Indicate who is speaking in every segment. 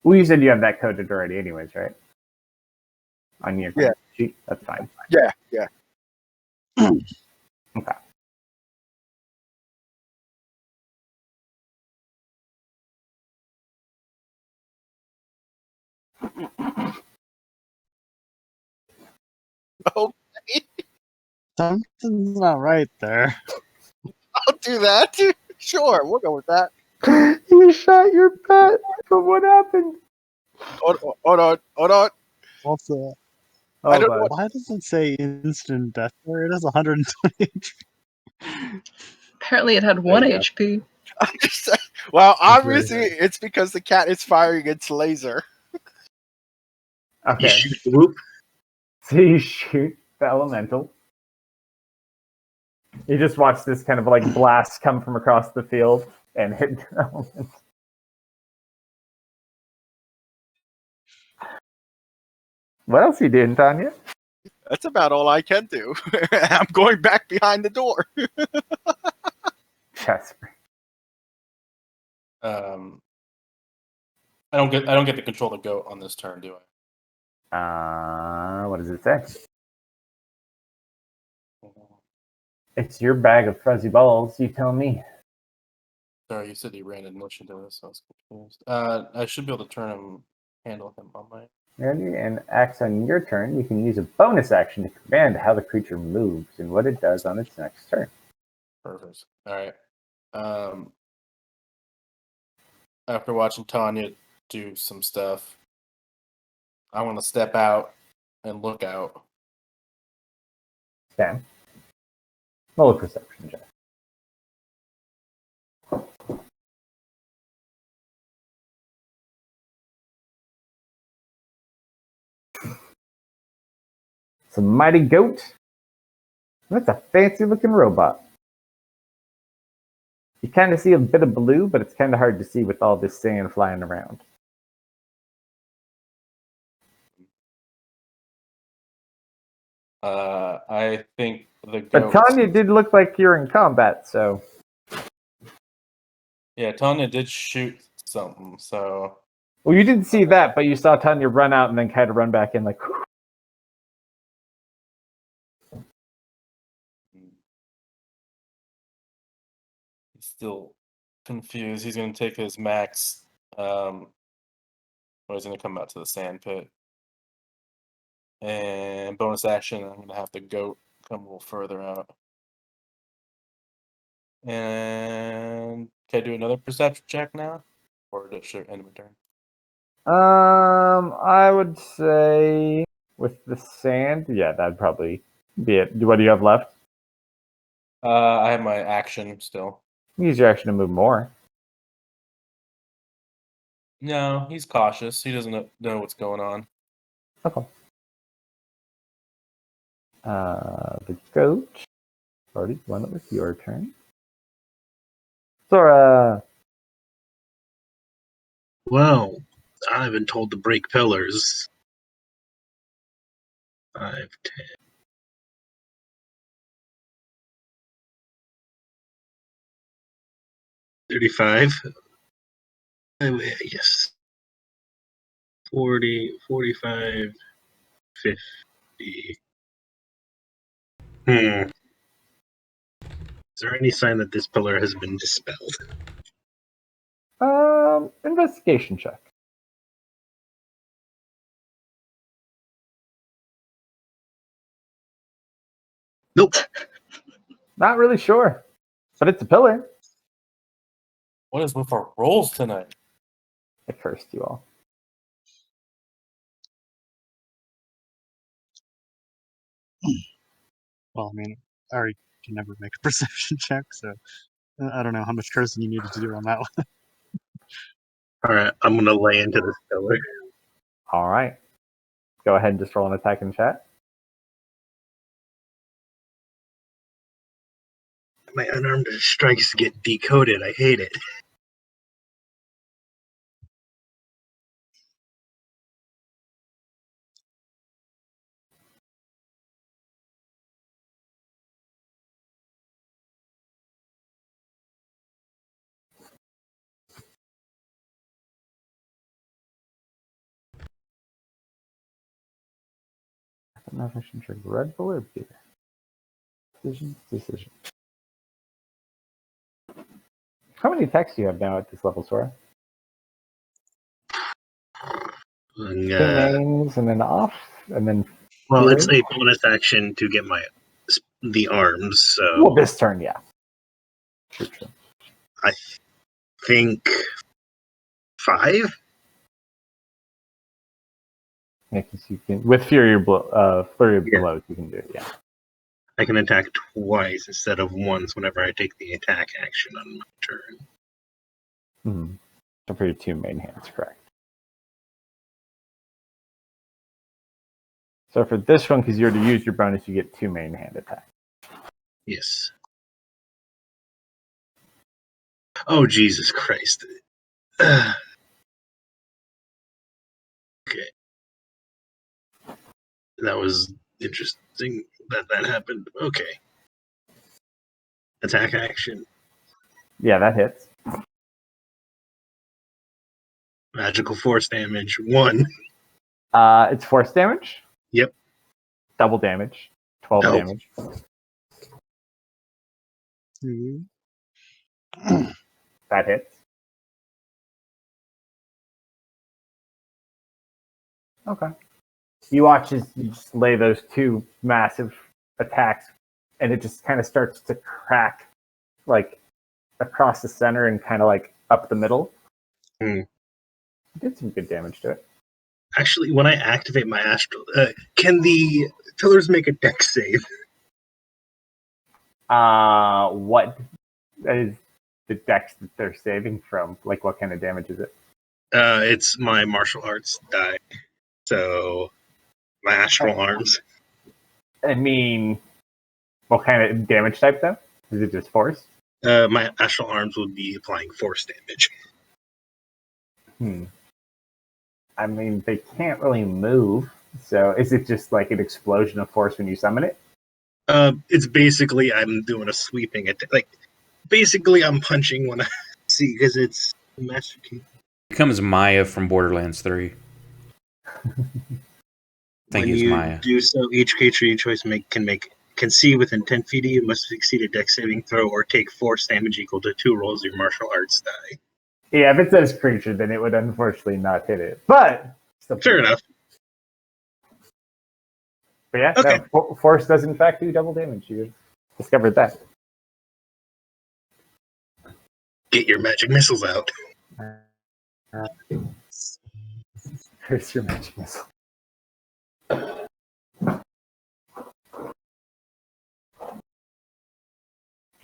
Speaker 1: Well, you said you have that coded already, anyways, right? On your sheet, that's fine.
Speaker 2: Yeah.
Speaker 1: Okay.
Speaker 2: Oh,
Speaker 3: Something's not right there.
Speaker 2: I'll do that. Sure, we'll go with that.
Speaker 1: You shot your pet, but what happened?
Speaker 2: Hold on.
Speaker 3: Also,
Speaker 2: I don't know.
Speaker 3: why does it say instant death there? It has 120 HP.
Speaker 4: Apparently it had 1
Speaker 1: you go.
Speaker 4: HP.
Speaker 2: Well, obviously it's because the cat is firing its laser.
Speaker 1: Okay.
Speaker 5: You shoot the whoop.
Speaker 1: So you shoot the elemental. You just watch this kind of like blast come from across the field and hit the elemental. What else are you doing, Tanya?
Speaker 2: That's about all I can do. I'm going back behind the door.
Speaker 1: Jasper.
Speaker 6: I don't get to control the goat on this turn, do I?
Speaker 1: What does it say? It's your bag of fuzzy balls. You tell me.
Speaker 6: Sorry, you said he ran in motion to this, so I was confused. I should be able to handle him on my.
Speaker 1: Ready? And acts on your turn. You can use a bonus action to command how the creature moves and what it does on its next turn.
Speaker 6: Perfect. All right. After watching Tanya do some stuff, I want to step out and look out.
Speaker 1: Okay. Roll a perception check. It's a mighty goat. That's a fancy looking robot. You kind of see a bit of blue, but it's kind of hard to see with all this sand flying around.
Speaker 6: I think the goat.
Speaker 1: But Tanya did look like you're in combat, so.
Speaker 6: Yeah, Tanya did shoot something, so.
Speaker 1: Well, you didn't see that, but you saw Tanya run out and then kind of run back in, like.
Speaker 6: He's still confused. He's going to take his max. Or he's going to come out to the sand pit. And bonus action, I'm going to have the goat come a little further out. And can I do another perception check now? Or does it end my turn?
Speaker 1: I would say with the sand, yeah, that'd probably be it. What do you have left?
Speaker 6: I have my action still.
Speaker 1: Use your action to move more.
Speaker 6: No, he's cautious. He doesn't know what's going on.
Speaker 1: Okay. The goat. Already one, it was your turn. Sora.
Speaker 5: Well, I've been told to break pillars. 5, 10. 35. Yes. 40, 45, 50. Is there any sign that this pillar has been dispelled?
Speaker 1: Investigation check.
Speaker 5: Nope.
Speaker 1: Not really sure, but it's a pillar.
Speaker 6: What is with our rolls tonight?
Speaker 1: I cursed you all.
Speaker 3: Well, I mean, I already can never make a perception check, so I don't know how much cursing you needed to do on that one.
Speaker 5: All right, I'm going to lay into this pillar.
Speaker 1: All right. Go ahead and just roll an attack in chat.
Speaker 5: My unarmed strikes get decoded. I hate it.
Speaker 1: don't know if I should drink Red Bull or beer. Decision. How many attacks do you have now at this level, Sora?
Speaker 5: And,
Speaker 1: 2 mains and then off, and then
Speaker 5: well,
Speaker 1: fury?
Speaker 5: it's a bonus action to get the arms. So
Speaker 1: Well, this turn, yeah. True.
Speaker 5: I think 5.
Speaker 1: Yeah, 'cause you can with flurry of blows, you can do it. Yeah.
Speaker 5: I can attack twice instead of once whenever I take the attack action on my turn.
Speaker 1: Mm-hmm. So for your 2 main hands, correct. So for this one, because you already used your bonus, you get 2 main hand attacks.
Speaker 5: Yes. Oh, Jesus Christ. Okay. That was interesting that happened. Okay. Attack action.
Speaker 1: Yeah, that hits.
Speaker 5: Magical force damage. 1.
Speaker 1: It's force damage.
Speaker 5: Yep.
Speaker 1: Double damage. 12
Speaker 5: No.
Speaker 1: damage. That hits. Okay. You watch as you just lay those 2 massive attacks, and it just kind of starts to crack, like across the center and kind of like up the middle.
Speaker 5: Hmm.
Speaker 1: Did some good damage to it.
Speaker 5: Actually, when I activate my astral, can the pillars make a dex save?
Speaker 1: What is the dex that they're saving from? Like, what kind of damage is it?
Speaker 5: It's my martial arts die. So, my astral arms.
Speaker 1: I mean, what kind of damage type though? Is it just force?
Speaker 5: My astral arms would be applying force damage.
Speaker 1: I mean, they can't really move. So is it just like an explosion of force when you summon it?
Speaker 5: It's basically I'm doing a sweeping attack. Like, basically I'm punching when I see, because it's Master Key.
Speaker 4: Becomes Maya from Borderlands 3.
Speaker 5: When you do so, each creature you choose can see within 10 feet of you, must succeed a dex saving throw or take force damage equal to 2 rolls of your martial arts die.
Speaker 1: Yeah, if it says creature, then it would unfortunately not hit it. But
Speaker 5: fair enough.
Speaker 1: But yeah,
Speaker 5: okay.
Speaker 1: No, force does in fact do double damage. You discovered that.
Speaker 5: Get your magic missiles out.
Speaker 1: Here's your magic missile.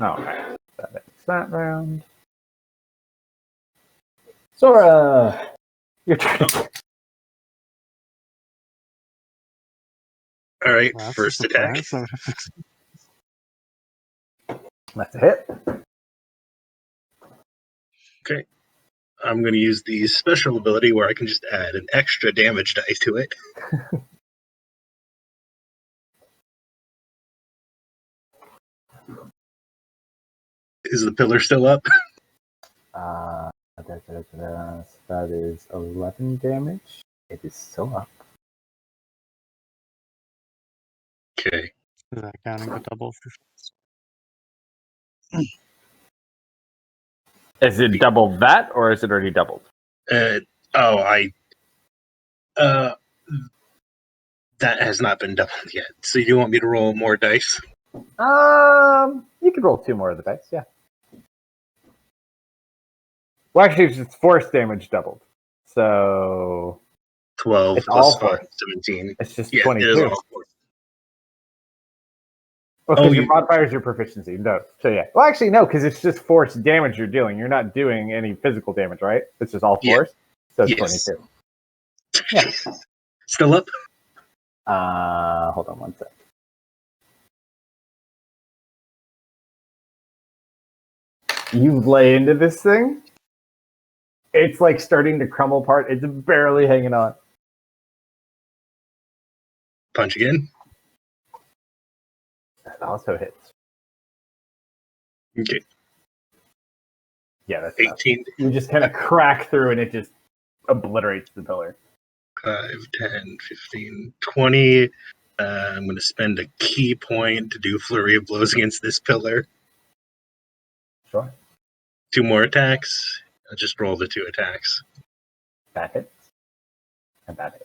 Speaker 1: Alright, that ends that round. Sora, your turn.
Speaker 5: All right,
Speaker 3: Well,
Speaker 5: first attack.
Speaker 1: That's a hit.
Speaker 5: Okay. I'm going to use the special ability where I can just add an extra damage die to it. Is the pillar still up?
Speaker 1: That is 11 damage. It is still up.
Speaker 5: Okay.
Speaker 3: Is that counting the double for
Speaker 1: Is it double that, or is it already doubled?
Speaker 5: That has not been doubled yet. So you want me to roll more dice?
Speaker 1: You could roll 2 more of the dice, yeah. Well, actually, it's force damage doubled. So
Speaker 5: 12
Speaker 1: it's
Speaker 5: plus
Speaker 1: all
Speaker 5: 5,
Speaker 1: force.
Speaker 5: 17.
Speaker 1: It's just
Speaker 5: Yeah,
Speaker 1: 22.
Speaker 5: it is all force.
Speaker 1: Because your modifier is your proficiency. No. So yeah. Well, actually, no, because it's just force damage you're doing. You're not doing any physical damage, right? It's just all force. So it's 22. Yeah.
Speaker 5: Still up?
Speaker 1: Hold on one sec. You lay into this thing. It's like starting to crumble apart. It's barely hanging on.
Speaker 5: Punch again.
Speaker 1: That also hits.
Speaker 5: Okay.
Speaker 1: Yeah, that's
Speaker 5: 18.
Speaker 1: enough. You just kind of crack through and it just obliterates the pillar.
Speaker 5: 5, 10, 15, 20. I'm going to spend a key point to do flurry of blows against this pillar.
Speaker 1: Sure.
Speaker 5: 2 more attacks. I'll just roll the 2 attacks.
Speaker 1: That hits. And that hits.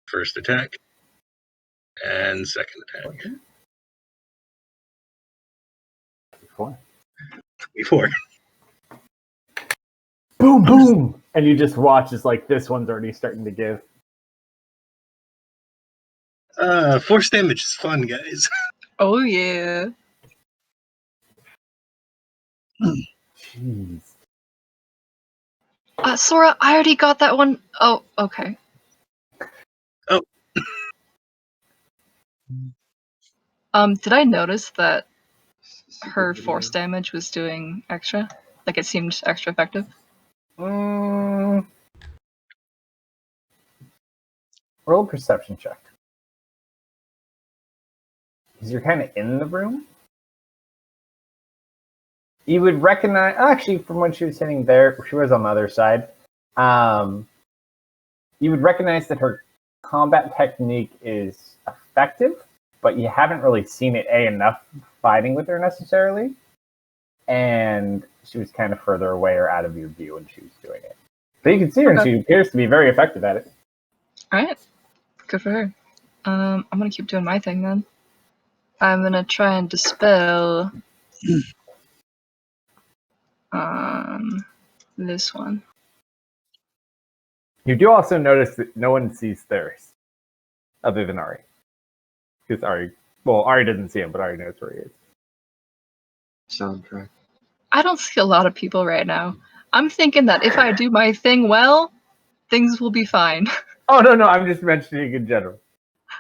Speaker 5: First attack. And second attack.
Speaker 1: 4.
Speaker 5: 24.
Speaker 1: Boom, boom! And you just watch as like this one's already starting to give.
Speaker 5: Force damage is fun, guys.
Speaker 7: Oh yeah.
Speaker 1: Jeez.
Speaker 7: Sora, I already got that one. Oh, okay.
Speaker 5: Oh.
Speaker 7: Did I notice that her force damage was doing extra? Like it seemed extra effective?
Speaker 1: Roll a perception check. Because you're kind of in the room. You would recognize, actually, from when she was sitting there, she was on the other side. You would recognize that her combat technique is effective, but you haven't really seen it enough fighting with her necessarily. And she was kind of further away or out of your view when she was doing it. But you can see her, and she appears to be very effective at it.
Speaker 7: Alright. Good for her. I'm gonna keep doing my thing then. I'm gonna try and dispel this one.
Speaker 1: You do also notice that no one sees Theris, other than Ari. Because Ari doesn't see him, but Ari knows where he is.
Speaker 8: Soundtrack.
Speaker 7: I don't see a lot of people right now. I'm thinking that if I do my thing well, things will be fine.
Speaker 1: Oh, no, I'm just mentioning in general.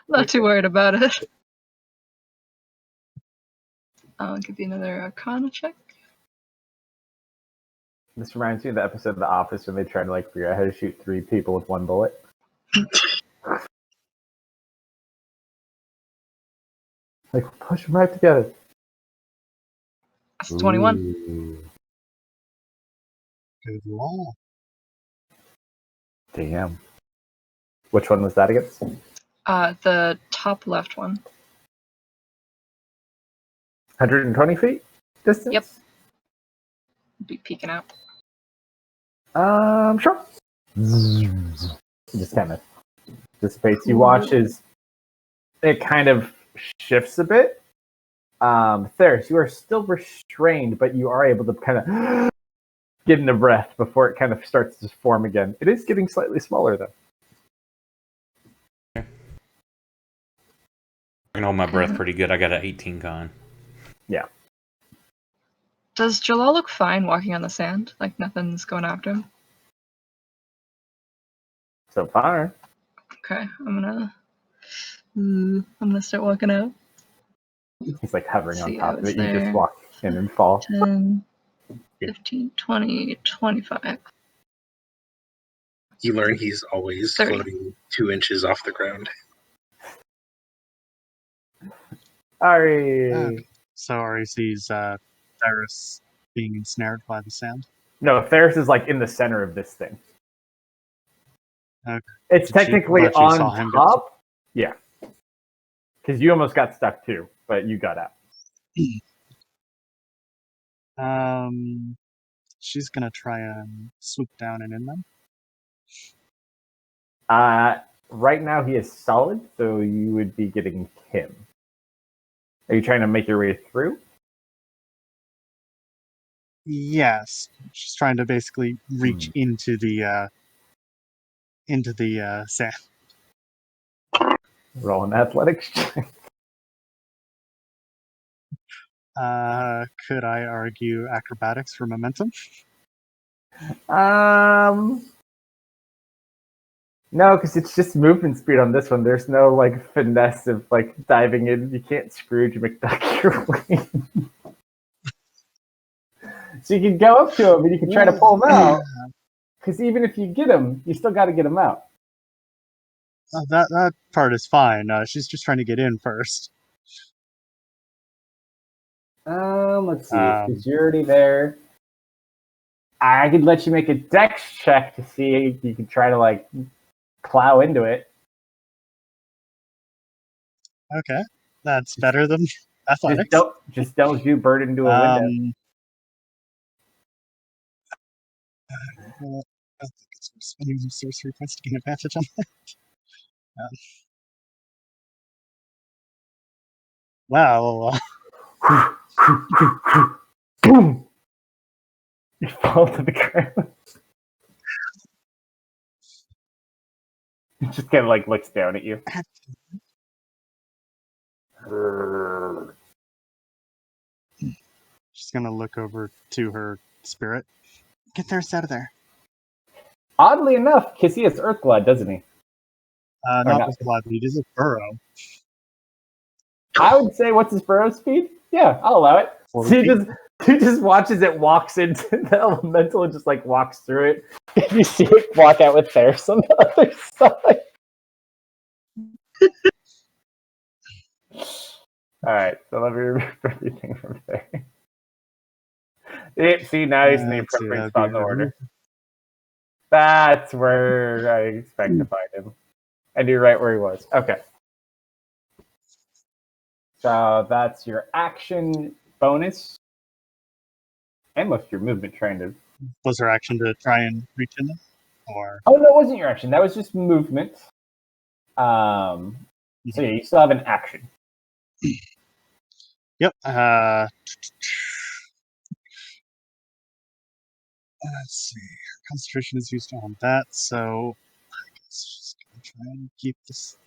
Speaker 7: Not too worried about it. I'll give you another Arcana check.
Speaker 1: This reminds me of the episode of The Office when they try to figure out how to shoot 3 people with 1 bullet. Push them right together.
Speaker 7: That's 21.
Speaker 1: Ooh.
Speaker 3: Good lord.
Speaker 1: Damn. Which one was that against?
Speaker 7: The top left one.
Speaker 1: 120 feet distance?
Speaker 7: Yep. Be peeking out.
Speaker 1: Sure. It just kind of dissipates. You watch as it kind of shifts a bit. Theris, you are still restrained, but you are able to kind of get into breath before it kind of starts to form again. It is getting slightly smaller, though.
Speaker 4: I can hold my breath pretty good. I got an 18 con.
Speaker 1: Yeah.
Speaker 7: Does Jalal look fine walking on the sand? Like nothing's going after him?
Speaker 1: So far.
Speaker 7: Okay, I'm gonna start walking out.
Speaker 1: He's hovering on
Speaker 7: See,
Speaker 1: top
Speaker 7: I
Speaker 1: of
Speaker 7: was
Speaker 1: it. You just
Speaker 7: there.
Speaker 1: walk in and fall.
Speaker 7: 10, 15, 20, 25.
Speaker 5: You learn he's always
Speaker 7: 30.
Speaker 5: floating 2 inches off the ground.
Speaker 1: Ari.
Speaker 3: Okay. So Ari sees Theris being ensnared by the sand.
Speaker 1: No, Theris is in the center of this thing.
Speaker 3: Okay.
Speaker 1: It's
Speaker 3: But she
Speaker 1: technically
Speaker 3: saw
Speaker 1: on
Speaker 3: him get
Speaker 1: top. Yeah. Because you almost got stuck too, but you got out.
Speaker 3: She's gonna try and swoop down and in them.
Speaker 1: Right now he is solid, so you would be getting him. Are you trying to make your way through?
Speaker 3: Yes, she's trying to basically reach into the sand.
Speaker 1: Roll an athletics check.
Speaker 3: Could I argue acrobatics for momentum?
Speaker 1: No, because it's just movement speed on this one. There's no finesse of diving in. You can't Scrooge McDuck your way. So you can go up to him and you can try to pull him out. Because even if you get him, you still got to get him out.
Speaker 3: That part is fine. She's just trying to get in first.
Speaker 1: Let's see. Because you're already there. I could let you make a dex check to see if you can try to plow into it.
Speaker 3: Okay, that's better than athletics.
Speaker 1: Just don't shoot bird into a window.
Speaker 3: I think it's worth spending some sorcery points to gain advantage on that. Wow.
Speaker 1: Boom! You fall to the ground. He just kind of like looks down at you.
Speaker 3: She's gonna look over to her spirit. Get theirs out of there.
Speaker 1: Oddly enough, Kissy has Earth Blood, doesn't he?
Speaker 3: Not with blood, he does a burrow.
Speaker 1: I would say, what's his burrow speed? Yeah, I'll allow it. So he just watches it walks into the elemental and just like walks through it. And you see it walk out with theirs on the other side. Alright, so let me remove everything from there. See, now he's in the appropriate spot in the order. That's where I expect to find him. And you're right where he was. Okay. So that's your action bonus. And most of your movement trying to...
Speaker 3: Was her action to try and reach in them? Or...
Speaker 1: Oh, no, it wasn't your action. That was just movement. So yeah, you still have an action.
Speaker 3: Yep. Let's see. Concentration is used on that, so I guess just gonna try and keep this.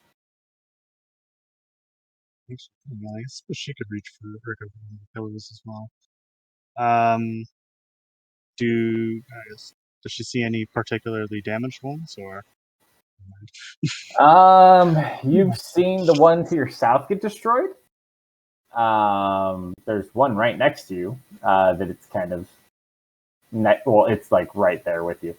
Speaker 3: Actually, I suppose she could reach for her pillars as well. Does she see any particularly damaged ones, or?
Speaker 1: You've seen the one to your south get destroyed. There's one right next to you that it's kind of it's like right there with you.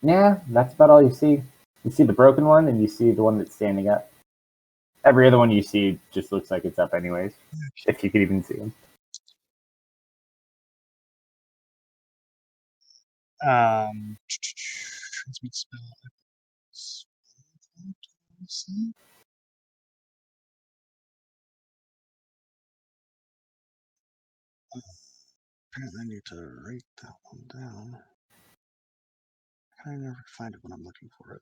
Speaker 1: Yeah, that's about all you see. You see the broken one, and you see the one that's standing up. Every other one you see just looks like it's up anyways, if you could even see them.
Speaker 3: Transmute spell. Apparently I need to write that one down. I never find it when I'm looking for it.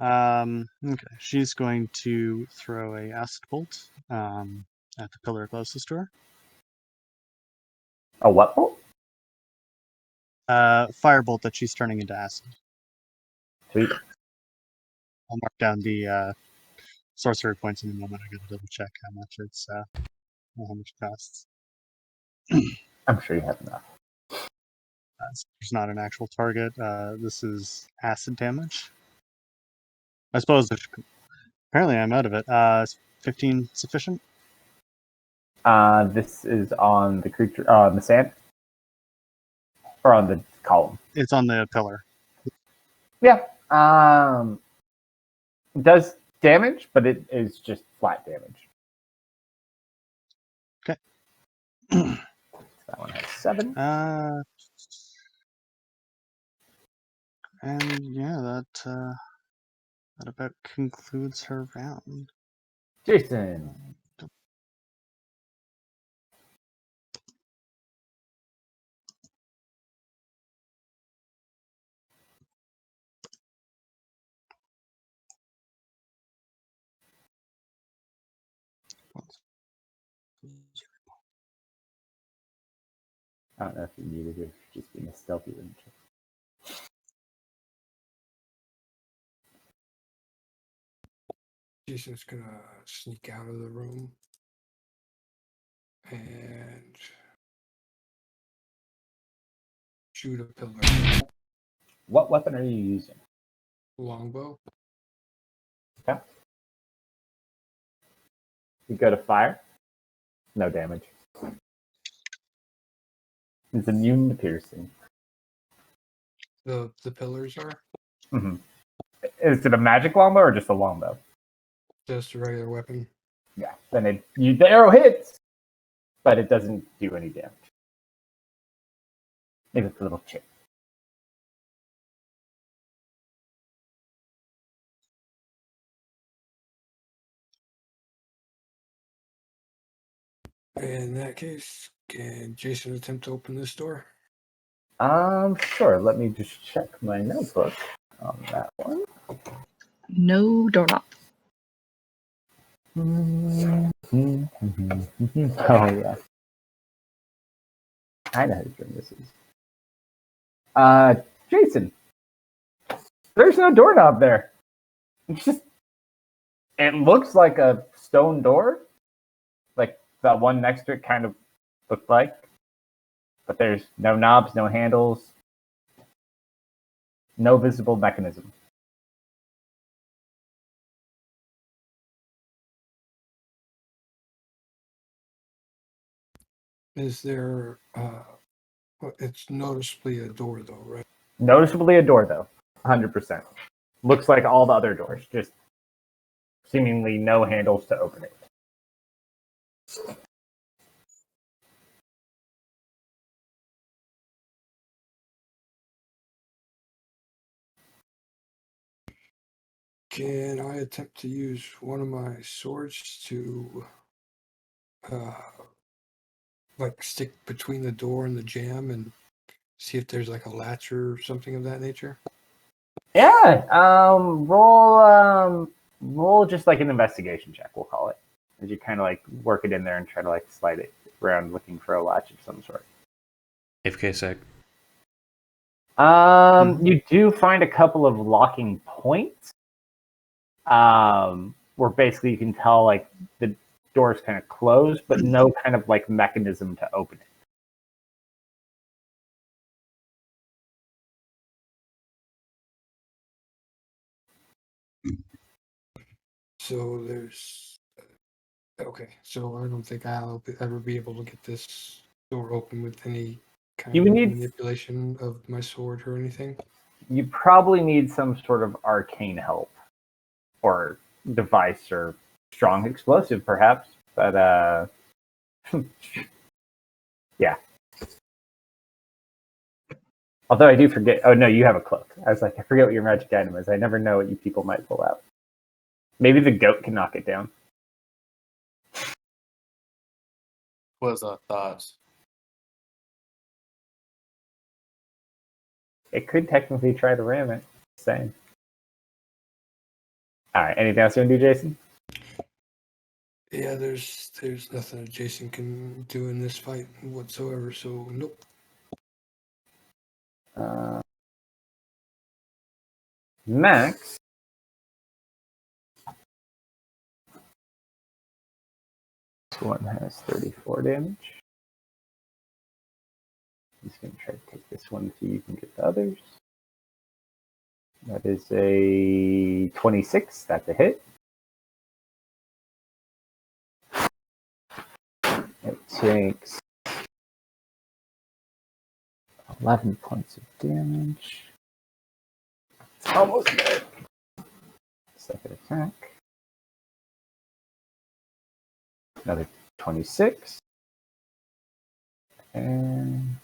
Speaker 3: Okay, she's going to throw a acid bolt at the pillar closest to her.
Speaker 1: A what bolt?
Speaker 3: Firebolt that she's turning into acid.
Speaker 1: Sweet.
Speaker 3: I'll mark down the sorcery points in a moment. I gotta double check how much it's how much it costs.
Speaker 1: I'm sure you have enough.
Speaker 3: There's not an actual target. This is acid damage. I suppose apparently I'm out of it. Is 15 sufficient?
Speaker 1: This is on the creature on the sand? Or on the column?
Speaker 3: It's on the pillar.
Speaker 1: Yeah. It does damage, but it is just flat damage.
Speaker 3: Okay.
Speaker 1: That one has 7.
Speaker 3: And yeah, that about concludes her round.
Speaker 1: Jason. I don't know if you needed it, just being a stealthy ranger.
Speaker 8: Jason's gonna sneak out of the room and shoot a pillar.
Speaker 1: What weapon are you using?
Speaker 8: Longbow.
Speaker 1: Okay. You go to fire. No damage. It's immune to piercing.
Speaker 8: The pillars are
Speaker 1: Mm-hmm. Is it a magic longbow or just a longbow?
Speaker 8: just a regular weapon.
Speaker 1: Yeah. Then the arrow hits, but it doesn't do any damage. Maybe it's a little chip.
Speaker 8: In that case, can Jason attempt to open this door?
Speaker 1: Sure. Let me just check my notebook on that one.
Speaker 7: No doorknob.
Speaker 1: Oh yeah. I know whose room this is. Jason. There's no doorknob there. It's just. It looks like a stone door, like the one next to it kind of looked like. But there's no knobs, no handles, no visible mechanism.
Speaker 8: Is there? It's noticeably a door, though, right?
Speaker 1: Noticeably a door, though. 100%. Looks like all the other doors, just seemingly no handles to open it.
Speaker 8: Can I attempt to use one of my swords to, like, stick between the door and the jamb and see if there's like a latch or something of that nature?
Speaker 1: Yeah. Roll just like an investigation check, we'll call it. As you kind of like work it in there and try to like slide it around looking for a latch of some sort.
Speaker 4: AFK sec.
Speaker 1: You do find a couple of locking points. Where basically you can tell like the door's kind of closed, but no kind of like mechanism to open it.
Speaker 8: So there's. Okay, so I don't think I'll ever be able to get this door open with any kind
Speaker 1: You
Speaker 8: of
Speaker 1: would need-
Speaker 8: manipulation of my sword or anything.
Speaker 1: You probably need some sort of arcane help or device or strong explosive, perhaps. But yeah. Although I do forget. Oh no, you have a cloak. I was like, I forget what your magic item is. I never know what you people might pull out. Maybe the goat can knock it down.
Speaker 6: Was a thought.
Speaker 1: It could technically try to ram it. Same. All right. Anything else you want to do, Jason?
Speaker 8: Yeah, there's nothing that Jason can do in this fight whatsoever. So nope.
Speaker 1: Max. This one has 34 damage. He's going to try to take this one so you can get the others. That is a 26. That's a hit. It takes 11 points of damage. It's almost dead. Second attack. Another 26. And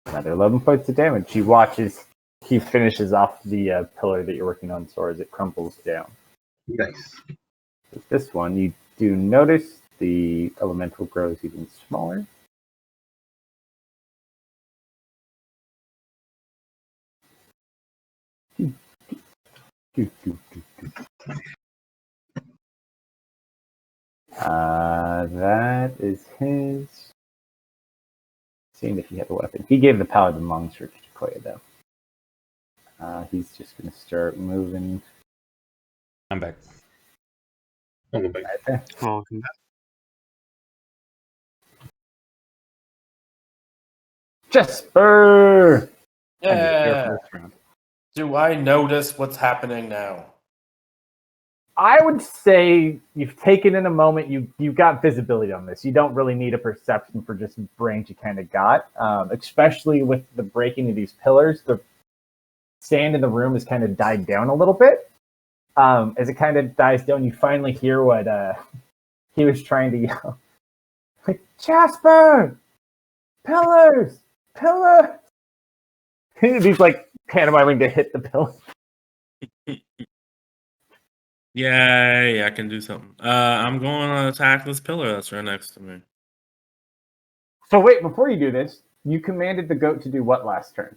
Speaker 1: another 11 points of damage. He watches, he finishes off the pillar that you're working on, so as it crumbles down.
Speaker 5: Nice.
Speaker 1: With this one, you do notice the elemental grows even smaller. That is his. Seeing if he had a weapon. He gave the paladin long search to Koya, though. He's just going to start moving.
Speaker 4: I'm back.
Speaker 5: I'll go back.
Speaker 1: Right there.
Speaker 3: Welcome back.
Speaker 1: Jasper!
Speaker 6: Yeah. Do I notice what's happening now?
Speaker 1: I would say you've taken in a moment. You've got visibility on this. You don't really need a perception for just brains you kind of got, especially with the breaking of these pillars. The sand in the room has kind of died down a little bit. As it kind of dies down, you finally hear what he was trying to yell. Like, Jasper! Pillars! Pillars! He's like pantomiming to hit the pillar.
Speaker 6: Yeah, I can do something. I'm going to attack this pillar that's right next to me.
Speaker 1: So wait, before you do this, you commanded the goat to do what last turn?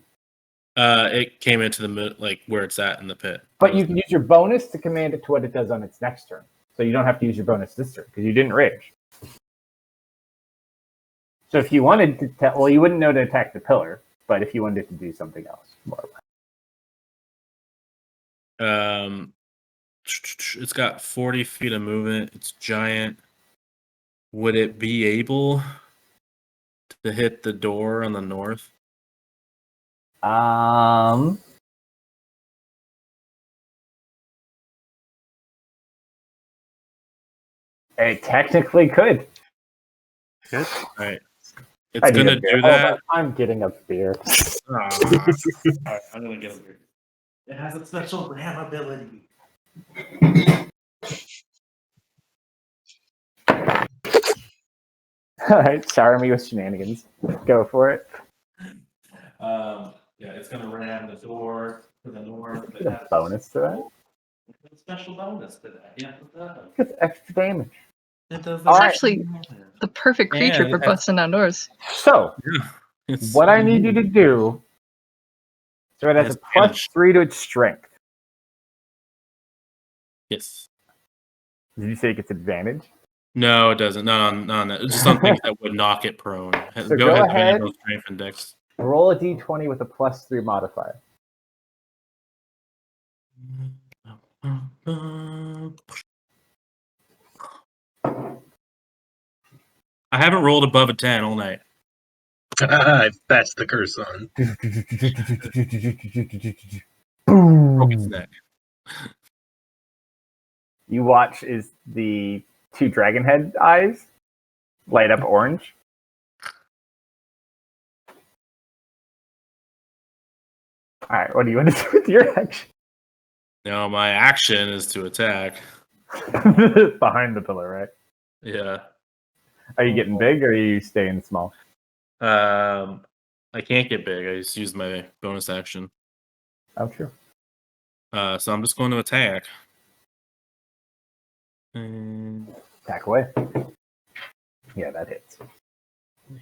Speaker 6: It came into the like where it's at in the pit.
Speaker 1: But you can use your bonus to command it to what it does on its next turn. So you don't have to use your bonus this turn because you didn't rage. So if you wanted to, well, you wouldn't know to attack the pillar, but if you wanted to do something else, more or less.
Speaker 6: It's got 40 feet of movement. It's giant. Would it be able to hit the door on the north?
Speaker 1: It technically could.
Speaker 3: Good.
Speaker 6: All right. It's going to do
Speaker 1: Hold
Speaker 6: that.
Speaker 1: on, I'm getting a beer.
Speaker 6: All right, I'm going to get a beer. It has a special ram ability.
Speaker 1: All right, sour me with shenanigans. Go for it.
Speaker 6: Yeah, it's going to ram the door to the north.
Speaker 1: Get a bonus to that.
Speaker 6: A special bonus to that. Yeah, it does.
Speaker 1: Gets extra damage.
Speaker 6: It does.
Speaker 7: It's actually the perfect creature
Speaker 6: And
Speaker 7: for
Speaker 6: it has-
Speaker 7: busting outdoors.
Speaker 1: So, what I need you to do, so it has a +3 to its strength.
Speaker 6: Yes.
Speaker 1: Did you say it gets advantage?
Speaker 6: No, it doesn't. No. It's just some things that would knock it prone.
Speaker 1: So go ahead.
Speaker 6: Strength and dex.
Speaker 1: Roll a d20 with a +3 modifier.
Speaker 6: I haven't rolled above a 10 all night.
Speaker 5: I've passed the curse on.
Speaker 6: Broke its neck.
Speaker 1: You watch as the 2 dragon head eyes light up orange. All right, what do you want to do with your action?
Speaker 6: No, my action is to attack.
Speaker 1: Behind the pillar, right?
Speaker 6: Yeah.
Speaker 1: Are you getting big or are you staying small?
Speaker 6: I can't get big. I just used my bonus action.
Speaker 1: Oh, sure.
Speaker 6: So I'm just going to attack. And
Speaker 1: Attack away. Yeah, that hits.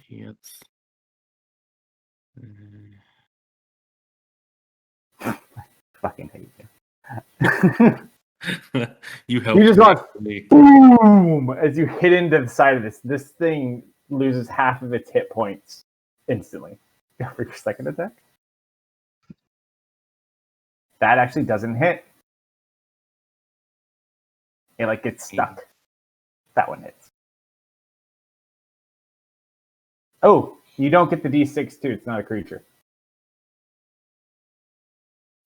Speaker 6: hits.
Speaker 1: Fucking hate you.
Speaker 6: You helped.
Speaker 1: You just
Speaker 6: me.
Speaker 1: boom as you hit into the side of this. This thing loses half of its hit points instantly. Go for your second attack. That actually doesn't hit. It like gets stuck. That one hits. Oh, you don't get the D6 too. It's not a creature.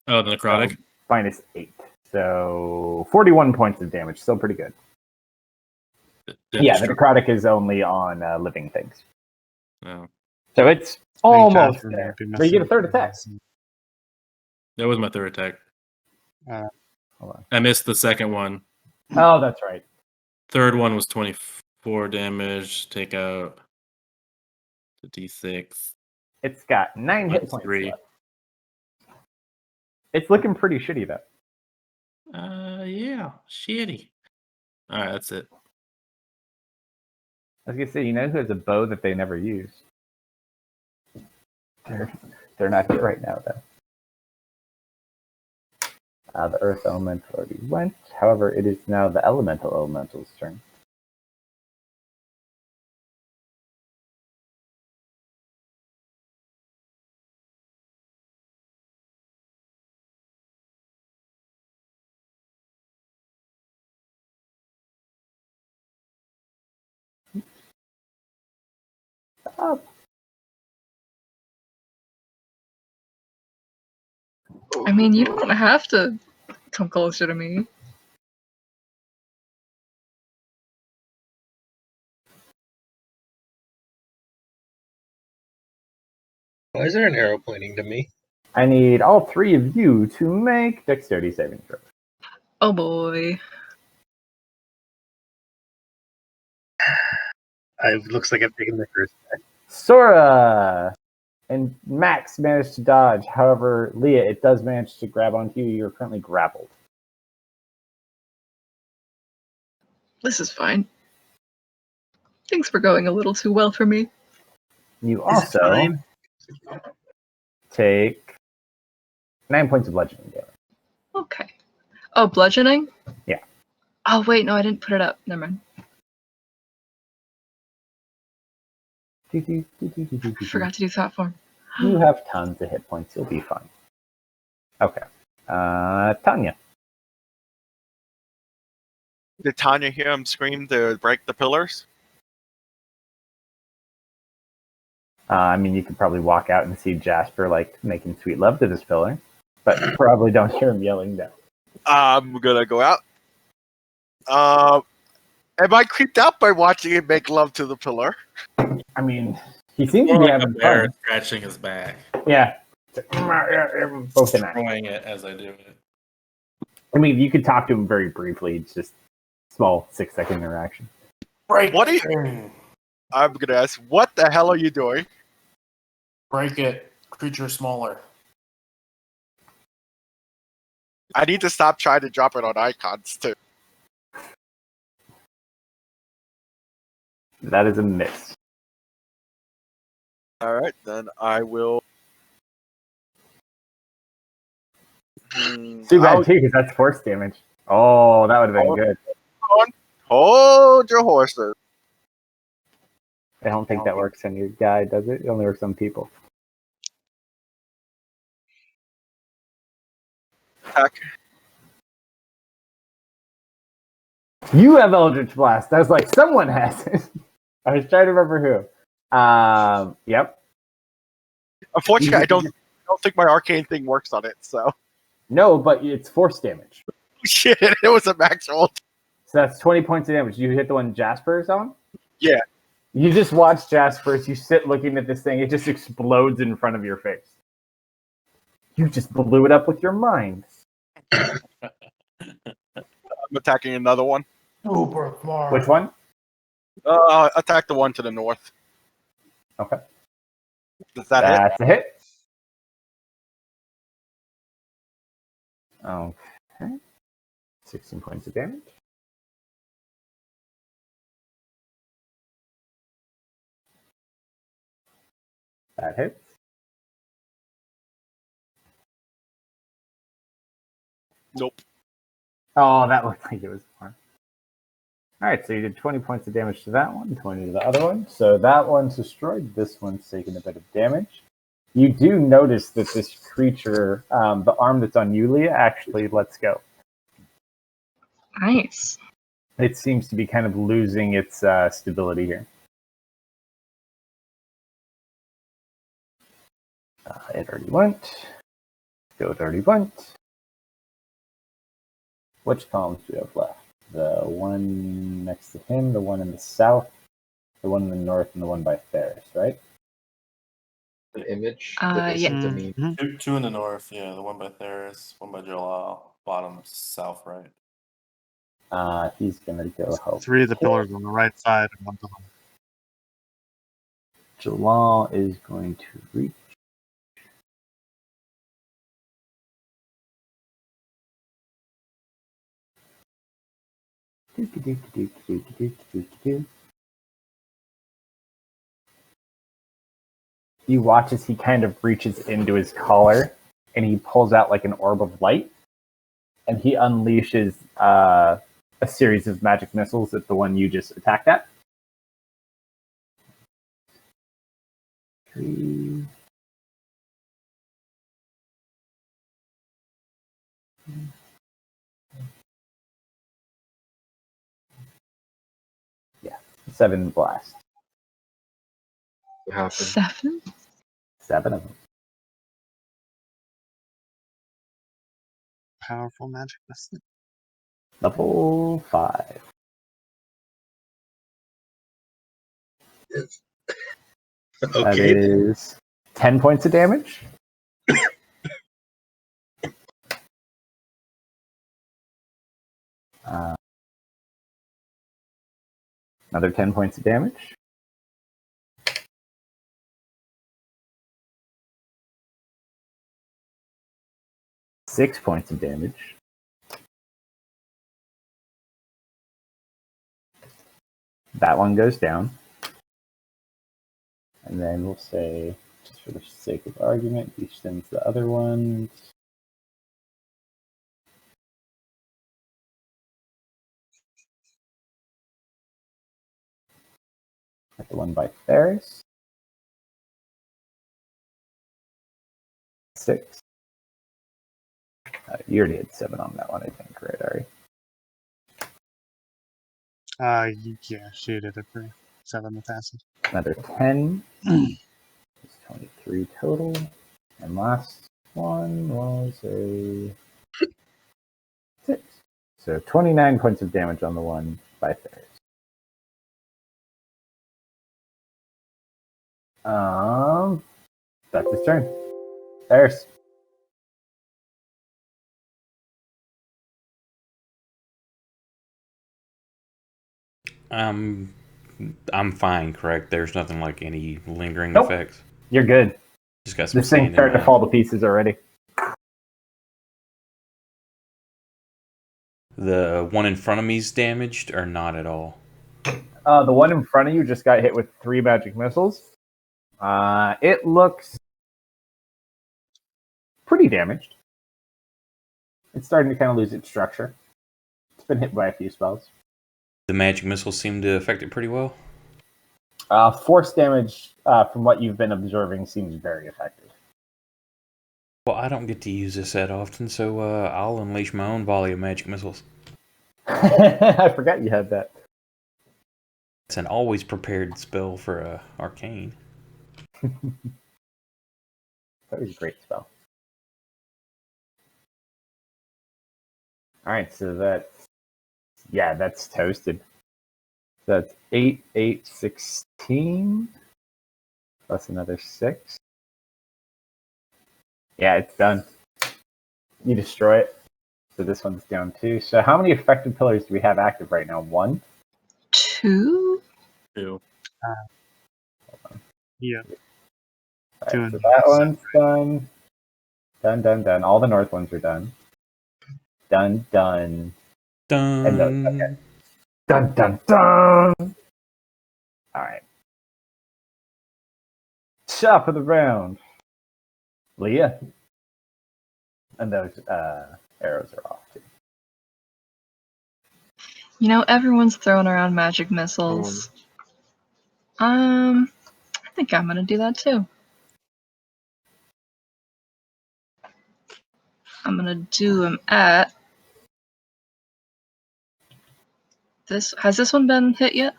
Speaker 6: Oh, the necrotic.
Speaker 1: -8. So 41 points of damage. Still pretty good. Yeah, the necrotic is only on living things.
Speaker 6: Oh.
Speaker 1: So it's almost there. But you get a third attack.
Speaker 6: That was my third attack.
Speaker 1: Hold on.
Speaker 6: I missed the second one.
Speaker 1: Oh, that's right.
Speaker 6: Third one was 24 damage. Take out the D6.
Speaker 1: It's got 9 hit points
Speaker 6: 3.
Speaker 1: left. It's looking pretty shitty, though.
Speaker 6: Yeah, shitty. All right, that's it.
Speaker 1: I was gonna say, you know who has a bow that they never use? They're not here right now, though. The Earth Elemental already went. However, it is now the Elemental's turn. Up.
Speaker 7: I mean, you don't have to come closer to me.
Speaker 5: Why is there an arrow pointing to me?
Speaker 1: I need all 3 of you to make dexterity saving throws.
Speaker 7: Oh boy.
Speaker 5: It looks like I've taken the curse back.
Speaker 1: Sora and Max managed to dodge. However, Leah, it does manage to grab onto you. You're currently grappled.
Speaker 7: This is fine. Things were going a little too well for me.
Speaker 1: You
Speaker 5: Is it
Speaker 1: also
Speaker 5: time?
Speaker 1: take 9 points of bludgeoning damage.
Speaker 7: Okay. Oh, bludgeoning?
Speaker 1: Yeah.
Speaker 7: Oh, wait, no, I didn't put it up. Never mind. Forgot to do thought form.
Speaker 1: You have tons of hit points. You'll be fine. Okay. Tanya.
Speaker 2: Did Tanya hear him scream to break the pillars?
Speaker 1: I mean, you could probably walk out and see Jasper like making sweet love to this pillar, but you probably don't hear him yelling down.
Speaker 2: I'm gonna go out. Am I creeped out by watching him make love to the pillar?
Speaker 1: I mean, he seems to
Speaker 6: More
Speaker 1: be
Speaker 6: like a
Speaker 1: having
Speaker 6: bear
Speaker 1: fun.
Speaker 6: scratching his back,
Speaker 1: Yeah. Both in that.
Speaker 6: destroying it as I do it.
Speaker 1: I mean, you could talk to him very briefly. It's just small 6-second interaction.
Speaker 6: Break
Speaker 2: What are you?
Speaker 6: it.
Speaker 2: I'm gonna ask, what the hell are you doing?
Speaker 6: Break it. Creature smaller.
Speaker 2: I need to stop trying to drop it on icons too.
Speaker 1: That is a miss.
Speaker 2: All right, then I will.
Speaker 1: Too bad too, because that's force damage. Oh, that would have been good.
Speaker 2: Hold your horses.
Speaker 1: I don't think that works on your guy, does it? It only works on people.
Speaker 2: Attack.
Speaker 1: You have Eldritch Blast. I was like, someone has it. I was trying to remember who. Yep.
Speaker 2: Unfortunately, I don't think my arcane thing works on it. So
Speaker 1: No, but it's force damage.
Speaker 2: shit, it was a max roll.
Speaker 1: So that's 20 points of damage. You hit the one Jasper's on?
Speaker 2: Yeah.
Speaker 1: You just watch Jasper's. You sit looking at this thing. It just explodes in front of your face. You just blew it up with your mind.
Speaker 2: I'm attacking another one.
Speaker 8: Super smart.
Speaker 1: Which one?
Speaker 2: Attack the one to the north.
Speaker 1: Okay.
Speaker 2: Does that hit?
Speaker 1: That's a hit. Okay. 16 points of damage. That hits.
Speaker 2: Nope.
Speaker 1: Oh, that looked like it was more. All right, so you did 20 points of damage to that one, 20 to the other one. So that one's destroyed. This one's taken a bit of damage. You do notice that this creature, the arm that's on you, Leah, actually lets go.
Speaker 7: Nice.
Speaker 1: It seems to be kind of losing its stability here. It already went. Goat already went. Which columns do we have left? The one next to him, the one in the south, the one in the north, and the one by Ferris, right?
Speaker 9: An image.
Speaker 7: Yeah.
Speaker 9: To me.
Speaker 6: Two in the north, yeah. The one by Theris, one by Jalal, bottom south right.
Speaker 1: He's gonna go help.
Speaker 3: 3 of the pillars on the right side and 1 behind.
Speaker 1: Jalal is going to reach. You watch as he kind of reaches into his collar and he pulls out like an orb of light and he unleashes a series of magic missiles at the one you just attacked at. 3. Yeah, 7 blast.
Speaker 9: What happened?
Speaker 7: 7?
Speaker 1: 7 of them.
Speaker 3: Powerful magic missile.
Speaker 1: Level 5. That
Speaker 5: Okay.
Speaker 1: is 10 points of damage. Another 10 points of damage. Six points of damage. That one goes down. And then we'll say, just for the sake of argument, he sends the other ones. At the one by Ferris. 6. You already had 7 on that one, I think, right, Ari?
Speaker 3: Yeah, she did it for 7 with acid.
Speaker 1: Another 10. It's 23 total. And last one was a 6. So 29 points of damage on the one by Ferris. That's his turn. Ferris.
Speaker 4: I'm fine, correct? There's nothing like any lingering
Speaker 1: Nope.
Speaker 4: effects.
Speaker 1: You're good.
Speaker 4: Just got some
Speaker 1: This thing's
Speaker 4: sand in
Speaker 1: starting to
Speaker 4: my-
Speaker 1: fall to pieces already.
Speaker 4: The one in front of me's damaged or not at all?
Speaker 1: The one in front of you just got hit with 3 magic missiles. It looks pretty damaged. It's starting to kind of lose its structure. It's been hit by a few spells.
Speaker 4: The magic missiles seem to affect it pretty well.
Speaker 1: Force damage, from what you've been observing, seems very effective.
Speaker 4: Well, I don't get to use this that often, so I'll unleash my own volley of magic missiles.
Speaker 1: I forgot you had that.
Speaker 4: It's an always prepared spell for arcane.
Speaker 1: That was a great spell. Alright, so that's toasted. So that's 8, 8, 16. Plus another 6. Yeah, it's done. You destroy it. So this one's down 2. So how many effective pillars do we have active right now? 1?
Speaker 7: 2?
Speaker 6: 2.
Speaker 3: Yeah.
Speaker 1: Right, so that one's done. Done. All the north ones are done. Done.
Speaker 4: Dun.
Speaker 1: And okay. Dun. Alright. Shop of the round. Leah. And those arrows are off too.
Speaker 7: You know, everyone's throwing around magic missiles. I think I'm gonna do that too. I'm gonna do them at this. Has this one been hit yet?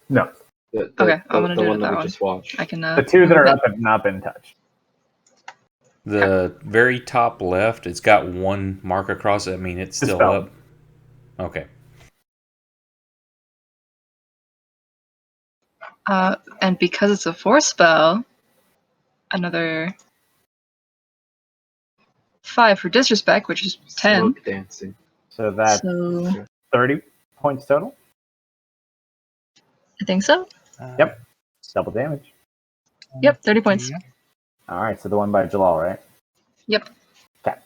Speaker 1: No.
Speaker 7: Okay, I'm gonna do
Speaker 9: one
Speaker 7: it
Speaker 9: that
Speaker 7: that
Speaker 9: we
Speaker 7: one.
Speaker 9: just watched.
Speaker 7: I can.
Speaker 1: The 2 that
Speaker 7: move
Speaker 1: are
Speaker 7: it.
Speaker 1: up have not been touched.
Speaker 4: The very top left, it's got 1 mark across it. I mean, it's still
Speaker 1: Dispelled.
Speaker 4: up. Okay.
Speaker 7: And because it's a force spell, another 5 for disrespect, which is 10.
Speaker 9: Smoke dancing.
Speaker 1: So that's
Speaker 7: So
Speaker 1: 30 points total.
Speaker 7: I think so.
Speaker 1: Yep. Double damage.
Speaker 7: Yep, 30 points.
Speaker 3: Yeah.
Speaker 1: Alright, so the one by Jalal, right?
Speaker 7: Yep.
Speaker 1: Okay.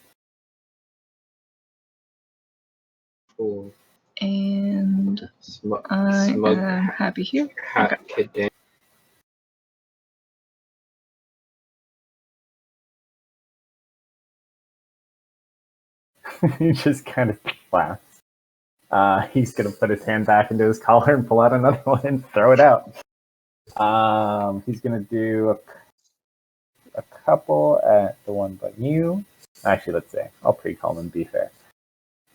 Speaker 9: Cool.
Speaker 7: And
Speaker 9: Smug
Speaker 7: I am happy here.
Speaker 9: hat kid dance.
Speaker 1: He just kind of laughs. He's gonna put his hand back into his collar and pull out another one and throw it out. He's gonna do a couple at the one by you. Actually, let's say I'll pre-call them. Be fair.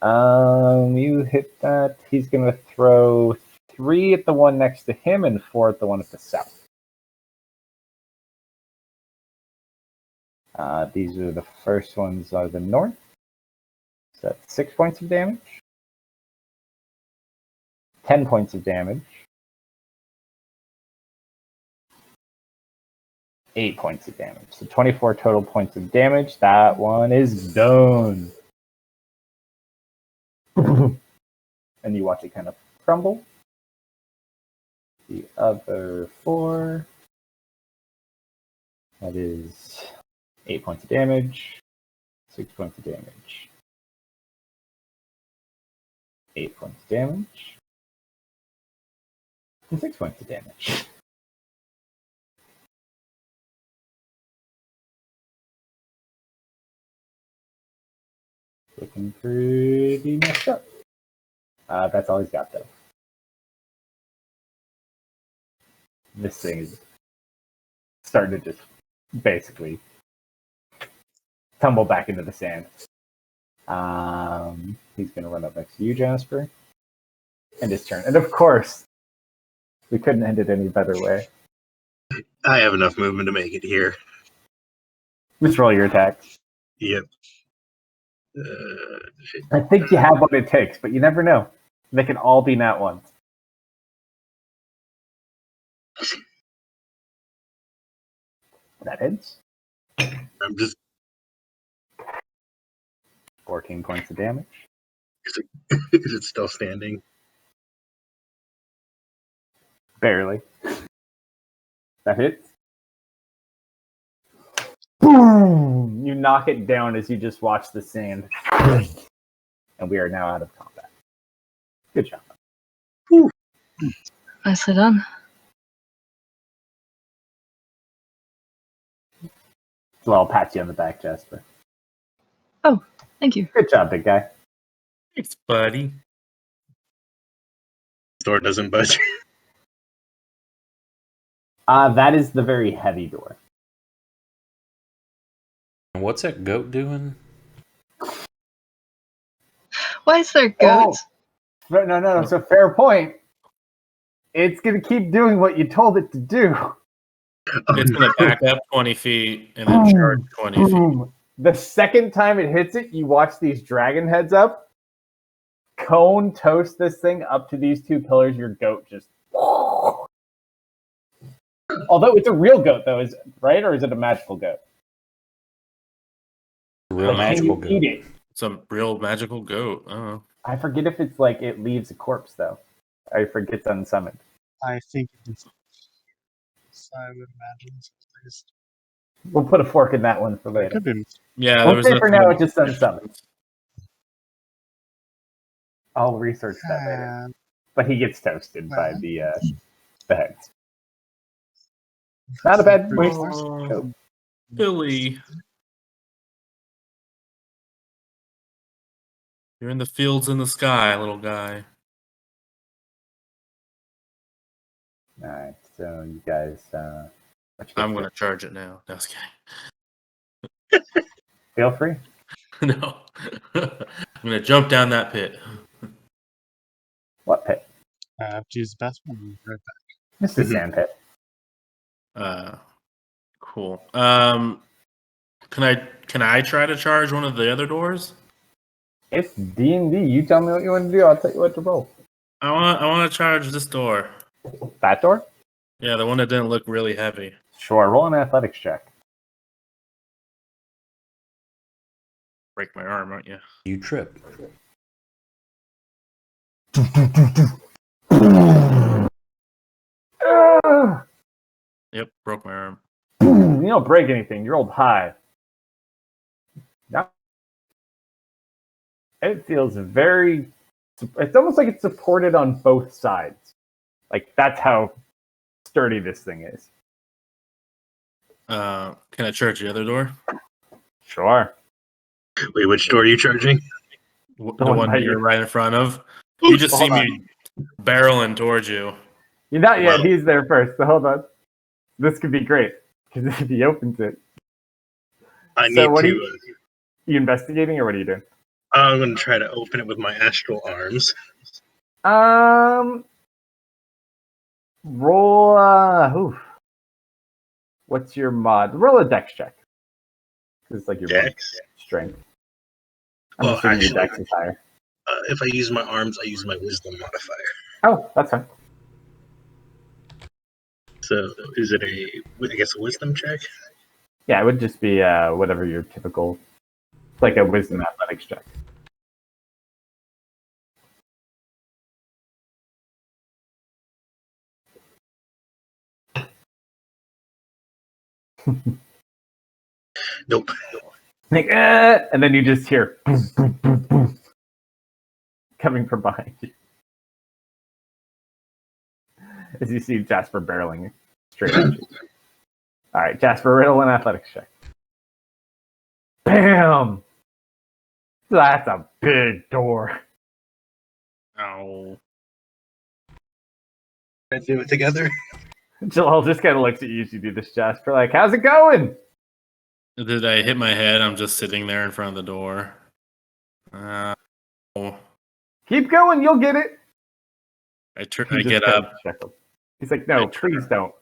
Speaker 1: You hit that. He's gonna throw 3 at the one next to him and 4 at the one at the south. These are the first ones are the north. So that's 6 points of damage. 10 points of damage. 8 points of damage. So 24 total points of damage. That one is done. And you watch it kind of crumble. The other 4. That is 8 points of damage. 6 points of damage. 8 points of damage. And 6 points of damage. Looking pretty messed up. That's all he's got, though. This thing is starting to just basically tumble back into the sand. He's going to run up next to you, Jasper. End his turn. And of course, we couldn't end it any better way.
Speaker 5: I have enough movement to make it here.
Speaker 1: Just roll your attack.
Speaker 5: Yep.
Speaker 1: I think you have what it takes, but you never know. They can all be nat ones. That hits.
Speaker 5: I'm just.
Speaker 1: 14 points of damage.
Speaker 5: Is it still standing?
Speaker 1: Barely. That hits. Boom! You knock it down as you just watch the sand. And we are now out of combat. Good job.
Speaker 5: Whew.
Speaker 7: Nicely done.
Speaker 1: So I'll pat you on the back, Jasper.
Speaker 7: Oh, thank you.
Speaker 1: Good job, big guy.
Speaker 6: Thanks, buddy.
Speaker 5: Door doesn't budge.
Speaker 1: That is the very heavy door.
Speaker 4: What's that goat doing?
Speaker 7: Why is there goats?
Speaker 1: No. So fair point. It's going to keep doing what you told it to do.
Speaker 6: It's going to back up 20 feet and then charge 20 feet.
Speaker 1: The second time it hits it, you watch these dragon heads up. Cone toast this thing up to these two pillars. Your goat just. Although it's a real goat, though, is right, or is it a magical goat?
Speaker 4: Real magical goat.
Speaker 1: Eat it.
Speaker 6: It's a real magical goat. Oh.
Speaker 1: I forget if it's like it leaves a corpse, though. I forget it's unsummoned.
Speaker 3: I think it's. I would imagine. At least.
Speaker 1: We'll put a fork in that one for later.
Speaker 3: Could be.
Speaker 6: Yeah,
Speaker 1: We'll say for now it's just unsummoned. I'll research that later. But he gets toasted by the heads. Not a bad waste.
Speaker 6: Billy. You're in the fields in the sky, little guy.
Speaker 1: Alright, so you guys...
Speaker 6: I'm going to charge it now. No, I was kidding.
Speaker 1: Feel free.
Speaker 6: No. I'm going to jump down that pit.
Speaker 1: What pit?
Speaker 3: I have to use the bathroom. Right back.
Speaker 1: This is sand pit.
Speaker 6: Cool. Can I try to charge one of the other doors?
Speaker 1: It's D&D. You tell me what you want to do. I'll tell you what to roll.
Speaker 6: I want to charge this door.
Speaker 1: That door?
Speaker 6: Yeah, the one that didn't look really heavy.
Speaker 1: Sure. Roll an athletics check.
Speaker 6: Break my arm, aren't you?
Speaker 4: You trip.
Speaker 6: Yep, broke my arm.
Speaker 1: You don't break anything. You're old high. No. It feels very... It's almost like it's supported on both sides. Like, that's how sturdy this thing is.
Speaker 6: Can I charge the other door?
Speaker 1: Sure.
Speaker 5: Wait, which door are you charging?
Speaker 6: The one that you're right in front of.
Speaker 5: Ooh,
Speaker 6: You just see
Speaker 5: hold
Speaker 6: me barreling towards you.
Speaker 1: You're not yet.
Speaker 5: Well-
Speaker 1: He's there first, so hold on. This could be great, because if he opens it...
Speaker 5: I
Speaker 1: So
Speaker 5: need
Speaker 1: what
Speaker 5: to.
Speaker 1: You investigating, or what are you doing?
Speaker 5: I'm going to try to open it with my astral arms.
Speaker 1: Roll, what's your mod? Roll a dex check. It's like your
Speaker 5: Dex?
Speaker 1: strength. I'm
Speaker 5: Well,
Speaker 1: assuming your
Speaker 5: actually,
Speaker 1: dex is higher.
Speaker 5: If I use my arms, I use my wisdom modifier.
Speaker 1: Oh, that's fine.
Speaker 5: So is it a wisdom check?
Speaker 1: Yeah, it would just be whatever your typical, like a wisdom athletics check.
Speaker 5: Nope.
Speaker 1: Like, and then you just hear boom, boom, boom, boom, coming from behind you. as you see Jasper barreling straight at you. All right, Jasper, riddle an athletics check. Bam! That's a big door.
Speaker 6: Ow.
Speaker 5: Let's do it together.
Speaker 1: Jalal just kind of looks at you as you do this, Jasper, like, how's it going?
Speaker 6: Did I hit my head? I'm just sitting there in front of the door. Oh.
Speaker 1: Keep going, you'll get it.
Speaker 6: I
Speaker 1: He just
Speaker 6: get
Speaker 1: kind of
Speaker 6: up.
Speaker 1: chuckles. He's like, no, please don't.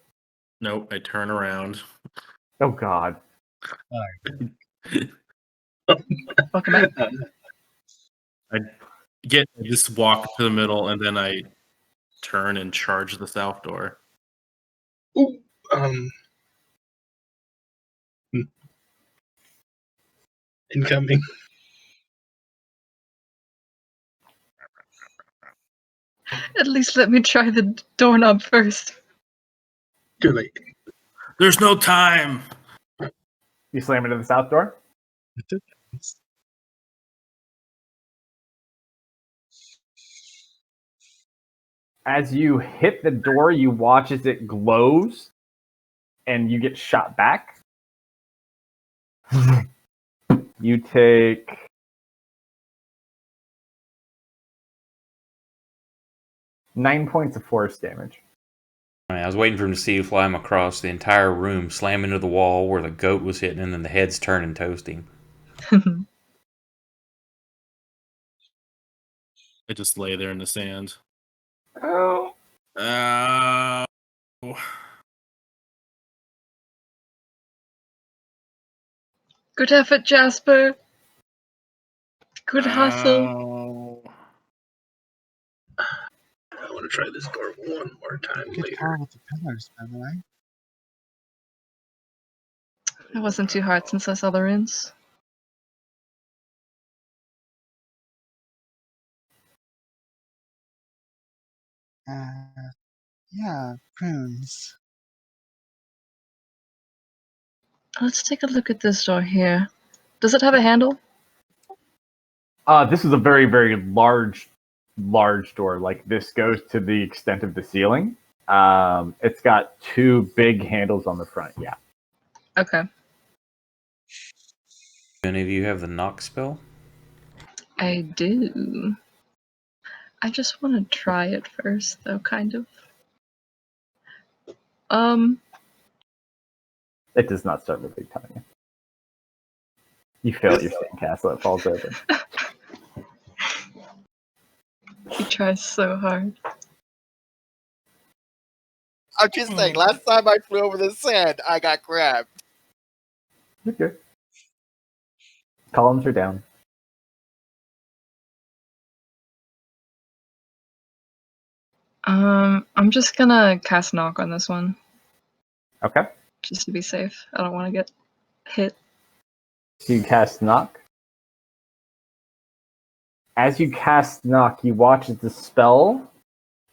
Speaker 6: Nope, I turn around.
Speaker 1: Oh, God.
Speaker 7: Welcome back.
Speaker 6: I just walk to the middle, and then I turn and charge the south door.
Speaker 5: Ooh, incoming.
Speaker 7: At least let me try the doorknob first.
Speaker 5: Too late.
Speaker 6: There's no time.
Speaker 1: You slam into the south door? As you hit the door, you watch as it glows, and you get shot back. You take 9 points of force damage.
Speaker 4: I was waiting for him to see you fly him across the entire room, slam into the wall where the goat was hitting, and then the head's turning toasting.
Speaker 6: I just lay there in the sand.
Speaker 1: Oh.
Speaker 7: Good effort, Jasper. Good hustle.
Speaker 5: I want to try this door one more time
Speaker 3: Good
Speaker 5: later.
Speaker 3: call with the pillars, by the way.
Speaker 7: It wasn't too hard since I saw the runes.
Speaker 3: Yeah, prunes.
Speaker 7: Let's take a look at this door here. Does it have a handle?
Speaker 1: This is a very, very large door. Like, this goes to the extent of the ceiling. It's got 2 big handles on the front, yeah.
Speaker 7: Okay.
Speaker 4: Any of you have the knock spell?
Speaker 7: I do. I just want to try it first, though, kind of.
Speaker 1: It does not start with a big time. You fail at your sandcastle, it falls open.
Speaker 7: He tries so hard.
Speaker 2: I'm just saying, last time I flew over the sand, I got grabbed.
Speaker 1: You're good. Columns are down.
Speaker 7: I'm just gonna cast knock on this one,
Speaker 1: Okay.
Speaker 7: just to be safe. I don't want to get hit.
Speaker 1: So you cast knock. As you cast knock, you watch as the spell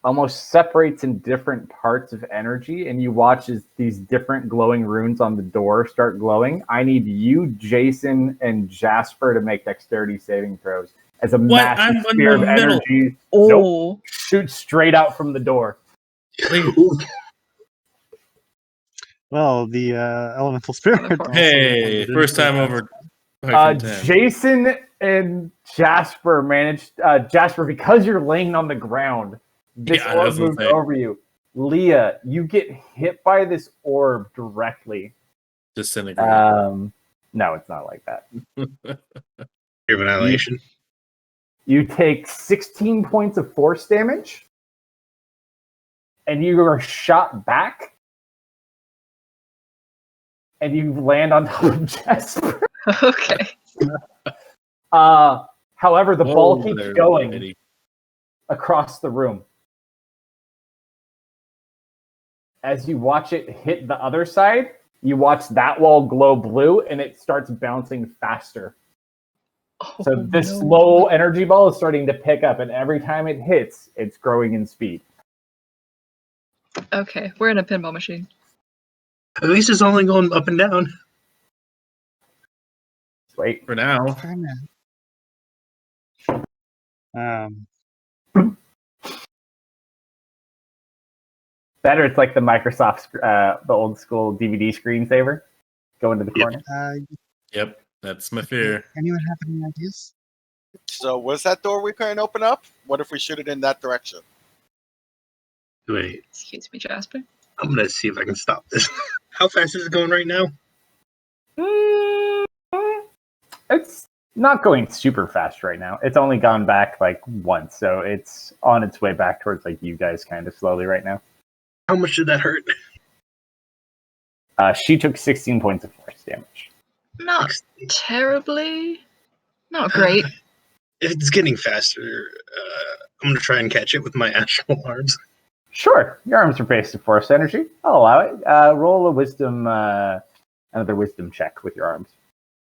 Speaker 1: almost separates in different parts of energy, and you watch as these different glowing runes on the door start glowing. I need you, Jason, and Jasper to make dexterity saving throws. As a massive
Speaker 6: I'm in
Speaker 1: spear of
Speaker 6: the middle.
Speaker 1: energy
Speaker 7: Oh.
Speaker 1: shoots straight out from the door.
Speaker 3: Well, the elemental spirit. also
Speaker 6: Hey,
Speaker 3: didn't
Speaker 6: first
Speaker 3: say
Speaker 6: time
Speaker 3: that.
Speaker 6: over. 5 from 10.
Speaker 1: Jason and Jasper managed. Jasper, because you're laying on the ground, this
Speaker 6: Yeah,
Speaker 1: orb
Speaker 6: that's what I'm
Speaker 1: moved
Speaker 6: saying.
Speaker 1: over you. Leah, you get hit by this orb directly.
Speaker 6: Disintegrate.
Speaker 1: No, it's not like that.
Speaker 5: Your annihilation.
Speaker 1: You take 16 points of force damage, and you are shot back, and you land on top of Jasper.
Speaker 7: Okay.
Speaker 1: However, the ball keeps
Speaker 6: there,
Speaker 1: going
Speaker 6: lady.
Speaker 1: across the room. As you watch it hit the other side, you watch that wall glow blue, and it starts bouncing faster. So this low energy ball is starting to pick up, and every time it hits, it's growing in speed.
Speaker 7: Okay, we're in a pinball machine.
Speaker 5: At least it's only going up and down.
Speaker 1: Wait.
Speaker 6: For now.
Speaker 1: Better, it's like the Microsoft, the old school DVD screensaver. Go into the
Speaker 5: Yeah.
Speaker 1: corner.
Speaker 6: Yep, that's my fear.
Speaker 3: Anyone have any ideas?
Speaker 2: So was that door we couldn't open up? What if we shoot it in that direction?
Speaker 5: Wait,
Speaker 7: Excuse me, Jasper.
Speaker 5: I'm gonna see if I can stop this. How fast is it going right now?
Speaker 1: It's not going super fast right now. It's only gone back like once, so it's on its way back towards like you guys kind of slowly right now.
Speaker 5: How much did that hurt?
Speaker 1: She took 16 points of force damage.
Speaker 7: Not terribly. Not great.
Speaker 5: If it's getting faster, I'm gonna try and catch it with my actual arms.
Speaker 1: Sure, your arms are based in force energy. I'll allow it. Roll a wisdom, another wisdom check with your arms.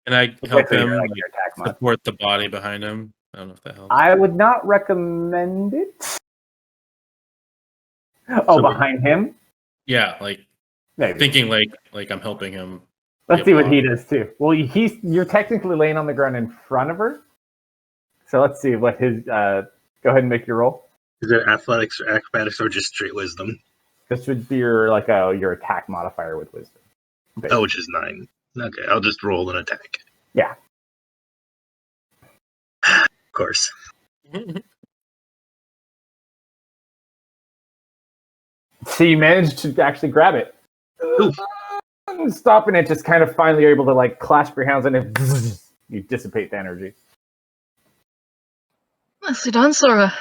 Speaker 6: Can I help him
Speaker 1: Like your attack mod.
Speaker 6: support the body behind him? I don't know if that helps.
Speaker 1: I would not recommend it. Oh, behind him?
Speaker 6: Yeah, like
Speaker 1: Maybe.
Speaker 6: thinking like I'm helping him.
Speaker 1: Let's
Speaker 6: get
Speaker 1: see what he
Speaker 6: blocked.
Speaker 1: does too. Well, you're technically laying on the ground in front of her. So let's see what his. Go ahead and make your roll.
Speaker 5: Is it athletics or acrobatics or just straight wisdom?
Speaker 1: This would be your attack modifier with wisdom.
Speaker 5: Oh, which is 9. Okay, I'll just roll an attack.
Speaker 1: Yeah.
Speaker 5: Of course.
Speaker 1: So you managed to actually grab it.
Speaker 5: Oof.
Speaker 1: Stopping it, just kind of finally able to like clasp your hands and it you dissipate the energy.
Speaker 7: Nicely done, Sora.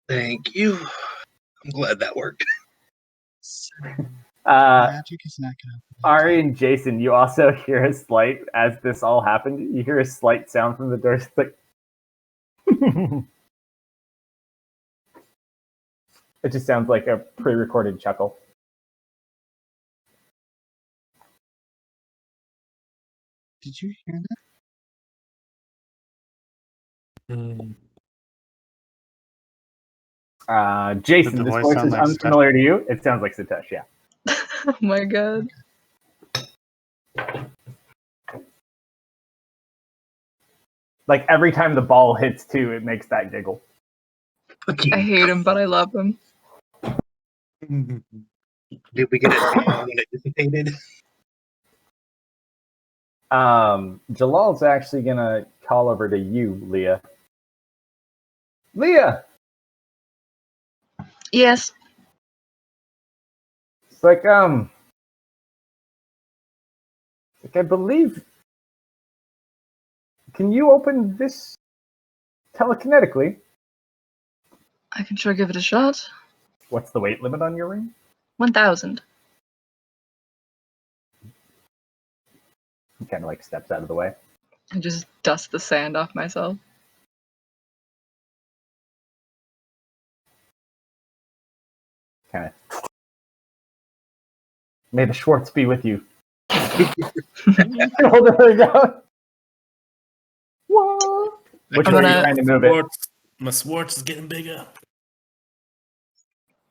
Speaker 5: Thank you. I'm glad that worked.
Speaker 3: Magic is not gonna.
Speaker 1: Ari and Jason, you also hear a slight, as this all happened, you hear a slight sound from the door. It's like, it just sounds like a pre-recorded chuckle.
Speaker 3: Did you hear that?
Speaker 1: Jason,
Speaker 3: Did the
Speaker 1: this
Speaker 3: voice
Speaker 1: voice
Speaker 3: sound
Speaker 1: is
Speaker 3: like
Speaker 1: unfamiliar to you. It sounds like Satosh, yeah.
Speaker 7: Oh my god.
Speaker 1: Like every time the ball hits two, it makes that giggle.
Speaker 7: I hate him, but I love him.
Speaker 5: Did we get it when it dissipated?
Speaker 1: Jalal's actually gonna call over to you, Leah. Leah!
Speaker 7: Yes.
Speaker 1: It's like, I believe. Can you open this telekinetically?
Speaker 7: I can sure give it a shot.
Speaker 1: What's the weight limit on your ring?
Speaker 7: 1,000.
Speaker 1: He kind of like steps out of the way.
Speaker 7: I just dust the sand off myself.
Speaker 1: Kind of. May the Schwartz be with you. Hold her down. What? Which way are you trying to move it?
Speaker 6: My Schwartz is getting bigger.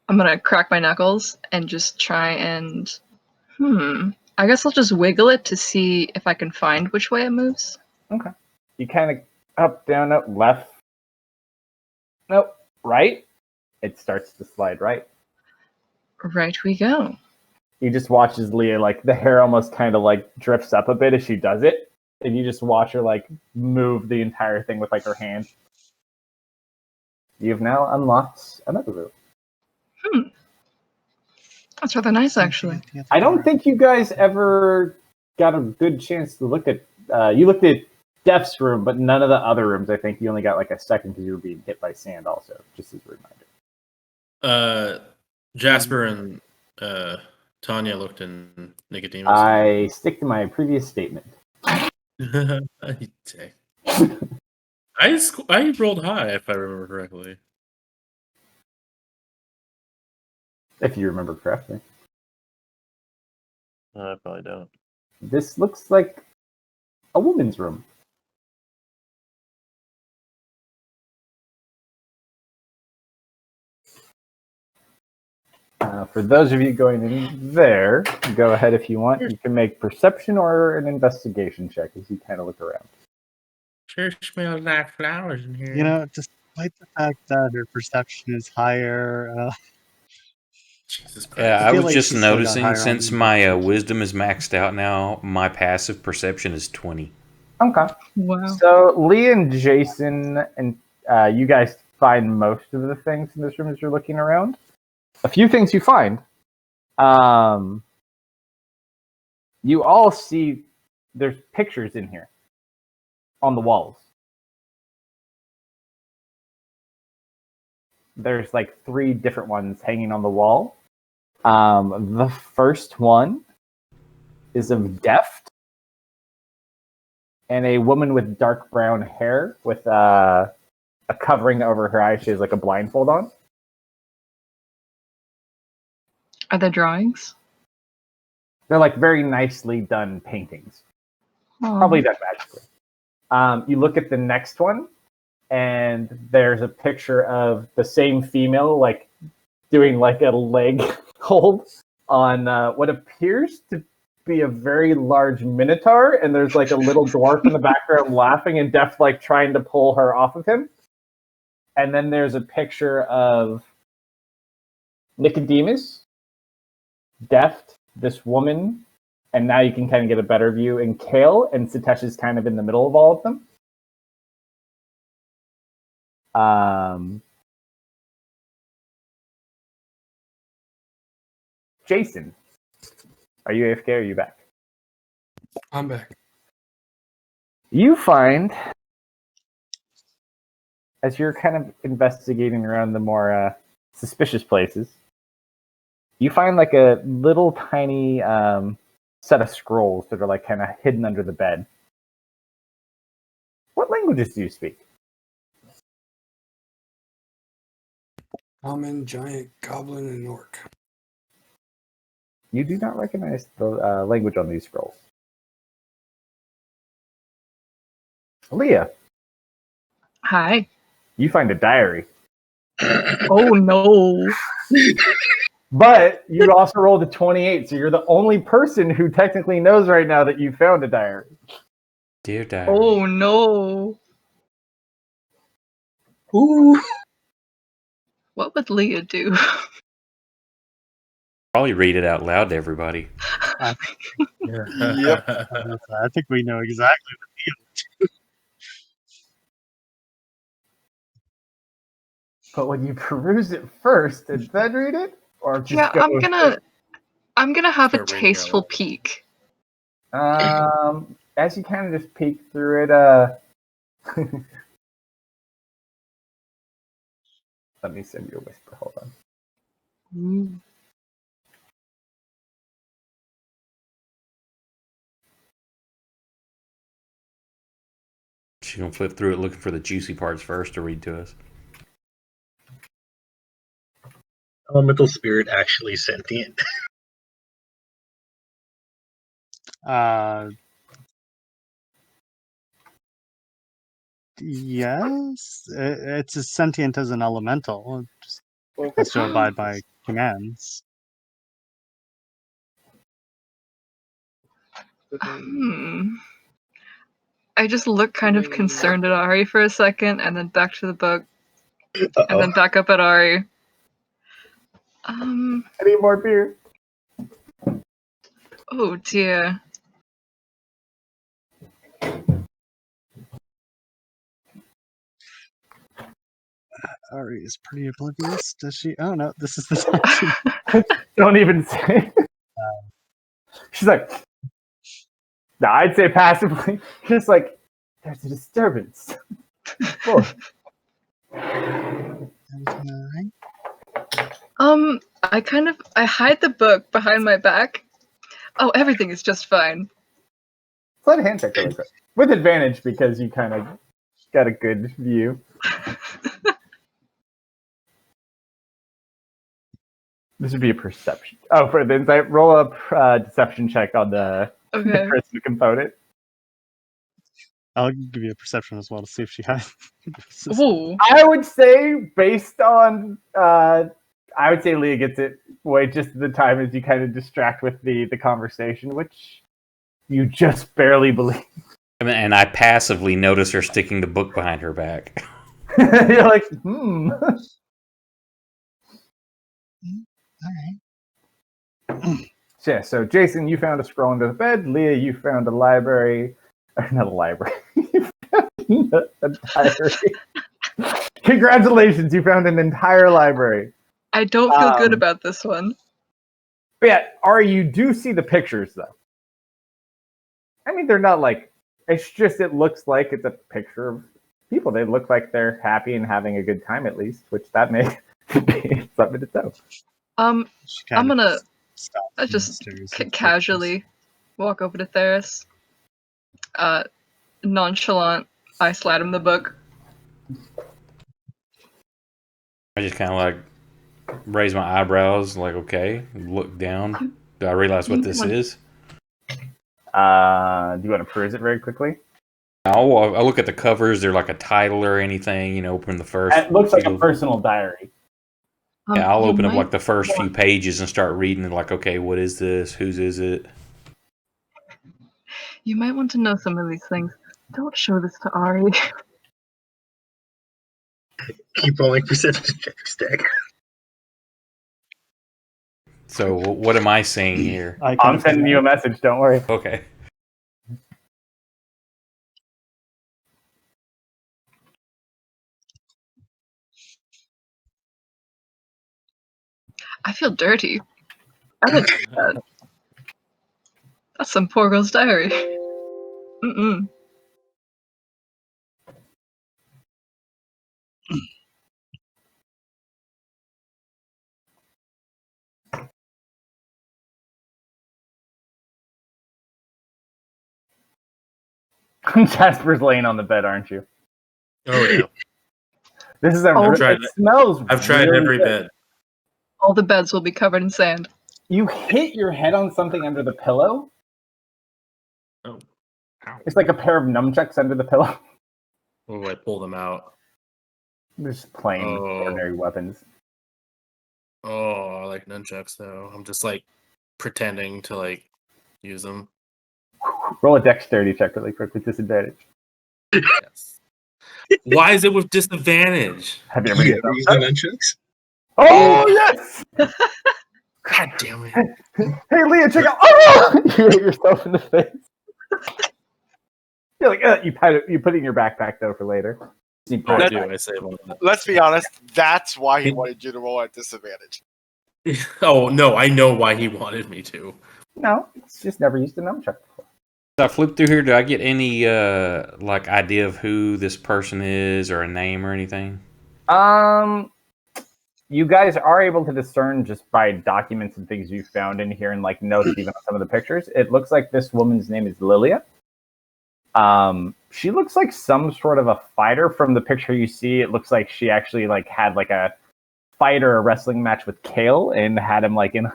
Speaker 7: I'm gonna crack my knuckles and just try and... I guess I'll just wiggle it to see if I can find which way it moves.
Speaker 1: Okay. You kind of up, down, up, left. Nope. Right. It starts to slide right.
Speaker 7: Right we go.
Speaker 1: You just watch as Leah, like, the hair almost kind of, like, drifts up a bit as she does it. And you just watch her, like, move the entire thing with, like, her hand. You've now unlocked another room.
Speaker 7: That's rather nice, actually.
Speaker 1: I don't think you guys ever got a good chance to look at... you looked at Def's room, but none of the other rooms. I think you only got, like, a second because you were being hit by sand also, just as a reminder.
Speaker 6: Jasper and Tanya looked in Nicodemus.
Speaker 1: I stick to my previous statement.
Speaker 6: I rolled high, if I remember correctly.
Speaker 1: If you remember correctly.
Speaker 6: I probably don't.
Speaker 1: This looks like a woman's room. For those of you going in there, go ahead if you want. You can make perception or an investigation check as you kind of look around.
Speaker 6: Sure smells like flowers in here.
Speaker 3: You know, just Despite the fact that her perception is higher,
Speaker 6: Jesus Christ.
Speaker 4: Yeah,
Speaker 3: I
Speaker 4: I
Speaker 3: feel
Speaker 4: was
Speaker 3: like
Speaker 4: just
Speaker 3: she's still got
Speaker 4: noticing
Speaker 3: higher
Speaker 4: since
Speaker 3: on
Speaker 4: my
Speaker 3: investigation.
Speaker 4: wisdom is maxed out now, my passive perception is 20.
Speaker 1: Okay.
Speaker 7: Wow.
Speaker 1: So Lee and Jason and you guys find most of the things in this room as you're looking around. A few things you find. You all see there's pictures in here on the walls. There's like 3 different ones hanging on the wall. The first one is of Deft and a woman with dark brown hair with a covering over her eyes. She has like a blindfold on.
Speaker 7: Are there drawings?
Speaker 1: They're like very nicely done paintings.
Speaker 7: Aw.
Speaker 1: Probably done magically. You look at the next one, and there's a picture of the same female, like doing like a leg hold on what appears to be a very large minotaur, and there's like a little dwarf in the background laughing, and Deft like trying to pull her off of him. And then there's a picture of Nicodemus, Deft, this woman, and now you can kind of get a better view, and Kale, and Sitesh is kind of in the middle of all of them. Jason, are you AFK or are you back?
Speaker 8: I'm back.
Speaker 1: You find, as you're kind of investigating around the more suspicious places, you find like a little tiny set of scrolls that are like kind of hidden under the bed. What languages do you speak?
Speaker 8: Common, giant, goblin, and orc.
Speaker 1: You do not recognize the language on these scrolls. Leah,
Speaker 7: Hi.
Speaker 1: you find a diary.
Speaker 7: Oh no.
Speaker 1: But you also rolled a 28, so you're the only person who technically knows right now that you found a diary.
Speaker 4: Dear diary.
Speaker 7: Oh no.
Speaker 5: Ooh.
Speaker 7: What would Leah do?
Speaker 4: Probably read it out loud to everybody.
Speaker 3: Yep. I think we know exactly.
Speaker 1: But when you peruse it first and then read it, or just
Speaker 7: Yeah,
Speaker 1: go
Speaker 7: I'm gonna have a
Speaker 6: Start reading out
Speaker 7: tasteful
Speaker 6: loud.
Speaker 7: peek.
Speaker 1: as you kind of just peek through it, let me send you a whisper. Hold on.
Speaker 7: Ooh.
Speaker 4: She's going to flip through it looking for the juicy parts first to read to us.
Speaker 5: Elemental spirit actually sentient.
Speaker 3: Yes, it's as sentient as an elemental. It just has to abide by commands.
Speaker 7: I just look kind of concerned at Ari for a second, and then back to the book, and then back up at Ari.
Speaker 1: I need more beer.
Speaker 7: Oh dear.
Speaker 3: Ari is pretty oblivious. Does she? Oh no, this is the time.
Speaker 1: Don't even say. She's like, no, I'd say passively. Just like, there's a disturbance. Oh.
Speaker 7: I hide the book behind my back. Oh, everything is just fine.
Speaker 1: Slide a hand check really quick. With advantage because you kind of got a good view. This would be a perception. Oh, for the insight, roll a deception check on the
Speaker 7: Okay.
Speaker 1: person component.
Speaker 3: I'll give you a perception as well to see if she has.
Speaker 7: Ooh.
Speaker 1: I would say, based on, I would say Leah gets it way just at the time as you kind of distract with the conversation, which you just barely believe.
Speaker 4: And I passively notice her sticking the book behind her back.
Speaker 1: You're like,
Speaker 3: All right.
Speaker 1: Yeah, so Jason, you found a scroll under the bed. Leah, you found a library. Or not a library. You found a diary. Congratulations, you found an entire library.
Speaker 7: I don't feel good about this one.
Speaker 1: But yeah, Ari, you do see the pictures, though. I mean, they're not like... It's just, it looks like it's a picture of people. They look like they're happy and having a good time, at least, which that may be something to tell.
Speaker 7: I'm gonna just
Speaker 3: stairs.
Speaker 7: casually walk over to Theris. Nonchalant, I slide him the book.
Speaker 4: I just kind of like raise my eyebrows, like, okay, look down. Do I realize what this is?
Speaker 1: Do you want to peruse it very quickly?
Speaker 4: I'll look at the covers. They're like a title or anything, you know, open the first.
Speaker 1: It looks like a personal diary.
Speaker 4: Yeah, I'll open up like the first few pages and start reading. Like, okay, what is this? Whose is it?
Speaker 7: You might want to know some of these things. Don't show this to Ari.
Speaker 5: Keep rolling perception checks, Stack.
Speaker 4: So, what am I saying here?
Speaker 1: I'm sending you a message. Don't worry.
Speaker 4: Okay.
Speaker 7: I feel dirty. I didn't do that. That's some poor girl's diary. Mm-mm.
Speaker 1: Jasper's laying on the bed, aren't you?
Speaker 6: Oh yeah.
Speaker 1: This is a. It smells.
Speaker 6: I've tried
Speaker 1: really
Speaker 6: every
Speaker 1: good.
Speaker 6: bed.
Speaker 7: All the beds will be covered in sand.
Speaker 1: You hit your head on something under the pillow.
Speaker 6: Oh. Ow.
Speaker 1: It's like a pair of nunchucks under the pillow.
Speaker 6: Oh, I pull them out.
Speaker 1: Just plain ordinary weapons.
Speaker 6: Oh, I like nunchucks though. I'm just like pretending to like use them.
Speaker 1: Roll a dexterity check really quick with disadvantage.
Speaker 6: Yes. Why is it with disadvantage?
Speaker 1: Have you ever
Speaker 5: used the nunchucks?
Speaker 1: Oh yes!
Speaker 6: God damn it!
Speaker 1: Hey Leah, check out! Oh! You hit yourself in the face. You're like, you put it in your backpack though for later.
Speaker 6: I do. I save all of it.
Speaker 2: Let's be honest. That's why he wanted you to roll at disadvantage.
Speaker 6: Oh no, I know why he wanted me to.
Speaker 1: No, it's just never used a nunchuck before.
Speaker 4: So I flip through here. Do I get any like idea of who this person is, or a name or anything?
Speaker 1: You guys are able to discern just by documents and things you found in here and like notes even on some of the pictures. It looks like this woman's name is Lilia. She looks like some sort of a fighter. From the picture you see, it looks like she actually like had like a fight or a wrestling match with Kale and had him like in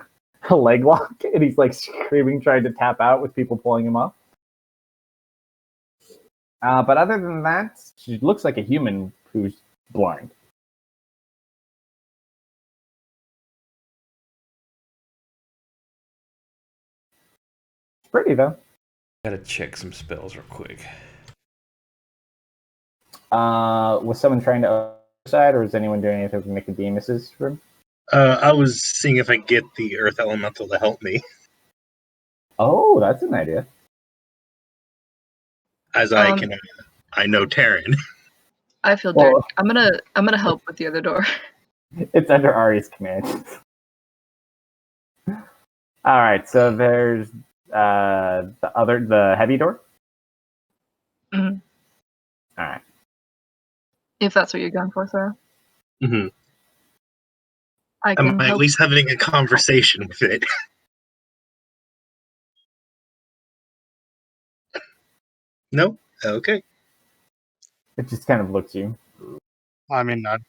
Speaker 1: a leg lock, and he's like screaming, trying to tap out with people pulling him off. But other than that, she looks like a human who's blind. It's pretty though.
Speaker 4: Gotta check some spells real quick.
Speaker 1: Was someone trying to side, or is anyone doing anything with Nicodemus's room?
Speaker 5: I was seeing if I can get the Earth Elemental to help me.
Speaker 1: Oh, that's an idea.
Speaker 5: As I can, I know Terran.
Speaker 7: I feel dirty. I'm gonna help with the other door.
Speaker 1: It's under Ari's command. All right, so there's the heavy door.
Speaker 7: Mm-hmm.
Speaker 1: All right.
Speaker 7: If that's what you're going for, Sarah.
Speaker 5: Mm-hmm.
Speaker 7: Am
Speaker 5: I at least having a conversation with it? No? Okay.
Speaker 1: It just kind of looks you.
Speaker 3: I mean, not.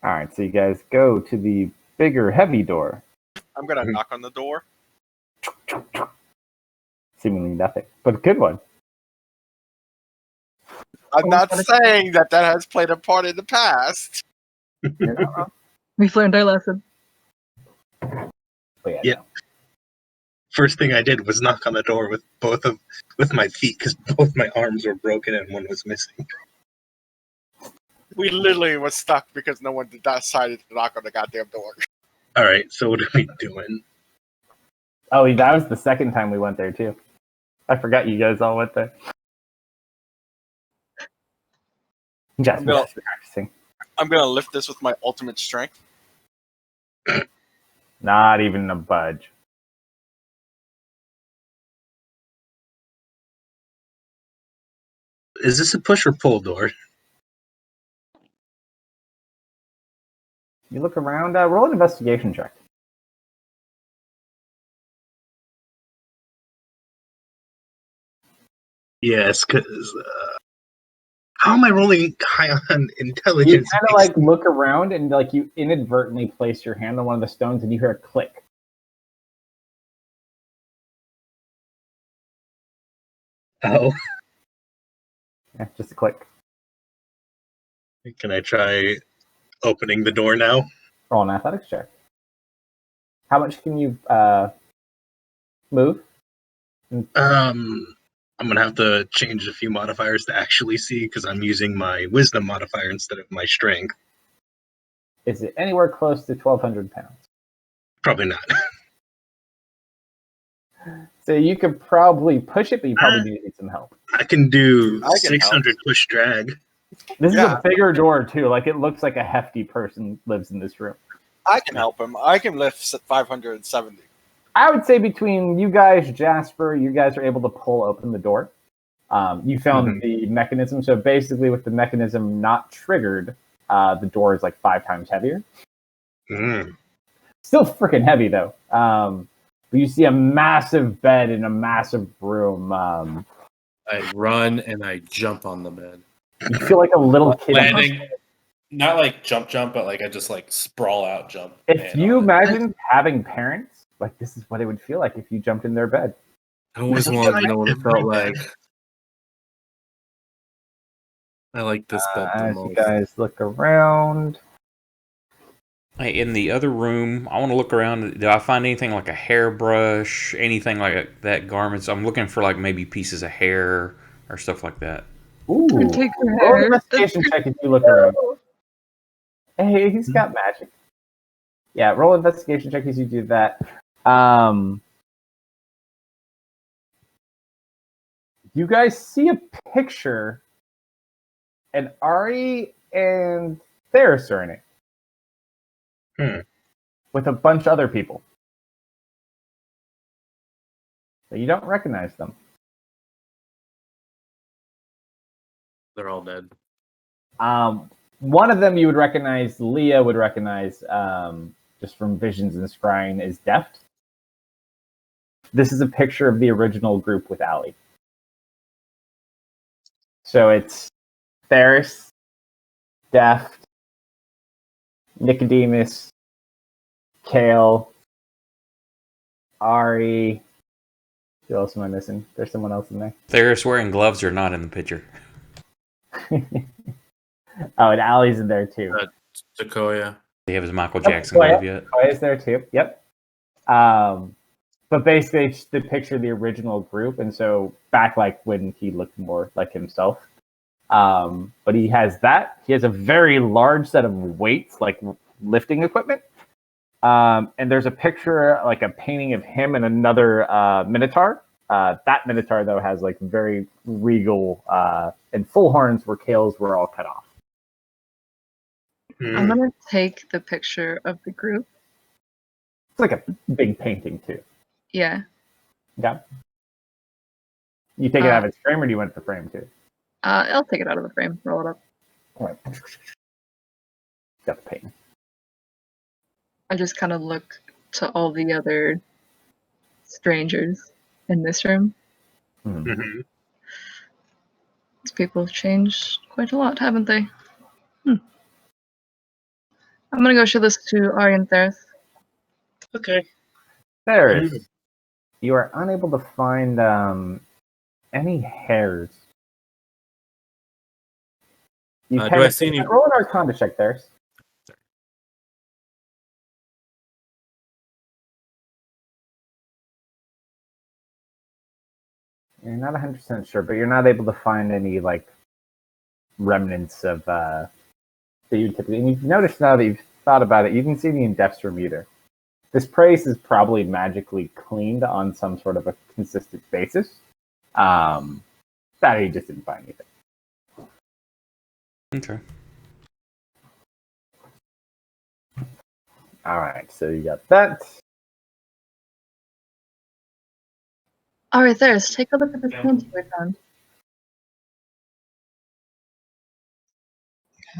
Speaker 1: All right, so you guys go to the bigger, heavy door.
Speaker 2: I'm gonna knock on the door.
Speaker 1: Seemingly nothing, but a good one.
Speaker 2: I'm not saying that has played a part in the past.
Speaker 1: You're not wrong.
Speaker 7: We've learned our lesson.
Speaker 1: But
Speaker 5: Yeah.
Speaker 1: No.
Speaker 5: First thing I did was knock on the door with with my feet because both my arms were broken and one was missing.
Speaker 2: We literally was stuck because no one decided to knock on the goddamn door.
Speaker 5: All right, so what are we doing?
Speaker 1: Oh, that was the second time we went there too. I forgot you guys all went there. Just practicing.
Speaker 2: I'm gonna lift this with my ultimate strength.
Speaker 1: Not even a budge.
Speaker 5: Is this a push or pull door?
Speaker 1: You look around. Roll an investigation check.
Speaker 5: Yes, because how am I rolling high on
Speaker 1: You
Speaker 5: intelligence?
Speaker 1: kind of like look around and like you inadvertently place your hand on one of the stones and you hear a click.
Speaker 5: Oh,
Speaker 1: Yeah, just a click.
Speaker 5: can I try opening the door now?
Speaker 1: Roll an athletics check. How much can you move?
Speaker 5: I'm gonna have to change a few modifiers to actually see because I'm using my wisdom modifier instead of my strength.
Speaker 1: Is it anywhere close to 1,200 pounds?
Speaker 5: Probably not.
Speaker 1: So you could probably push it, but you probably do need some help.
Speaker 5: I can do
Speaker 2: I can
Speaker 5: 600 push drag.
Speaker 1: This is
Speaker 2: Yeah.
Speaker 1: a bigger door too. Like it looks like a hefty person lives in this room.
Speaker 2: I can help him. I can lift 570.
Speaker 1: I would say between you guys, Jasper, you guys are able to pull open the door. You found the mechanism. So basically, with the mechanism not triggered, the door is like 5 times heavier. Still freaking heavy though. But you see a massive bed in a massive room.
Speaker 6: I run and I jump on the bed.
Speaker 1: You feel like a little kid.
Speaker 6: Landing, not like jump, but like I just like sprawl out, jump.
Speaker 1: If you imagine having parents, like this is what it would feel like if you jumped in their bed.
Speaker 6: I always wanted to know what it felt like. I like this bed the
Speaker 1: As
Speaker 6: most.
Speaker 1: you guys look around.
Speaker 4: Hey, in the other room, I want to look around. Do I find anything like a hairbrush, anything like that? Garments. I'm looking for like maybe pieces of hair or stuff like that.
Speaker 1: Ooh.
Speaker 7: Take her
Speaker 1: Roll an
Speaker 7: hair.
Speaker 1: investigation check if you look around. Hey, he's got magic. Yeah, roll investigation check as you do that. You guys see a picture, and Ari and Theris are in it. With a bunch of other people. But you don't recognize them.
Speaker 6: They're all dead.
Speaker 1: One of them you would recognize, Leah would recognize just from visions and scrying, is Deft. This is a picture of the original group with Allie. So it's Theris, Deft, Nicodemus, Kale, Ari. Who else am I missing? There's someone else in there.
Speaker 4: Theris wearing gloves are not in the picture.
Speaker 1: Oh, and Allie's in there too.
Speaker 6: Sequoia.
Speaker 4: Do you have his Michael Jackson
Speaker 1: Sequoia.
Speaker 4: glove yet?
Speaker 1: Sequoia's there too. Yep. But basically, it's the picture of the original group, and so back like when he looked more like himself. But he has that. He has a very large set of weights, like lifting equipment. And there's a picture, like a painting of him and another Minotaur. That Minotaur, though, has like very regal and full horns where Kale's were all cut off.
Speaker 7: I'm gonna take the picture of the group.
Speaker 1: It's like a big painting, too.
Speaker 7: Yeah.
Speaker 1: Yeah. You take it out of its frame, or do you want the frame, too?
Speaker 7: I'll take it out of the frame. Roll it up.
Speaker 1: All right. Got the painting.
Speaker 7: I just kind of look to all the other strangers in this room. These people have changed quite a lot, haven't they? I'm gonna go show this to Ari and Theris.
Speaker 5: Okay.
Speaker 1: Theris, you are unable to find any hairs.
Speaker 6: Do I see any?
Speaker 1: Roll an Arcana check, Theris. You're not 100% sure, but you're not able to find any like remnants of that you typically. And you've noticed now that you've thought about it, you can see the in-depth room either. This place is probably magically cleaned on some sort of a consistent basis. That you just didn't find anything.
Speaker 4: Okay.
Speaker 1: All right, so you got that.
Speaker 7: All right, Theris, take a look at this painting we found.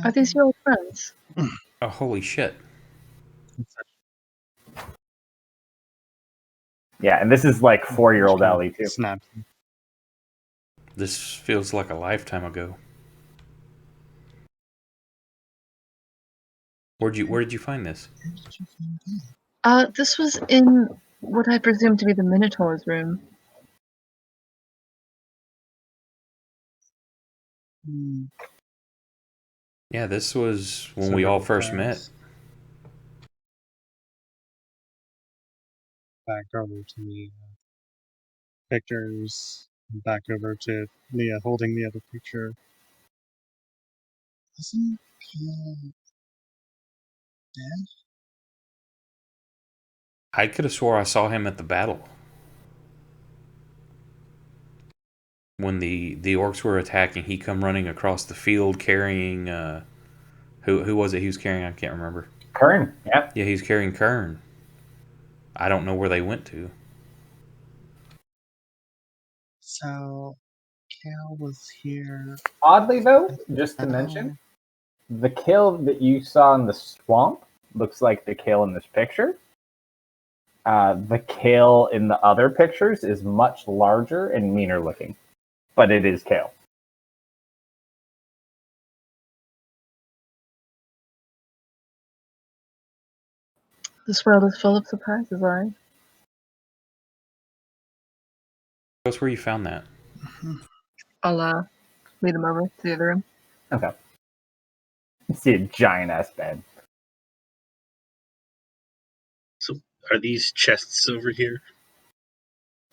Speaker 7: Are these your old friends?
Speaker 4: Oh, holy shit.
Speaker 1: Yeah, and this is like 4-year-old Ellie too.
Speaker 3: Snaps.
Speaker 4: This feels like a lifetime ago. Where did you find this?
Speaker 7: This was in what I presume to be the Minotaur's room.
Speaker 4: Yeah, this was when
Speaker 3: So
Speaker 4: we all
Speaker 3: the
Speaker 4: first met.
Speaker 3: Back over to the pictures. Back over to Leah holding the other picture. Isn't Kale dead?
Speaker 4: I could have swore I saw him at the battle. When the orcs were attacking, he come running across the field carrying who was it he was carrying? I can't remember.
Speaker 1: Kern, yeah.
Speaker 4: Yeah, he's carrying Kern. I don't know where they went to.
Speaker 3: So Kale was here.
Speaker 1: Oddly though, just to mention, the kale that you saw in the swamp looks like the kale in this picture. The kale in the other pictures is much larger and meaner looking, but it is kale.
Speaker 7: This world is full of surprises, Ari.
Speaker 4: That's where you found that.
Speaker 7: I'll lead them over to the other room.
Speaker 1: Okay. You see a giant ass bed.
Speaker 5: So, are these chests over here?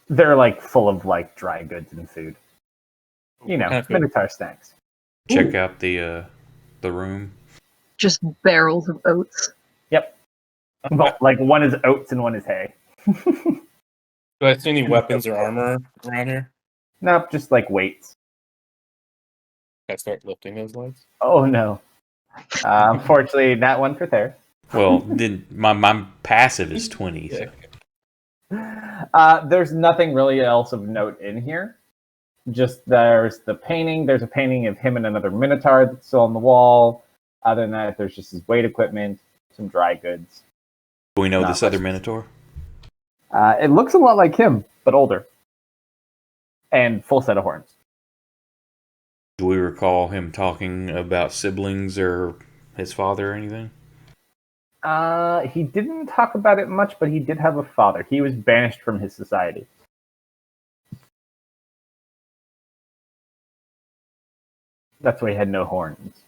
Speaker 1: They're like full of like dry goods and food. You know,
Speaker 6: Okay.
Speaker 1: Minotaur snacks.
Speaker 4: Check out the room.
Speaker 7: Just barrels of oats.
Speaker 1: Yep. Well, like one is oats and one is hay.
Speaker 6: Do I see any weapons or armor around here?
Speaker 1: Nope, just like weights.
Speaker 6: Can I start lifting those legs?
Speaker 1: Oh no. Unfortunately, that one for there.
Speaker 4: Well, then my passive is 20. So.
Speaker 1: There's nothing really else of note in here. Just there's the painting. There's a painting of him and another Minotaur that's still on the wall. Other than that, there's just his weight equipment, some dry goods.
Speaker 4: Do we know
Speaker 1: Not
Speaker 4: this other
Speaker 1: much.
Speaker 4: Minotaur?
Speaker 1: It looks a lot like him, but older. And full set of horns.
Speaker 4: Do we recall him talking about siblings or his father or anything?
Speaker 1: He didn't talk about it much, but he did have a father. He was banished from his society. That's why he had no horns.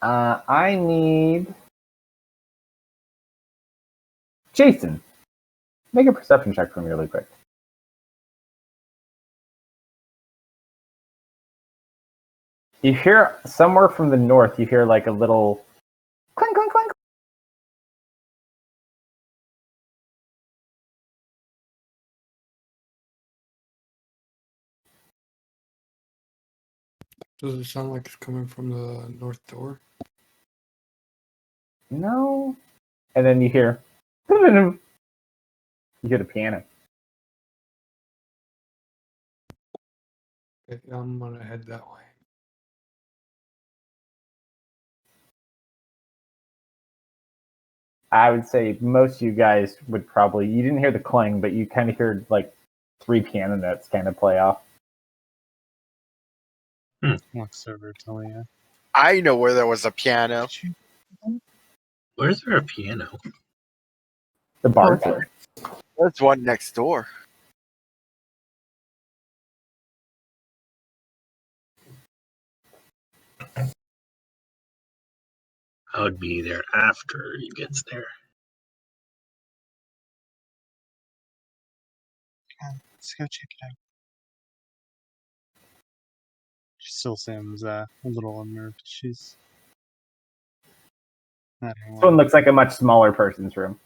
Speaker 1: I need Jason. Make a perception check for me really quick. You hear somewhere from the north, you hear like a little clink, clink, clink.
Speaker 8: Does it sound like it's coming from the north door?
Speaker 1: No. And then you hear the piano.
Speaker 8: Okay, I'm gonna head that way.
Speaker 1: I would say most of you guys would probably, you didn't hear the clang, but you kind of heard like 3 piano notes kind of play off.
Speaker 3: Looks over to Leah.
Speaker 2: I know where there was a piano.
Speaker 5: Where's there a piano?
Speaker 1: The bard's room.
Speaker 2: There's one next door.
Speaker 5: I would be there after he gets there.
Speaker 3: Let's go check it out. She still seems a little unnerved. She's not
Speaker 1: This one looks like a much smaller person's room.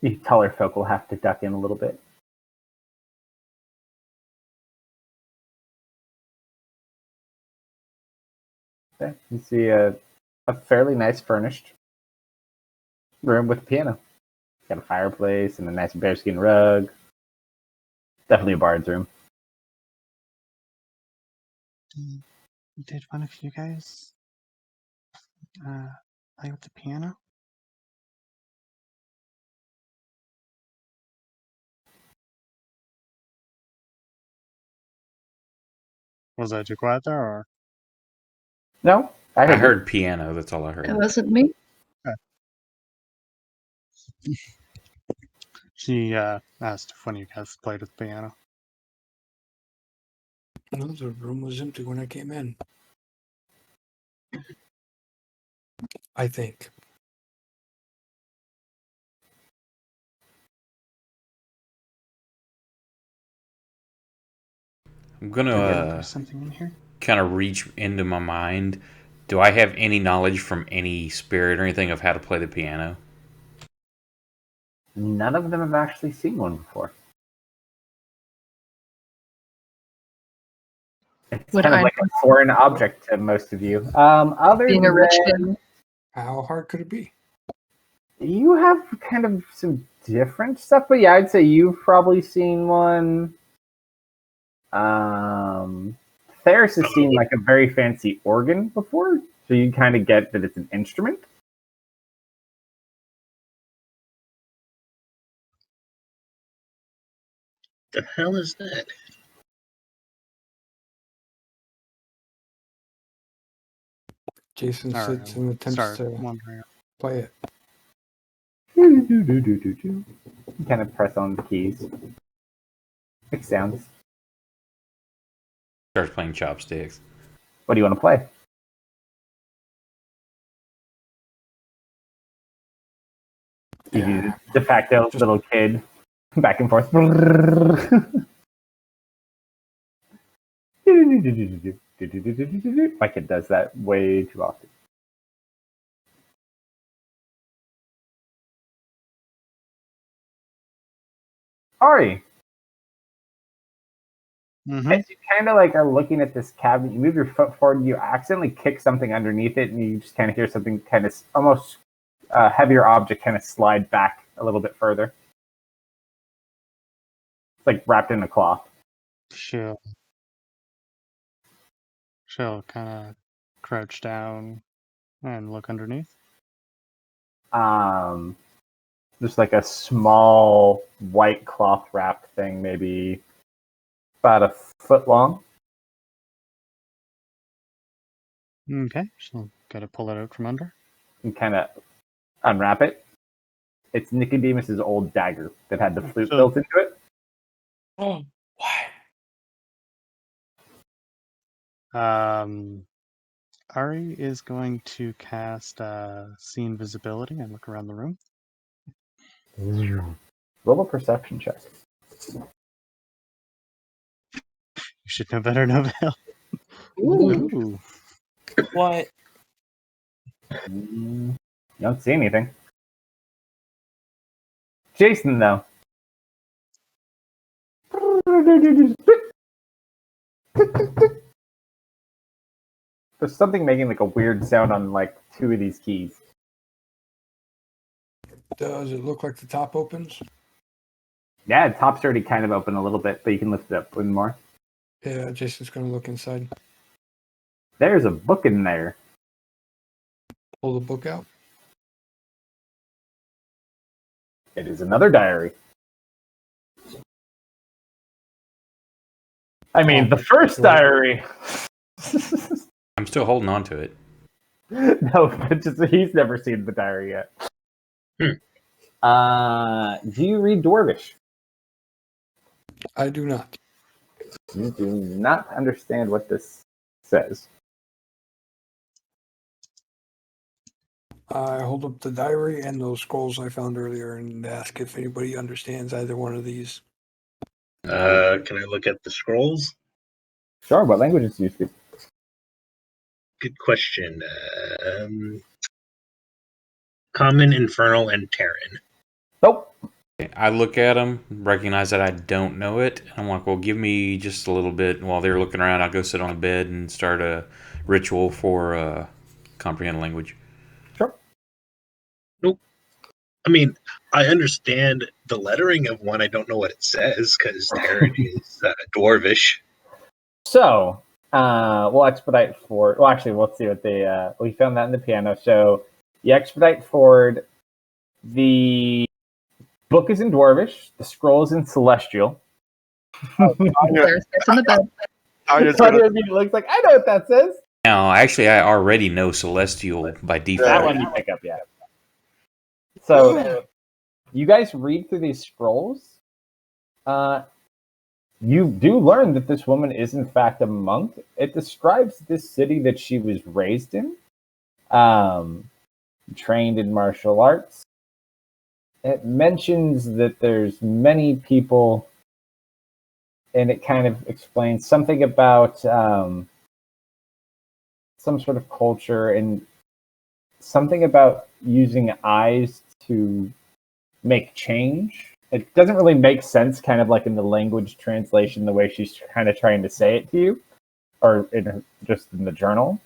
Speaker 1: The taller folk will have to duck in a little bit. Okay, you see a fairly nice furnished room with a piano. Got a fireplace and a nice bearskin rug. Definitely a bard's room.
Speaker 3: Did one of you guys play with the piano? Was I too quiet there, or?
Speaker 1: No,
Speaker 4: I
Speaker 1: you.
Speaker 4: heard piano. That's all I
Speaker 7: It
Speaker 4: heard.
Speaker 7: wasn't me.
Speaker 3: She asked if one of you guys played with the piano.
Speaker 8: No, the room was empty when I came in. I think.
Speaker 4: I'm gonna
Speaker 3: There's something in here.
Speaker 4: kind of reach into my mind. Do I have any knowledge from any spirit or anything of how to play the piano?
Speaker 1: None of them have actually seen one before. It's
Speaker 7: Would
Speaker 1: kind of
Speaker 7: I
Speaker 1: like a
Speaker 7: know
Speaker 1: foreign object to most of you. Other
Speaker 7: being a rich
Speaker 1: than
Speaker 7: kid?
Speaker 8: How hard could it be?
Speaker 1: you have kind of some different stuff, but yeah, I'd say you've probably seen one. Theris has seen like a very fancy organ before, so you kind of get that it's an instrument.
Speaker 5: The hell is that?
Speaker 8: Jason
Speaker 3: Sorry,
Speaker 8: sits and attempts
Speaker 3: start
Speaker 8: to
Speaker 3: wondering.
Speaker 8: play it.
Speaker 1: You kind of press on the keys. Makes sounds.
Speaker 4: Starts playing chopsticks.
Speaker 1: What do you want to play? You do de facto little kid back and forth. My kid does that way too often. Ari, as you kind of like are looking at this cabinet, you move your foot forward, you accidentally kick something underneath it, and you just kind of hear something kind of almost heavier object kind of slide back a little bit further. It's like wrapped in a cloth.
Speaker 3: She'll kind of crouch down and look underneath.
Speaker 1: Just like a small white cloth wrapped thing, maybe about a foot long.
Speaker 3: Okay, she'll gotta pull it out from under.
Speaker 1: And kind of unwrap it. It's Nicodemus's old dagger that had the flute built into it.
Speaker 6: Oh,
Speaker 3: what? Ari is going to cast see invisibility and look around the room.
Speaker 1: Roll a perception check.
Speaker 3: You should know better, Novell.
Speaker 7: Ooh.
Speaker 6: what?
Speaker 1: You don't see anything. Jason, though. There's something making like a weird sound on like two of these keys.
Speaker 8: Does it look like the top opens?
Speaker 1: Yeah, the top's already kind of open a little bit, but you can lift it up one more.
Speaker 8: Yeah, Jason's gonna look inside.
Speaker 1: There's a book in there.
Speaker 8: Pull the book out.
Speaker 1: It is another diary. I mean, the first diary.
Speaker 4: I'm still holding on to it.
Speaker 1: No, but just, he's never seen the diary yet. Do you read Dwarvish?
Speaker 8: I do not.
Speaker 1: You do not understand what this says.
Speaker 8: I hold up the diary and those scrolls I found earlier and ask if anybody understands either one of these.
Speaker 5: Can I look at the scrolls?
Speaker 1: Sure. What languages do you speak?
Speaker 5: Good question. Common, Infernal, and Terran.
Speaker 1: Nope.
Speaker 4: I look at them, recognize that I don't know it. I'm like, well, give me just a little bit. While they're looking around, I'll go sit on the bed and start a ritual for comprehend language.
Speaker 1: Sure.
Speaker 5: Nope. I mean, I understand the lettering of one. I don't know what it says because Terran is Dwarvish.
Speaker 1: So, we'll expedite forward. Well, actually, let's see what they. We found that in the piano. So, you expedite forward. The book is in Dwarvish. The scroll is in Celestial.
Speaker 7: Claire sits in the bed.
Speaker 1: Claudia immediately looks like, I know what that says.
Speaker 4: Now, actually, I already know Celestial by
Speaker 1: That
Speaker 4: default.
Speaker 1: one you pick up, yeah. So, you guys read through these scrolls. You do learn that this woman is, in fact, a monk. It describes this city that she was raised in, trained in martial arts. It mentions that there's many people, and it kind of explains something about some sort of culture and something about using eyes to make change. It doesn't really make sense, kind of like in the language translation, the way she's kind of trying to say it to you, or just in the journal.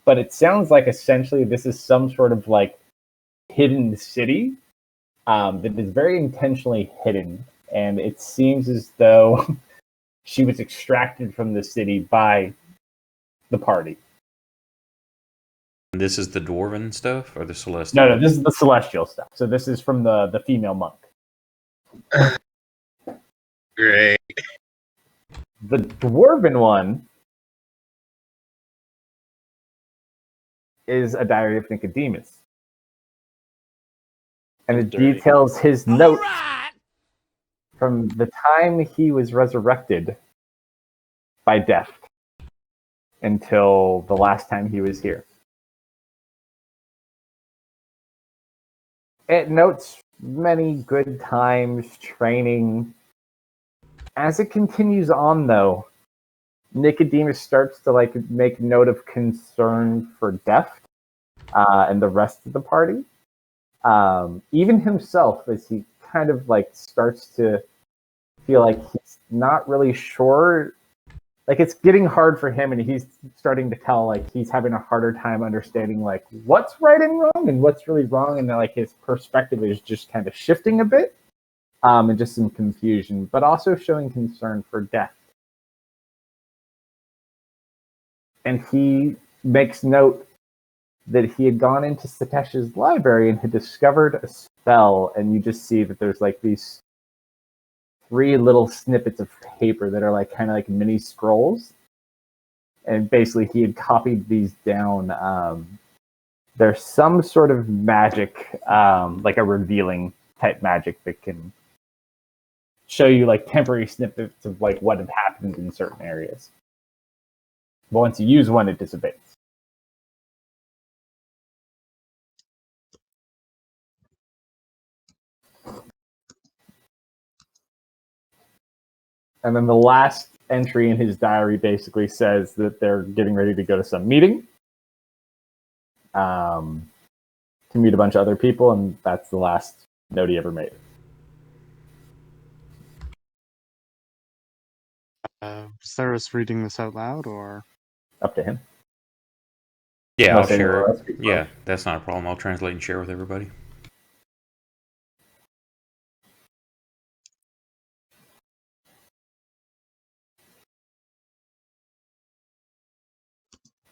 Speaker 1: But it sounds like essentially this is some sort of like hidden city that is very intentionally hidden. And it seems as though she was extracted from the city by the party.
Speaker 4: This is the dwarven stuff or the celestial?
Speaker 1: No, this is the celestial stuff. So this is from the female monk.
Speaker 5: Great.
Speaker 1: The dwarven one is a diary of Nicodemus. And it
Speaker 6: Dirty.
Speaker 1: details his notes from the time he was resurrected by death until the last time he was here. It notes many good times, training. As it continues on, though, Nicodemus starts to like make note of concern for death and the rest of the party. Even himself, as he kind of like starts to feel like he's not really sure. Like it's getting hard for him, and he's starting to tell like he's having a harder time understanding like what's right and wrong and what's really wrong, and like his perspective is just kind of shifting a bit, and just some confusion, but also showing concern for death. And he makes note that he had gone into Satesh's library and had discovered a spell, and you just see that there's like these 3 little snippets of paper that are like kind of like mini scrolls. And basically he had copied these down. There's some sort of magic, like a revealing type magic that can show you like temporary snippets of like what had happened in certain areas. But once you use one, it dissipates. And then the last entry in his diary basically says that they're getting ready to go to some meeting to meet a bunch of other people, and that's the last note he ever made.
Speaker 3: Sarah's reading this out loud, or
Speaker 1: Up to him.
Speaker 4: Yeah,
Speaker 1: Unless
Speaker 4: I'll share
Speaker 1: anyone
Speaker 4: it.
Speaker 1: else speaks
Speaker 4: Yeah,
Speaker 1: first.
Speaker 4: that's not a problem. I'll translate and share with everybody.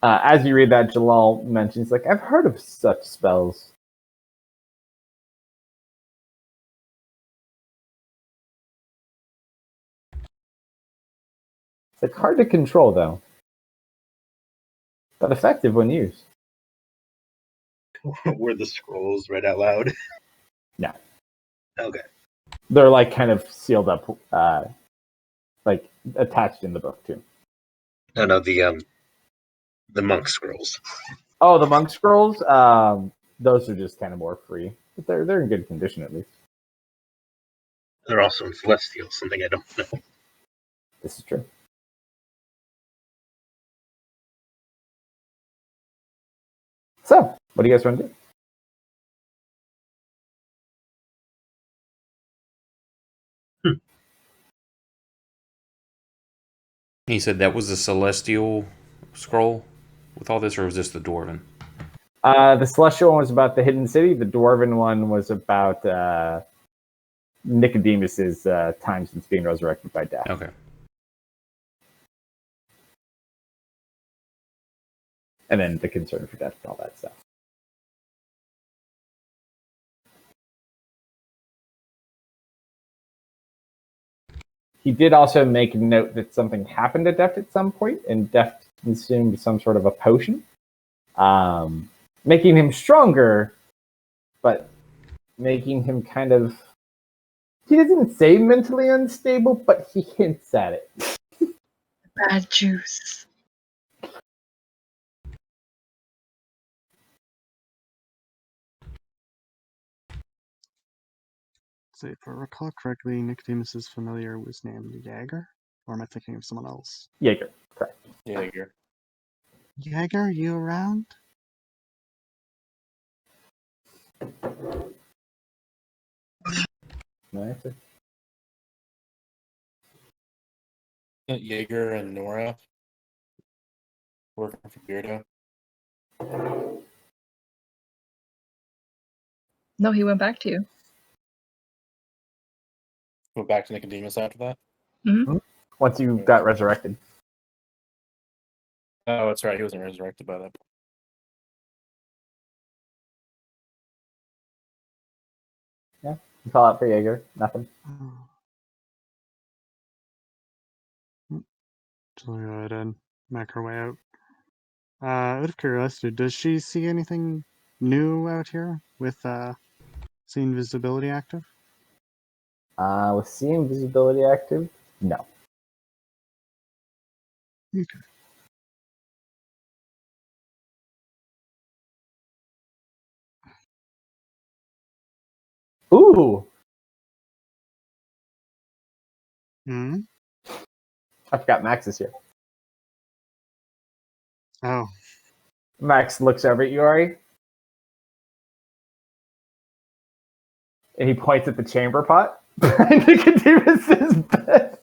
Speaker 1: As you read that, Jalal mentions, like, I've heard of such spells. It's like hard to control, though, but effective when used.
Speaker 5: Were the scrolls read out loud?
Speaker 1: No.
Speaker 5: Okay.
Speaker 1: They're like kind of sealed up, like attached in the book too.
Speaker 5: No, the monk scrolls.
Speaker 1: Oh, the monk scrolls. those are just kind of more free, but they're in good condition at least.
Speaker 5: They're also in Celestial, something I don't know.
Speaker 1: This is true. So, what do you guys want to do?
Speaker 4: He said that was the Celestial scroll with all this, or was this the Dwarven?
Speaker 1: The Celestial one was about the Hidden City. The Dwarven one was about Nicodemus's time since being resurrected by death.
Speaker 4: Okay.
Speaker 1: And then the concern for death and all that stuff. He did also make note that something happened to Deft at some point, and Deft consumed some sort of a potion, making him stronger, but making him kind of... He doesn't say mentally unstable, but he hints at it.
Speaker 7: Bad juice.
Speaker 3: So if I recall correctly, Nicodemus's familiar was named Jaeger? Or am I thinking of someone else?
Speaker 1: Jaeger, correct.
Speaker 6: Jaeger.
Speaker 3: Jaeger, you around?
Speaker 1: No answer.
Speaker 6: Jaeger and Nora working for Beardo.
Speaker 7: No, he went back to you.
Speaker 6: Went back to Nicodemus after that.
Speaker 7: Mm-hmm.
Speaker 1: Once you got resurrected.
Speaker 6: Oh, that's right. He wasn't resurrected by that.
Speaker 1: Yeah, you call out for Jaeger. Nothing.
Speaker 3: She'll go ahead and make her way out. Out of curiosity, does she see anything new out here with seeing visibility active?
Speaker 1: With seeing visibility active, no.
Speaker 3: Okay.
Speaker 1: Ooh!
Speaker 3: Hmm?
Speaker 1: I forgot Max is here.
Speaker 3: Oh.
Speaker 1: Max looks over at you, Ari. And he points at the chamber pot behind Nicodemus's bed.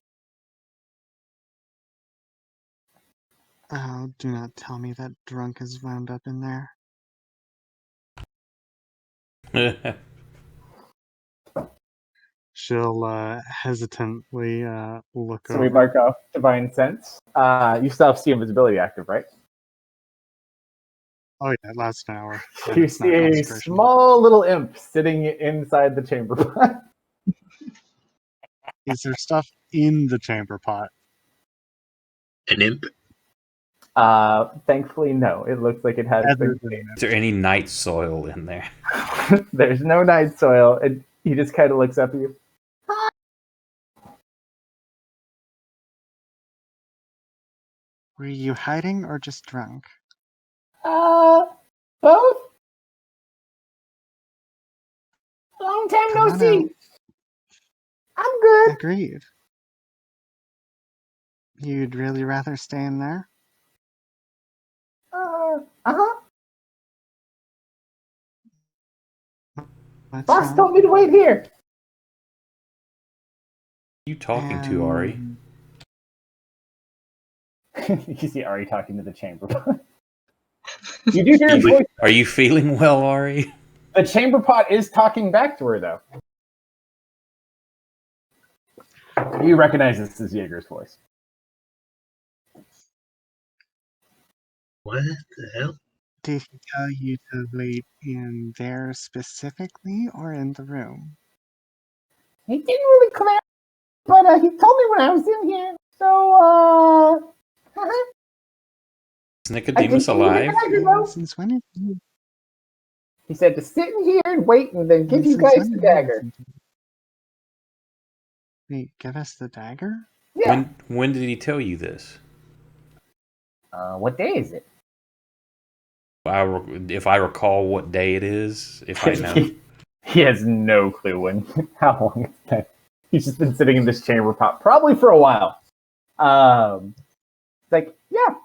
Speaker 3: Oh, do not tell me that drunk is wound up in there. She'll hesitantly look
Speaker 1: So
Speaker 3: over.
Speaker 1: we mark off Divine Sense. You still have see invisibility active, right?
Speaker 3: Oh yeah, it lasts an hour. and
Speaker 1: You
Speaker 3: it's not
Speaker 1: see a
Speaker 3: concentration.
Speaker 1: small little imp sitting inside the chamber pot.
Speaker 3: Is there stuff in the chamber pot?
Speaker 5: An imp?
Speaker 1: Thankfully, no. It looks like it has
Speaker 3: Other
Speaker 1: things.
Speaker 3: than
Speaker 4: Is there any night soil in there?
Speaker 1: There's no night soil. And he just kind of looks up at you.
Speaker 3: Were you hiding or just drunk?
Speaker 1: Both? Long time
Speaker 3: Come
Speaker 1: no
Speaker 3: on
Speaker 1: see.
Speaker 3: out.
Speaker 1: I'm good.
Speaker 3: Agreed. You'd really rather stay in there?
Speaker 1: Uh-huh.
Speaker 3: That's
Speaker 1: Boss
Speaker 3: fine.
Speaker 1: told me to wait here.
Speaker 4: You talking to Ari?
Speaker 1: You see Ari talking to the chamber pot. You do hear his voice.
Speaker 4: Are you feeling well, Ari?
Speaker 1: The chamber pot is talking back to her, though. You recognize this as Jaeger's voice.
Speaker 5: What the hell?
Speaker 3: Did he tell you to wait in there specifically or in the room?
Speaker 1: He didn't really clear, but he told me when I was in here. So,
Speaker 4: Is Nicodemus alive?
Speaker 3: Since when did you...
Speaker 1: He said to sit in here and wait and then give you
Speaker 3: since
Speaker 1: guys
Speaker 3: when
Speaker 1: the
Speaker 3: did you
Speaker 1: dagger.
Speaker 3: listen to me? Wait, give us the dagger?
Speaker 1: Yeah.
Speaker 4: When did he tell you this?
Speaker 1: What day is it?
Speaker 4: if I recall what day it is, if I know.
Speaker 1: He has no clue how long it's been. He's just been sitting in this chamber pot probably for a while. It's like, yeah.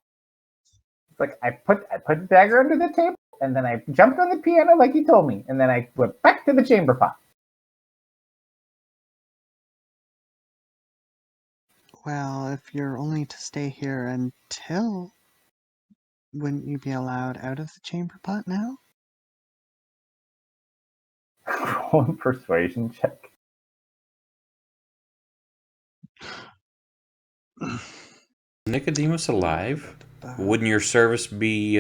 Speaker 1: It's like I put the dagger under the table, and then I jumped on the piano like you told me, and then I went back to the chamber pot.
Speaker 3: Well, if you're only to stay here until, wouldn't you be allowed out of the chamber pot now?
Speaker 1: Roll a persuasion check.
Speaker 4: Nicodemus alive? Wouldn't your service be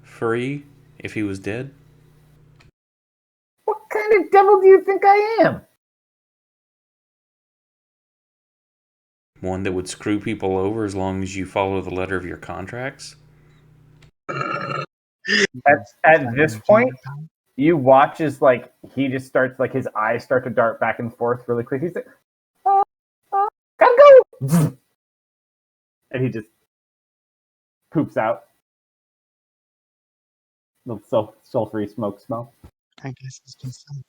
Speaker 4: free if he was dead?
Speaker 1: What kind of devil do you think I am?
Speaker 4: One that would screw people over as long as you follow the letter of your contracts?
Speaker 1: At this point, you watch as like he just starts like his eyes start to dart back and forth really quick. He's like, gotta go, and he just poops out. Little sulfury smoke smell.
Speaker 3: I guess it's consent.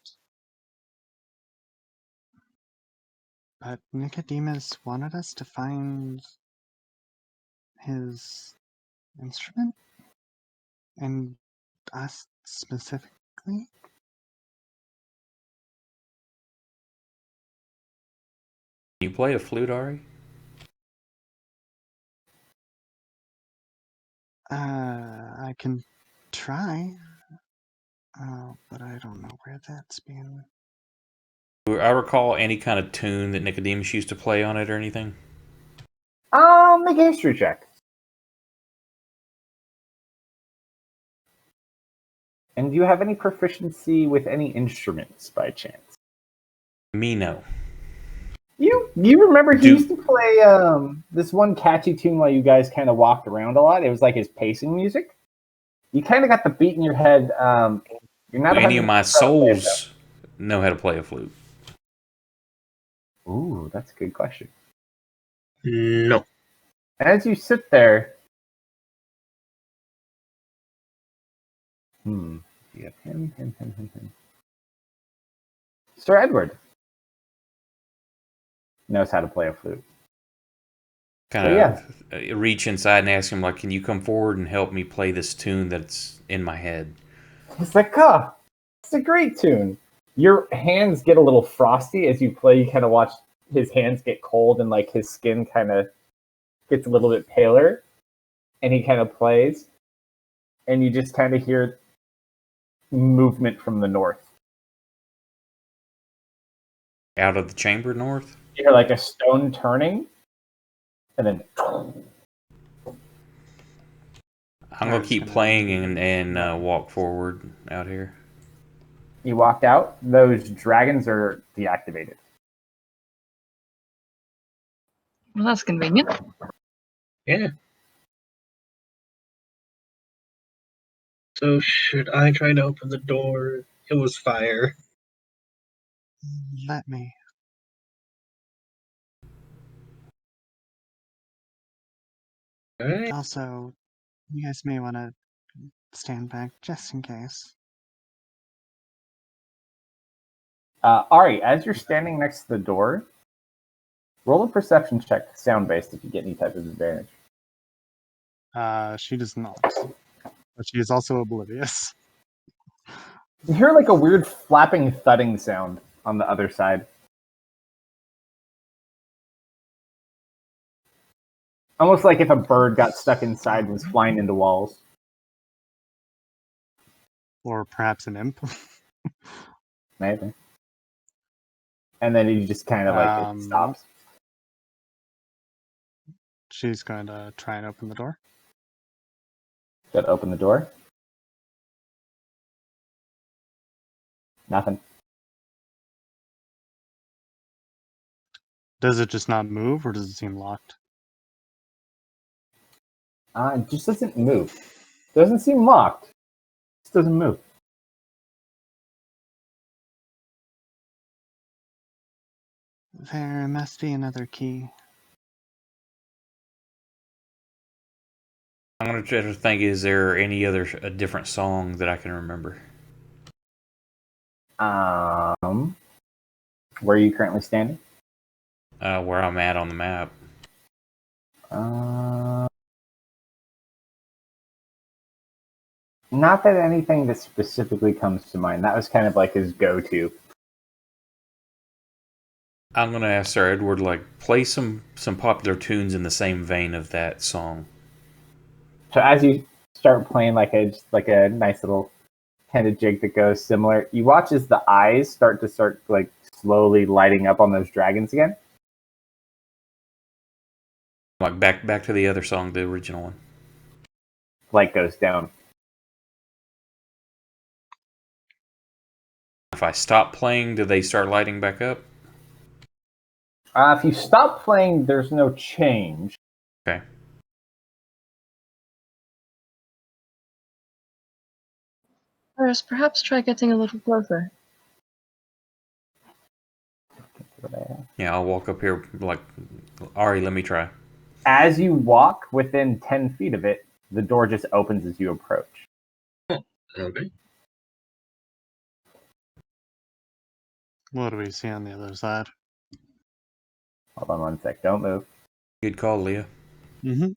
Speaker 3: But Nicodemus wanted us to find his instrument? And us specifically?
Speaker 4: You play a flute, Ari?
Speaker 3: I can try. But I don't know where that's been.
Speaker 4: Do I recall any kind of tune that Nicodemus used to play on it or anything?
Speaker 1: Make a history check. And do you have any proficiency with any instruments by chance?
Speaker 4: Me, no.
Speaker 1: You remember he used to play this one catchy tune while you guys kind of walked around a lot? It was like his pacing music. You kind of got the beat in your head. You're not.
Speaker 4: Do any of my souls know how to play a flute?
Speaker 1: Ooh, that's a good question.
Speaker 5: No.
Speaker 1: As you sit there, yeah, him. Sir Edward knows how to play a flute.
Speaker 4: Kind of reach inside and ask him, like, can you come forward and help me play this tune that's in my head?
Speaker 1: He's like, it's a great tune. Your hands get a little frosty as you play. You kind of watch his hands get cold and like his skin kind of gets a little bit paler. And he kind of plays. And you just kind of hear movement from the north.
Speaker 4: Out of the chamber north?
Speaker 1: You hear like a stone turning. And then
Speaker 4: I'm going to keep playing and walk forward out here.
Speaker 1: You walked out. Those dragons are deactivated.
Speaker 7: Well, that's convenient.
Speaker 5: Yeah. So should I try to open the door? It was fire.
Speaker 3: Let me.
Speaker 5: All right.
Speaker 3: Also, you guys may want to stand back just in case.
Speaker 1: Ari, as you're standing next to the door, roll a perception check, sound-based, if you get any type of advantage.
Speaker 3: She does not. But she is also oblivious.
Speaker 1: You hear like a weird flapping, thudding sound on the other side. Almost like if a bird got stuck inside and was flying into walls.
Speaker 3: Or perhaps an imp.
Speaker 1: Maybe. And then he just kind of like it stops.
Speaker 3: She's going to try and open the door.
Speaker 1: Got to open the door. Nothing.
Speaker 3: Does it just not move, or does it seem locked?
Speaker 1: It just doesn't move. Doesn't seem locked. It just doesn't move.
Speaker 3: There must be another key.
Speaker 4: I'm gonna try to think. Is there any a different song that I can remember?
Speaker 1: Where are you currently standing?
Speaker 4: Where I'm at on the map.
Speaker 1: Not that anything that specifically comes to mind. That was kind of like his go-to.
Speaker 4: I'm gonna ask Sir Edward, like, play some popular tunes in the same vein of that song.
Speaker 1: So as you start playing like a nice little kind of jig that goes similar, you watch as the eyes start like slowly lighting up on those dragons again.
Speaker 4: Like back to the other song, the original one.
Speaker 1: Light goes down.
Speaker 4: If I stop playing, do they start lighting back up?
Speaker 1: If you stop playing, there's no change.
Speaker 4: Okay.
Speaker 7: First, perhaps try getting a little closer.
Speaker 4: Yeah, I'll walk up here like, Ari, let me try.
Speaker 1: As you walk within 10 feet of it, the door just opens as you approach.
Speaker 5: Okay.
Speaker 3: What do we see on the other side?
Speaker 1: Hold on one sec. Don't move.
Speaker 4: Good call, Leah.
Speaker 3: Mm-hmm.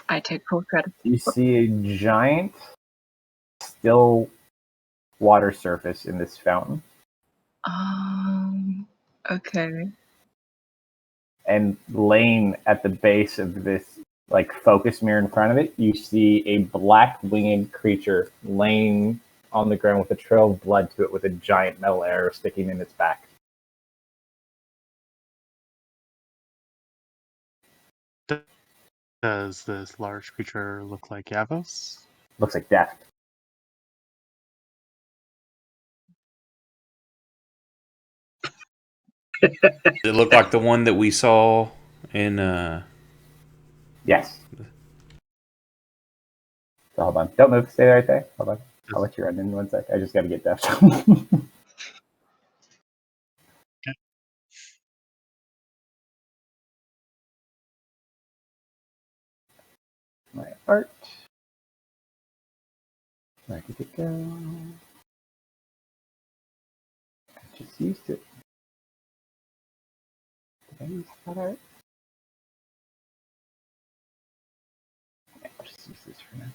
Speaker 7: I take full credit.
Speaker 1: You see a giant, still water surface in this fountain.
Speaker 7: Okay.
Speaker 1: And laying at the base of this like focus mirror in front of it, you see a black winged creature laying on the ground with a trail of blood to it with a giant metal arrow sticking in its back.
Speaker 3: Does this large creature look like Yavos?
Speaker 1: Looks like death.
Speaker 4: Does it look like the one that we saw in
Speaker 1: Yes. So hold on. Don't move. Stay right there. Hold on. I'll let you run in 1 sec. I just gotta get death. My art. Where did it go? I just used it. Did I use that art? Yeah, I'll just use this for now.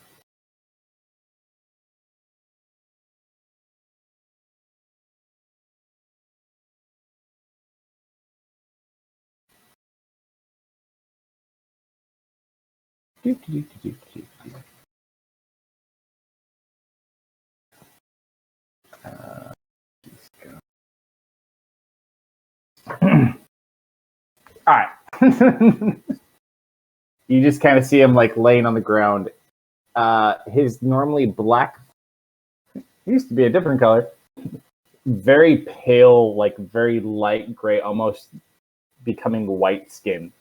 Speaker 1: All right. You just kind of see him like laying on the ground. His normally black, he used to be a different color, very pale, like very light gray, almost becoming white skin,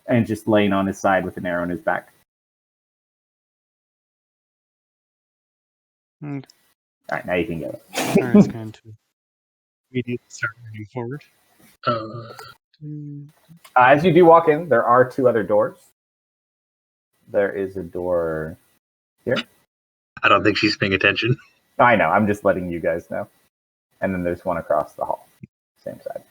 Speaker 1: and just laying on his side with an arrow in his back.
Speaker 3: Mm.
Speaker 1: All right, now you can go.
Speaker 3: Alright, going to immediately start moving forward.
Speaker 1: As you do walk in, there are two other doors. There is a door here.
Speaker 5: I don't think she's paying attention.
Speaker 1: I know. I'm just letting you guys know. And then there's one across the hall, same side.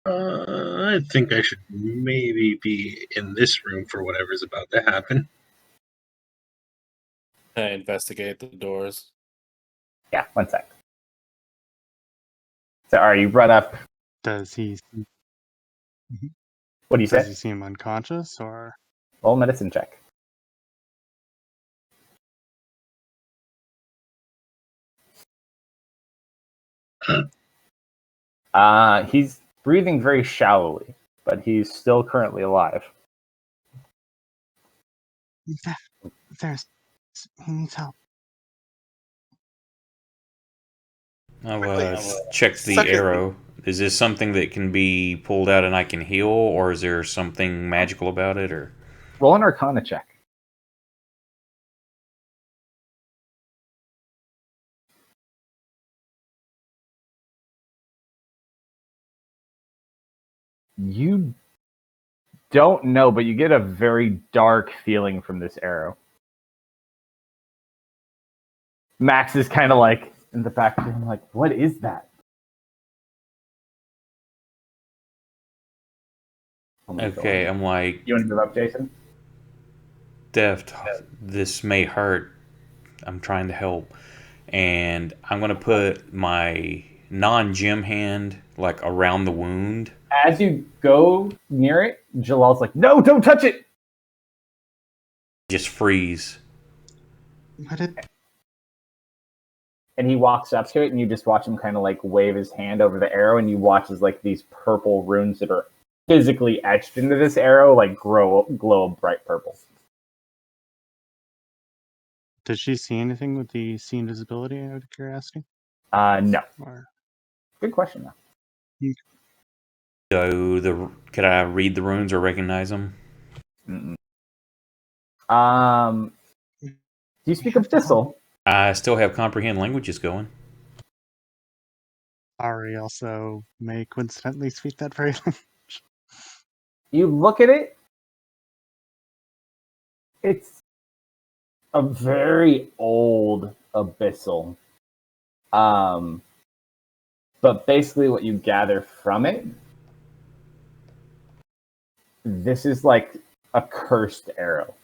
Speaker 5: I think I should maybe be in this room for whatever's about to happen.
Speaker 6: I investigate the doors.
Speaker 1: Yeah, 1 sec. So, are you run up?
Speaker 3: Does he?
Speaker 1: What do you
Speaker 3: Does
Speaker 1: say?
Speaker 3: he seem unconscious or?
Speaker 1: Roll medicine check. He's breathing very shallowly, but he's still currently alive.
Speaker 3: He needs help.
Speaker 4: I'll check the arrow. Is this something that can be pulled out and I can heal, or is there something magical about it? Or
Speaker 1: Roll an Arcana check. You don't know, but you get a very dark feeling from this arrow. Max is kind of like in the back of him, like, what is that?
Speaker 4: Okay, I'm like,
Speaker 1: You want to move up, Jason?
Speaker 4: Deft, this may hurt. I'm trying to help. And I'm going to put my non-gem hand, like, around the wound.
Speaker 1: As you go near it, Jalal's like, no, don't touch it!
Speaker 4: Just freeze.
Speaker 3: What did
Speaker 1: And he walks up to it, and you just watch him kind of like wave his hand over the arrow, and you watch as like these purple runes that are physically etched into this arrow like glow a bright purple.
Speaker 3: Did she see anything with the see invisibility out of curiosity?
Speaker 1: No.
Speaker 3: Or
Speaker 1: Good question, though.
Speaker 4: So, could I read the runes or recognize them?
Speaker 1: Mm-mm. Do you speak Abyssal?
Speaker 4: I still have comprehend languages going.
Speaker 3: Ari also may coincidentally speak that very language.
Speaker 1: You look at it, it's a very old Abyssal. But basically what you gather from it, this is like a cursed arrow.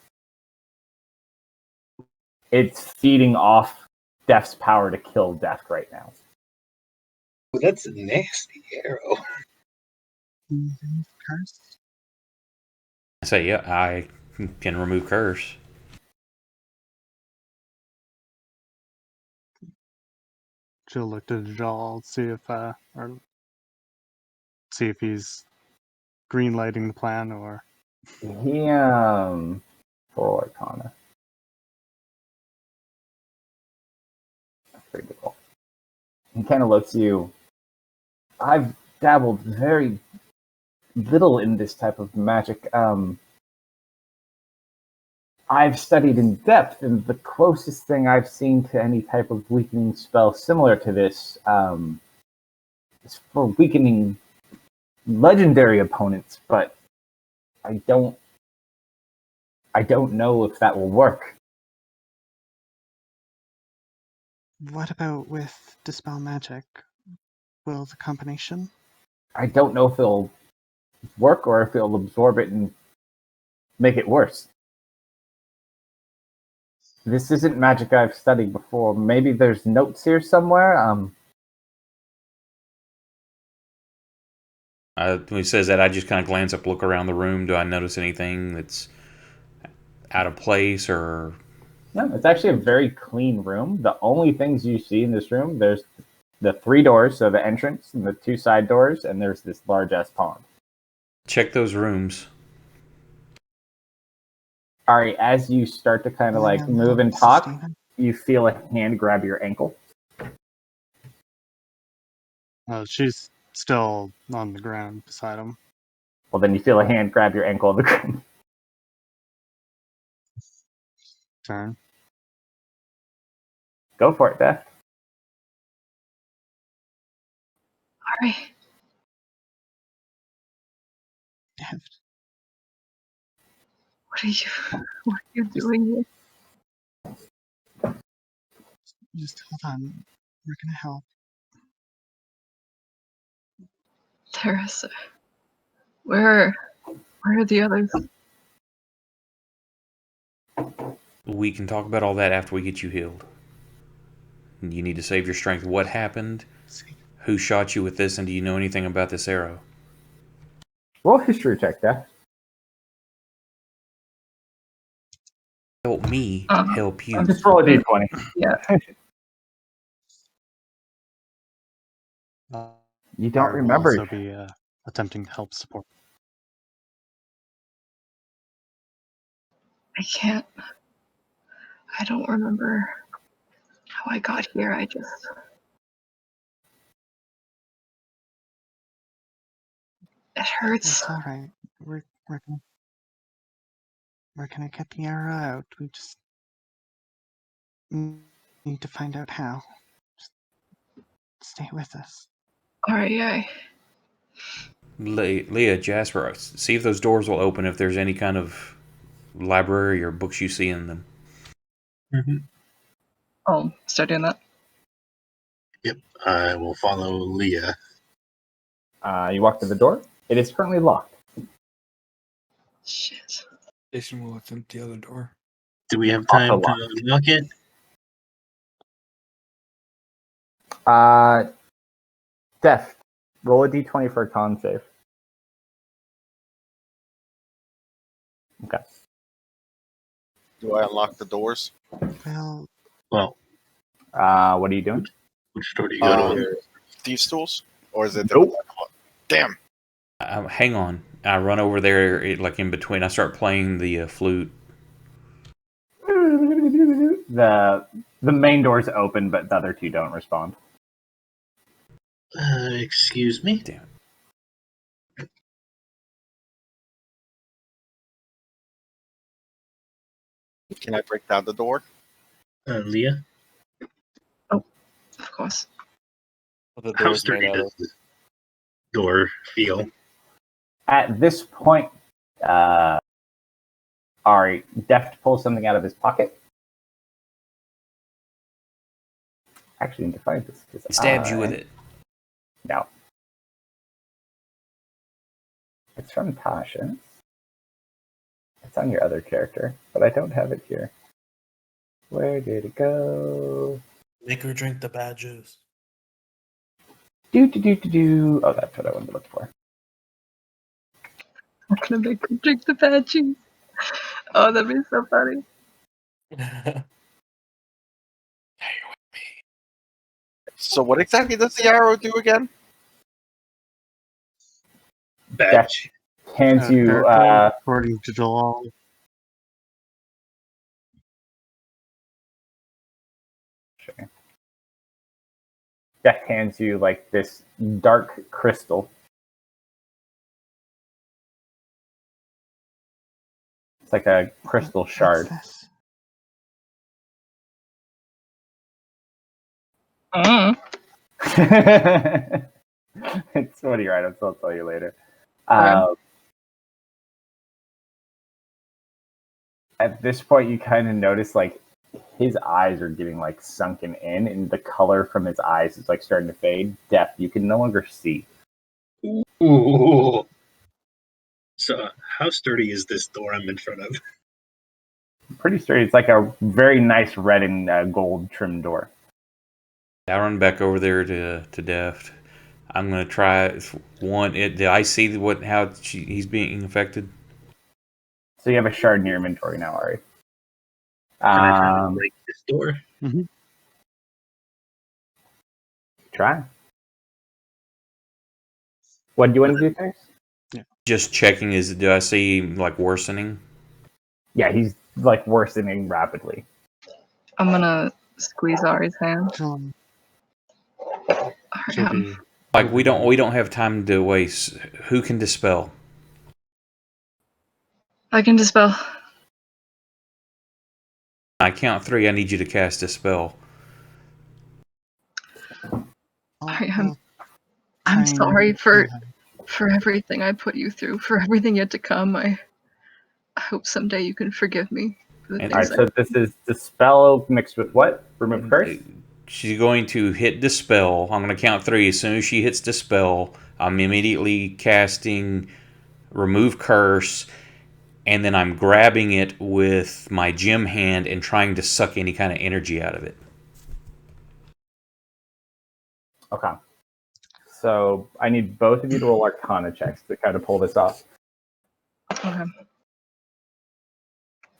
Speaker 1: It's feeding off Death's power to kill Death right now.
Speaker 5: Well, that's a nasty arrow.
Speaker 3: Curse?
Speaker 4: I say, yeah, I can remove curse.
Speaker 3: She'll look to Jal, see if he's green lighting the plan or
Speaker 1: He for Arcana. That's pretty cool. He kind of looks at you. I've dabbled very little in this type of magic. I've studied in depth, and the closest thing I've seen to any type of weakening spell similar to this is for weakening legendary opponents, but I don't know if that will work.
Speaker 3: what about with Dispel Magic? Will the combination?
Speaker 1: I don't know if it'll work or if it'll absorb it and make it worse. This isn't magic I've studied before. Maybe there's notes here somewhere.
Speaker 4: When he says that, I just kind of glance up, look around the room. Do I notice anything that's out of place or...
Speaker 1: No, it's actually a very clean room. The only things you see in this room, there's the 3 doors, so the entrance and the 2 side doors, and there's this large-ass pond.
Speaker 4: Check those rooms.
Speaker 1: Ari, as you start to kind of like move and talk, you feel a hand grab your ankle.
Speaker 3: She's still on the ground beside him.
Speaker 1: Well, then you feel a hand grab your ankle on the ground.
Speaker 3: Turn.
Speaker 1: Go for it, Beth.
Speaker 7: Ari, what are you doing here?
Speaker 3: Just hold on. We're gonna help.
Speaker 7: Teresa, where are the others?
Speaker 4: We can talk about all that after we get you healed. You need to save your strength. What happened? Who shot you with this, and do you know anything about this arrow?
Speaker 1: Roll history check, Beth.
Speaker 4: Help me help you.
Speaker 1: Just roll a d20.
Speaker 7: Yeah.
Speaker 1: You don't
Speaker 3: Ari will
Speaker 1: remember.
Speaker 3: also be attempting to help support.
Speaker 7: I don't remember how I got here. It hurts.
Speaker 3: It's all right. We're gonna get the arrow out. We just need to find out how. Just stay with us.
Speaker 7: Alright,
Speaker 4: Leah, Jasper, see if those doors will open if there's any kind of library or books you see in them.
Speaker 7: I'll start doing that.
Speaker 5: Yep, I will follow Leah.
Speaker 1: You walk to the door. It is currently locked.
Speaker 7: Shit.
Speaker 8: Jason will attempt the other door.
Speaker 5: Do we have
Speaker 1: Also
Speaker 5: time to
Speaker 1: locked.
Speaker 5: unlock it?
Speaker 1: Def, roll a d20 for a con save. Okay.
Speaker 2: Do I unlock the doors?
Speaker 3: Well,
Speaker 5: Well,
Speaker 1: What are you doing?
Speaker 5: which door do you go to?
Speaker 2: Thieves' tools? Or is it
Speaker 1: Nope.
Speaker 2: Damn.
Speaker 4: Hang on. I run over there, like in between. I start playing the flute.
Speaker 1: The main door's open, but the other two don't respond.
Speaker 5: Excuse me?
Speaker 4: Damn it.
Speaker 2: Can I break down the door?
Speaker 5: Leah?
Speaker 7: Of course.
Speaker 6: The
Speaker 5: How
Speaker 6: door's made
Speaker 5: sturdy
Speaker 6: out
Speaker 5: does
Speaker 6: of.
Speaker 5: this door feel?
Speaker 1: At this point, Ari, Deft pulls something out of his pocket. Actually, need to find this.
Speaker 4: He stabs you with it.
Speaker 1: No. It's from Tasha. It's on your other character, but I don't have it here. Where did it go?
Speaker 6: Make her drink the bad juice.
Speaker 1: Do. Oh, that's what I wanted to look for.
Speaker 7: I'm gonna make him drink the bad juice. Oh, that'd be so funny.
Speaker 2: So what exactly does the arrow do again?
Speaker 5: Badge.
Speaker 1: Hands you.
Speaker 3: character, according to the law.
Speaker 1: Sure. Deft hands you like this dark crystal. It's like a crystal shard.
Speaker 7: Mm.
Speaker 1: It's funny items. I'll tell you later.
Speaker 7: Okay.
Speaker 1: At this point, you kind of notice like his eyes are getting like sunken in, and the color from his eyes is like starting to fade. Deaf, you can no longer see.
Speaker 5: Ooh. So, how sturdy is this door I'm in front of?
Speaker 1: Pretty straight. It's like a very nice red and gold trim door.
Speaker 4: I run back over there to Deft. I'm gonna try one. Do I see how he's being affected?
Speaker 1: So you have a shard in your inventory now, Ari.
Speaker 5: Can I try to break this door?
Speaker 1: Try. What do you want to do, Chris?
Speaker 4: Just checking. Do I see like worsening?
Speaker 1: Yeah, he's like worsening rapidly.
Speaker 7: I'm gonna squeeze Ari's hand.
Speaker 3: She'll be
Speaker 4: Like we don't have time to waste. Who can dispel?
Speaker 7: I can dispel.
Speaker 4: I count 3. I need you to cast a spell.
Speaker 7: I'm sorry for everything I put you through, for everything yet to come. I hope someday you can forgive me for the
Speaker 4: And-
Speaker 7: things
Speaker 1: Alright, so this is dispel mixed with what? Remove curse?
Speaker 4: She's going to hit dispel. I'm going to count 3. As soon as she hits dispel, I'm immediately casting remove curse, and then I'm grabbing it with my gem hand and trying to suck any kind of energy out of it.
Speaker 1: Okay. So I need both of you to roll Arcana checks to kind of pull this off.
Speaker 7: Okay.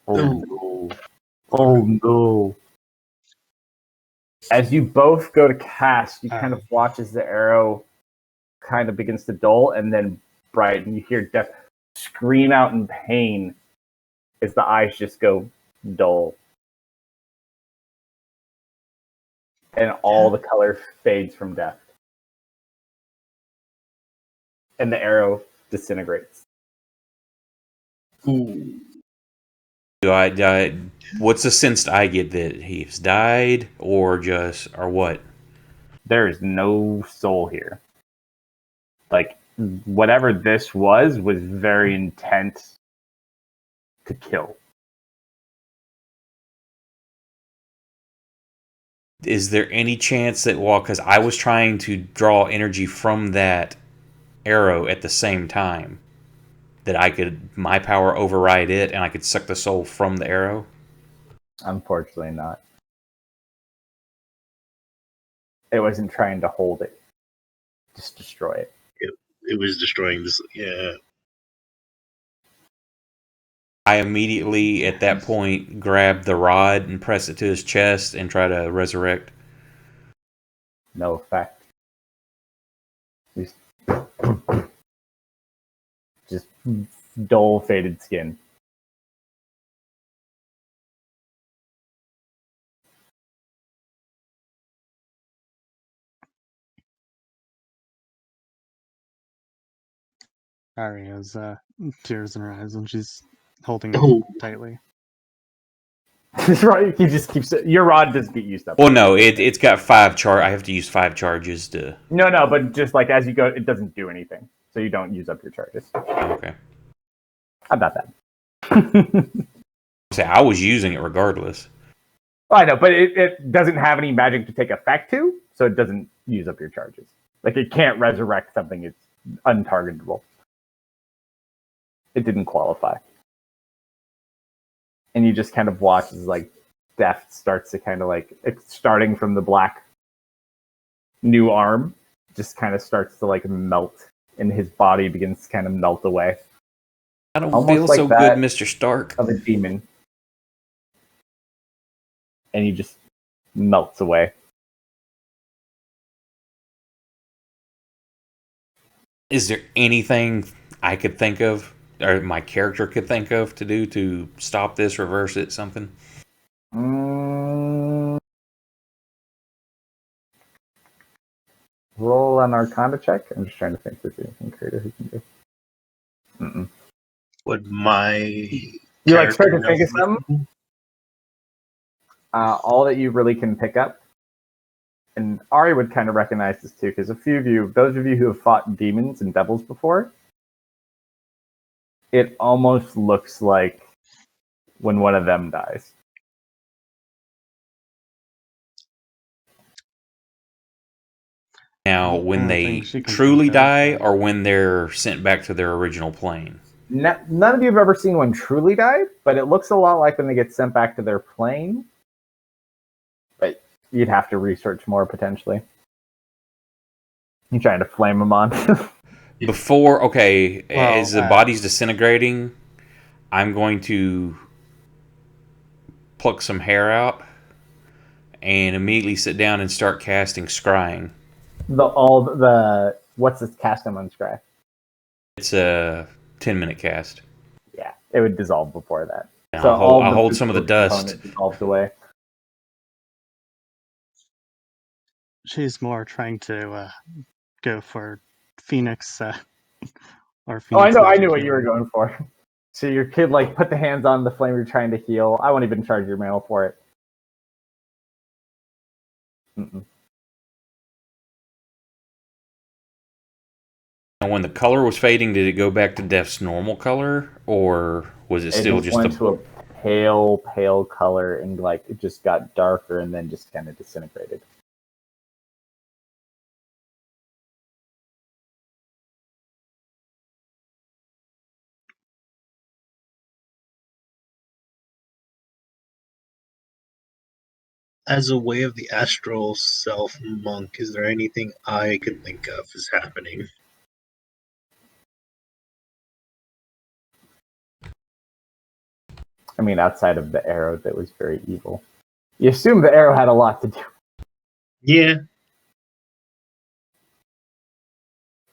Speaker 1: Oh no. Oh no. As you both go to cast, you kind of watch as the arrow kind of begins to dull and then brighten. You hear Death scream out in pain as the eyes just go dull. And all the color fades from Death. And the arrow disintegrates.
Speaker 4: Do I what's the sense I get that he's died or what?
Speaker 1: There is no soul here. Like, whatever this was very intent to kill.
Speaker 4: Is there any chance that, well, because I was trying to draw energy from that arrow at the same time, that I could, my power override it and I could suck the soul from the arrow?
Speaker 1: Unfortunately not. It wasn't trying to hold it, just destroy it.
Speaker 5: It was destroying this. Yeah.
Speaker 4: I immediately, at that point, grab the rod and press it to his chest and try to resurrect.
Speaker 1: No effect. Just dull, faded skin.
Speaker 3: Ari has tears in her eyes and she's holding
Speaker 5: Oh.
Speaker 3: it tightly.
Speaker 1: Right, he just keeps it. Your rod doesn't get used up.
Speaker 4: Well, no, it's got 5 charge. I have to use 5 charges to.
Speaker 1: No, but just like as you go, it doesn't do anything, so you don't use up your charges.
Speaker 4: Okay.
Speaker 1: How about that?
Speaker 4: Say I was using it regardless.
Speaker 1: I know, but it doesn't have any magic to take effect to, so it doesn't use up your charges. Like it can't resurrect something; it's untargetable. It didn't qualify. And you just kind of watch as like death starts to kind of like, it's starting from the black new arm, just kind of starts to like melt, and his body begins to kind of melt away.
Speaker 4: I don't
Speaker 1: Almost
Speaker 4: feel
Speaker 1: like
Speaker 4: so
Speaker 1: that
Speaker 4: good, Mr. Stark.
Speaker 1: Of a demon. And he just melts away.
Speaker 4: Is there anything I could think of, or my character could think of to do to stop this, reverse it, something?
Speaker 1: Roll an Arcana check. I'm just trying to think if there's anything creative he can do. Mm-mm.
Speaker 5: Would my
Speaker 1: You like start to think of something? All that you really can pick up, and Ari would kind of recognize this too, because a few of you, those of you who have fought demons and devils before, it almost looks like when one of them dies.
Speaker 4: Now, when
Speaker 3: One of the
Speaker 4: they
Speaker 3: things she can
Speaker 4: truly
Speaker 3: think of,
Speaker 4: die, or when they're sent back to their original plane?
Speaker 1: None of you have ever seen one truly die, but it looks a lot like when they get sent back to their plane. But you'd have to research more, potentially. You're trying to flame them on.
Speaker 4: Before, okay,
Speaker 3: Well,
Speaker 4: as the body's disintegrating, I'm going to pluck some hair out and immediately sit down and start casting scrying.
Speaker 1: What's this cast on scry?
Speaker 4: It's a 10-minute cast.
Speaker 1: Yeah, it would dissolve before that.
Speaker 4: And
Speaker 1: So
Speaker 4: I'll hold some of the dust.
Speaker 1: Dissolved away.
Speaker 3: She's more trying to go for Phoenix or Phoenix.
Speaker 1: Oh, I know. I knew what you were going for. So your kid like put the hands on the flame you're trying to heal. I won't even charge your mail for it. Mm-mm.
Speaker 4: And when the color was fading, did it go back to Death's normal color, or was it still just
Speaker 1: went to a pale color, and like it just got darker and then just kind of disintegrated.
Speaker 5: As a way of the astral self monk, is there anything I could think of is happening?
Speaker 1: I mean, outside of the arrow that was very evil. You assume the arrow had a lot to do.
Speaker 5: Yeah.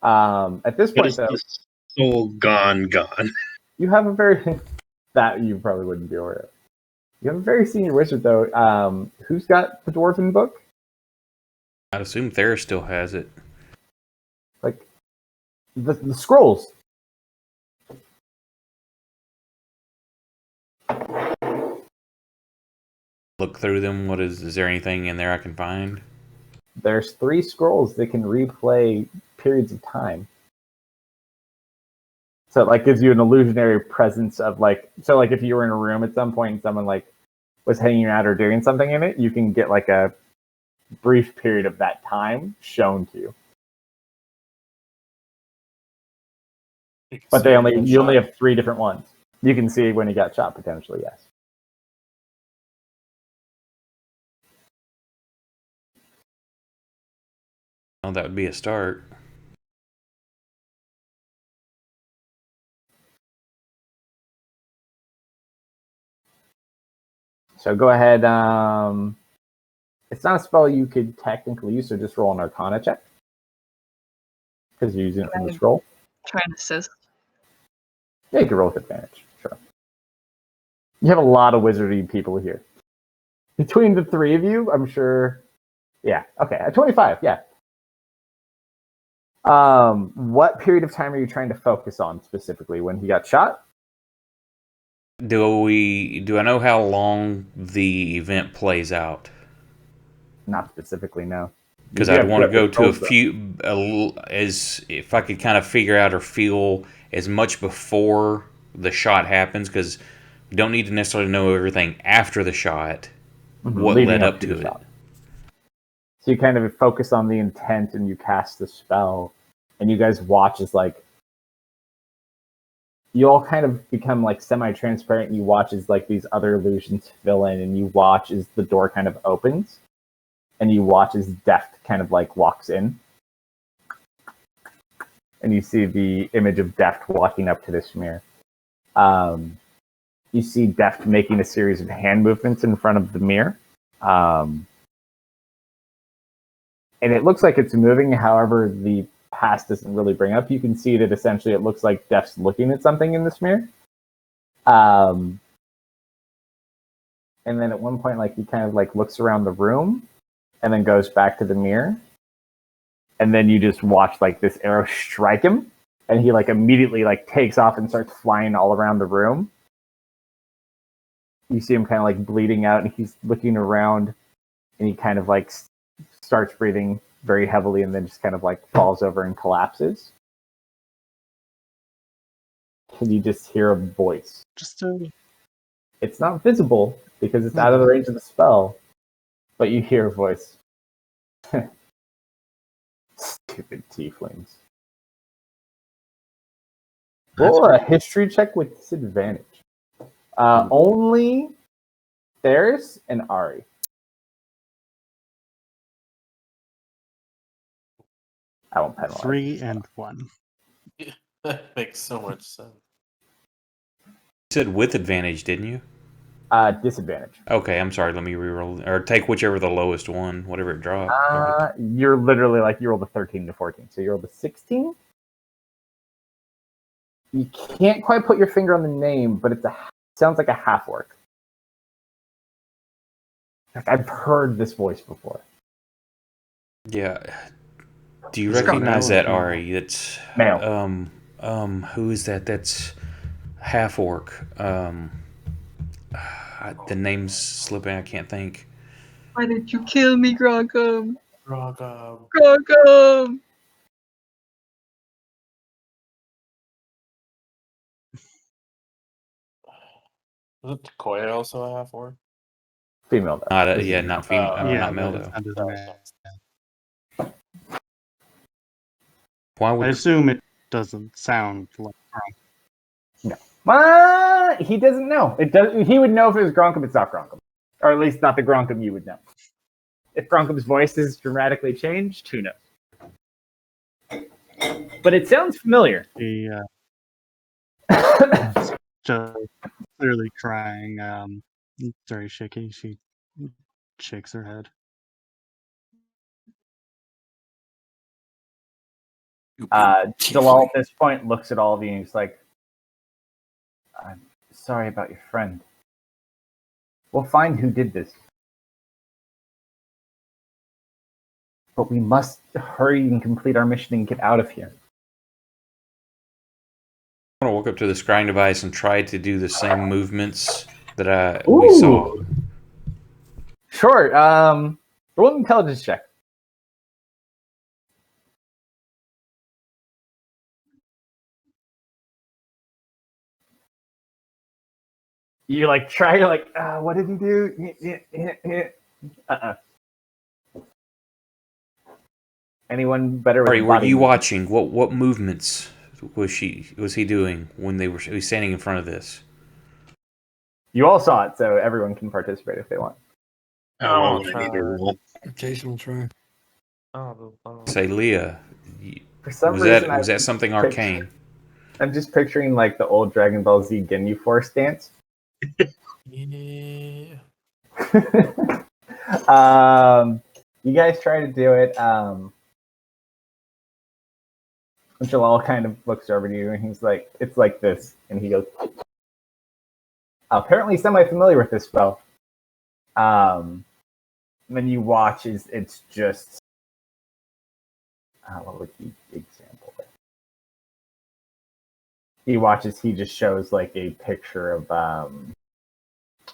Speaker 1: At this point, though,
Speaker 5: the soul gone.
Speaker 1: you have a very that you probably wouldn't be aware of. You have a very senior wizard, though. Who's got the dwarven book?
Speaker 4: I'd assume Thera still has it.
Speaker 1: Like the scrolls.
Speaker 4: Look through them. Is there anything in there I can find?
Speaker 1: There's 3 scrolls that can replay periods of time. So it like gives you an illusionary presence of like, so like if you were in a room at some point and someone like was hanging out or doing something in it, you can get like a brief period of that time shown to you. But you only have 3 different ones. You can see when he got shot potentially, yes.
Speaker 4: Well, that would be a start.
Speaker 1: So go ahead. It's not a spell you could technically use, so just roll an Arcana check. Because you're using it from this roll.
Speaker 7: Try and assist.
Speaker 1: Yeah, you can roll with advantage. Sure. You have a lot of wizardy people here. Between the 3 of you, I'm sure. Yeah. Okay. At 25. Yeah. What period of time are you trying to focus on specifically? When he got shot?
Speaker 4: Do I know how long the event plays out?
Speaker 1: Not specifically, no.
Speaker 4: Because I'd want to go to as if I could kind of figure out or feel as much before the shot happens, because you don't need to necessarily know everything after the shot. What led up to it.
Speaker 1: Shot. So you kind of focus on the intent and you cast the spell, and you guys watch as like you all kind of become like semi-transparent, and you watch as like these other illusions fill in, and you watch as the door kind of opens, and you watch as Deft kind of like walks in, and you see the image of Deft walking up to this mirror. You see Deft making a series of hand movements in front of the mirror. And it looks like it's moving, however, the past doesn't really bring up. You can see that essentially it looks like Deft's looking at something in this mirror. And then at one point, like he kind of like looks around the room and then goes back to the mirror. And then you just watch like this arrow strike him, and he like immediately like takes off and starts flying all around the room. You see him kind of like bleeding out, and he's looking around, and he kind of like starts breathing very heavily, and then just kind of like falls over and collapses. And you just hear a voice. It's not visible because it's out of the range of the spell, but you hear a voice. Stupid tieflings. Roll a history check with disadvantage. Only Theris and Ari. I won't penalize.
Speaker 3: 3 and 1.
Speaker 6: That makes so much sense.
Speaker 4: You said with advantage, didn't you?
Speaker 1: Disadvantage.
Speaker 4: Okay, I'm sorry. Let me reroll, or take whichever the lowest one, whatever it dropped.
Speaker 1: You're literally like you rolled a 13 to 14, so you rolled a 16. You can't quite put your finger on the name, but sounds like a half orc. I've heard this voice before.
Speaker 4: Yeah. Do you recognize that, Ari? That's
Speaker 1: male.
Speaker 4: Who is that? That's half orc. The name's slipping. I can't think.
Speaker 7: Why did you kill me, Grogum?
Speaker 6: Grogum.
Speaker 7: Grogum!
Speaker 6: Isn't Koya also a half orc?
Speaker 1: Female, though.
Speaker 4: Not female. Not male, though. Why would
Speaker 3: I assume it doesn't sound like
Speaker 1: No. He doesn't know. He would know if it was Gronkum, it's not Gronkum. Or at least not the Gronkum you would know. If Gronkum's voice is dramatically changed, who knows? But it sounds familiar.
Speaker 3: Just clearly crying. Very shaky. She shakes her head.
Speaker 1: Jalal at this point looks at all of you and he's like, I'm sorry about your friend. We'll find who did this. But we must hurry and complete our mission and get out of here.
Speaker 4: I'm gonna walk up to the scrying device and try to do the same movements that we saw.
Speaker 1: Sure. Roll an intelligence check. You like try to like, what did he do? Anyone better with
Speaker 4: Sorry,
Speaker 1: a
Speaker 4: were
Speaker 1: body
Speaker 4: you
Speaker 1: movement?
Speaker 4: watching? What movements was he doing when he was standing in front of this?
Speaker 1: You all saw it, so everyone can participate if they want.
Speaker 5: Oh,
Speaker 9: I'll
Speaker 5: I need to roll.
Speaker 8: Jason will try.
Speaker 4: Say, Leah,
Speaker 1: For some
Speaker 4: was
Speaker 1: reason,
Speaker 4: that something arcane?
Speaker 1: I'm just picturing like the old Dragon Ball Z Ginyu Force dance.
Speaker 6: Yeah.
Speaker 1: You guys try to do it. Jalal kind of looks over to you and he's like, it's like this. And he goes, apparently semi-familiar with this spell. Then you watch, it's just, what would the example be? He watches, he just shows like a picture of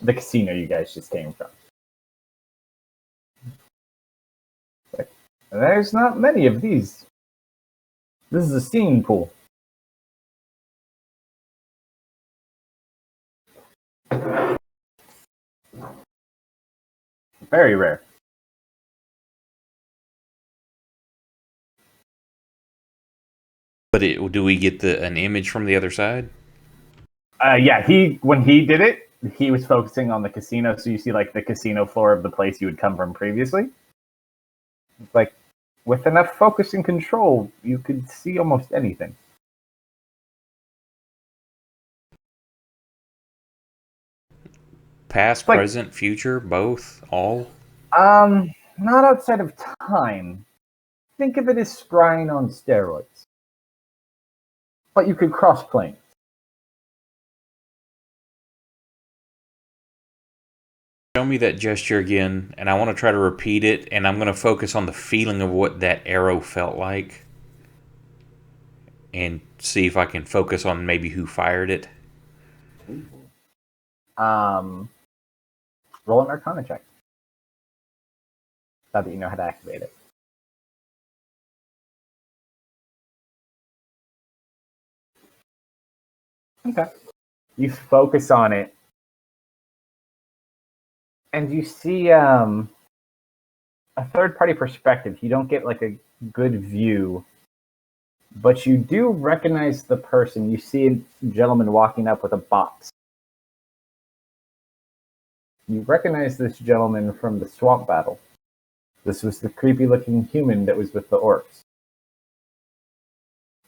Speaker 1: the casino you guys just came from. There's not many of these. This is a scene pool. Very rare.
Speaker 4: But do we get an image from the other side?
Speaker 1: Yeah, when he did it, he was focusing on the casino, so you see like the casino floor of the place you had come from previously. Like, with enough focus and control, you could see almost anything.
Speaker 4: Past,
Speaker 1: Like-
Speaker 4: present, future, both, all?
Speaker 1: Not outside of time. Think of it as scrying on steroids. But you could cross planes.
Speaker 4: Show me that gesture again, and I want to try to repeat it, and I'm going to focus on the feeling of what that arrow felt like, and see if I can focus on maybe who fired it.
Speaker 1: Roll an Arcana check. Now that you know how to activate it. Okay. You focus on it, and you see a third-party perspective. You don't get like a good view, but you do recognize the person. You see a gentleman walking up with a box. You recognize this gentleman from the swamp battle. This was the creepy-looking human that was with the orcs.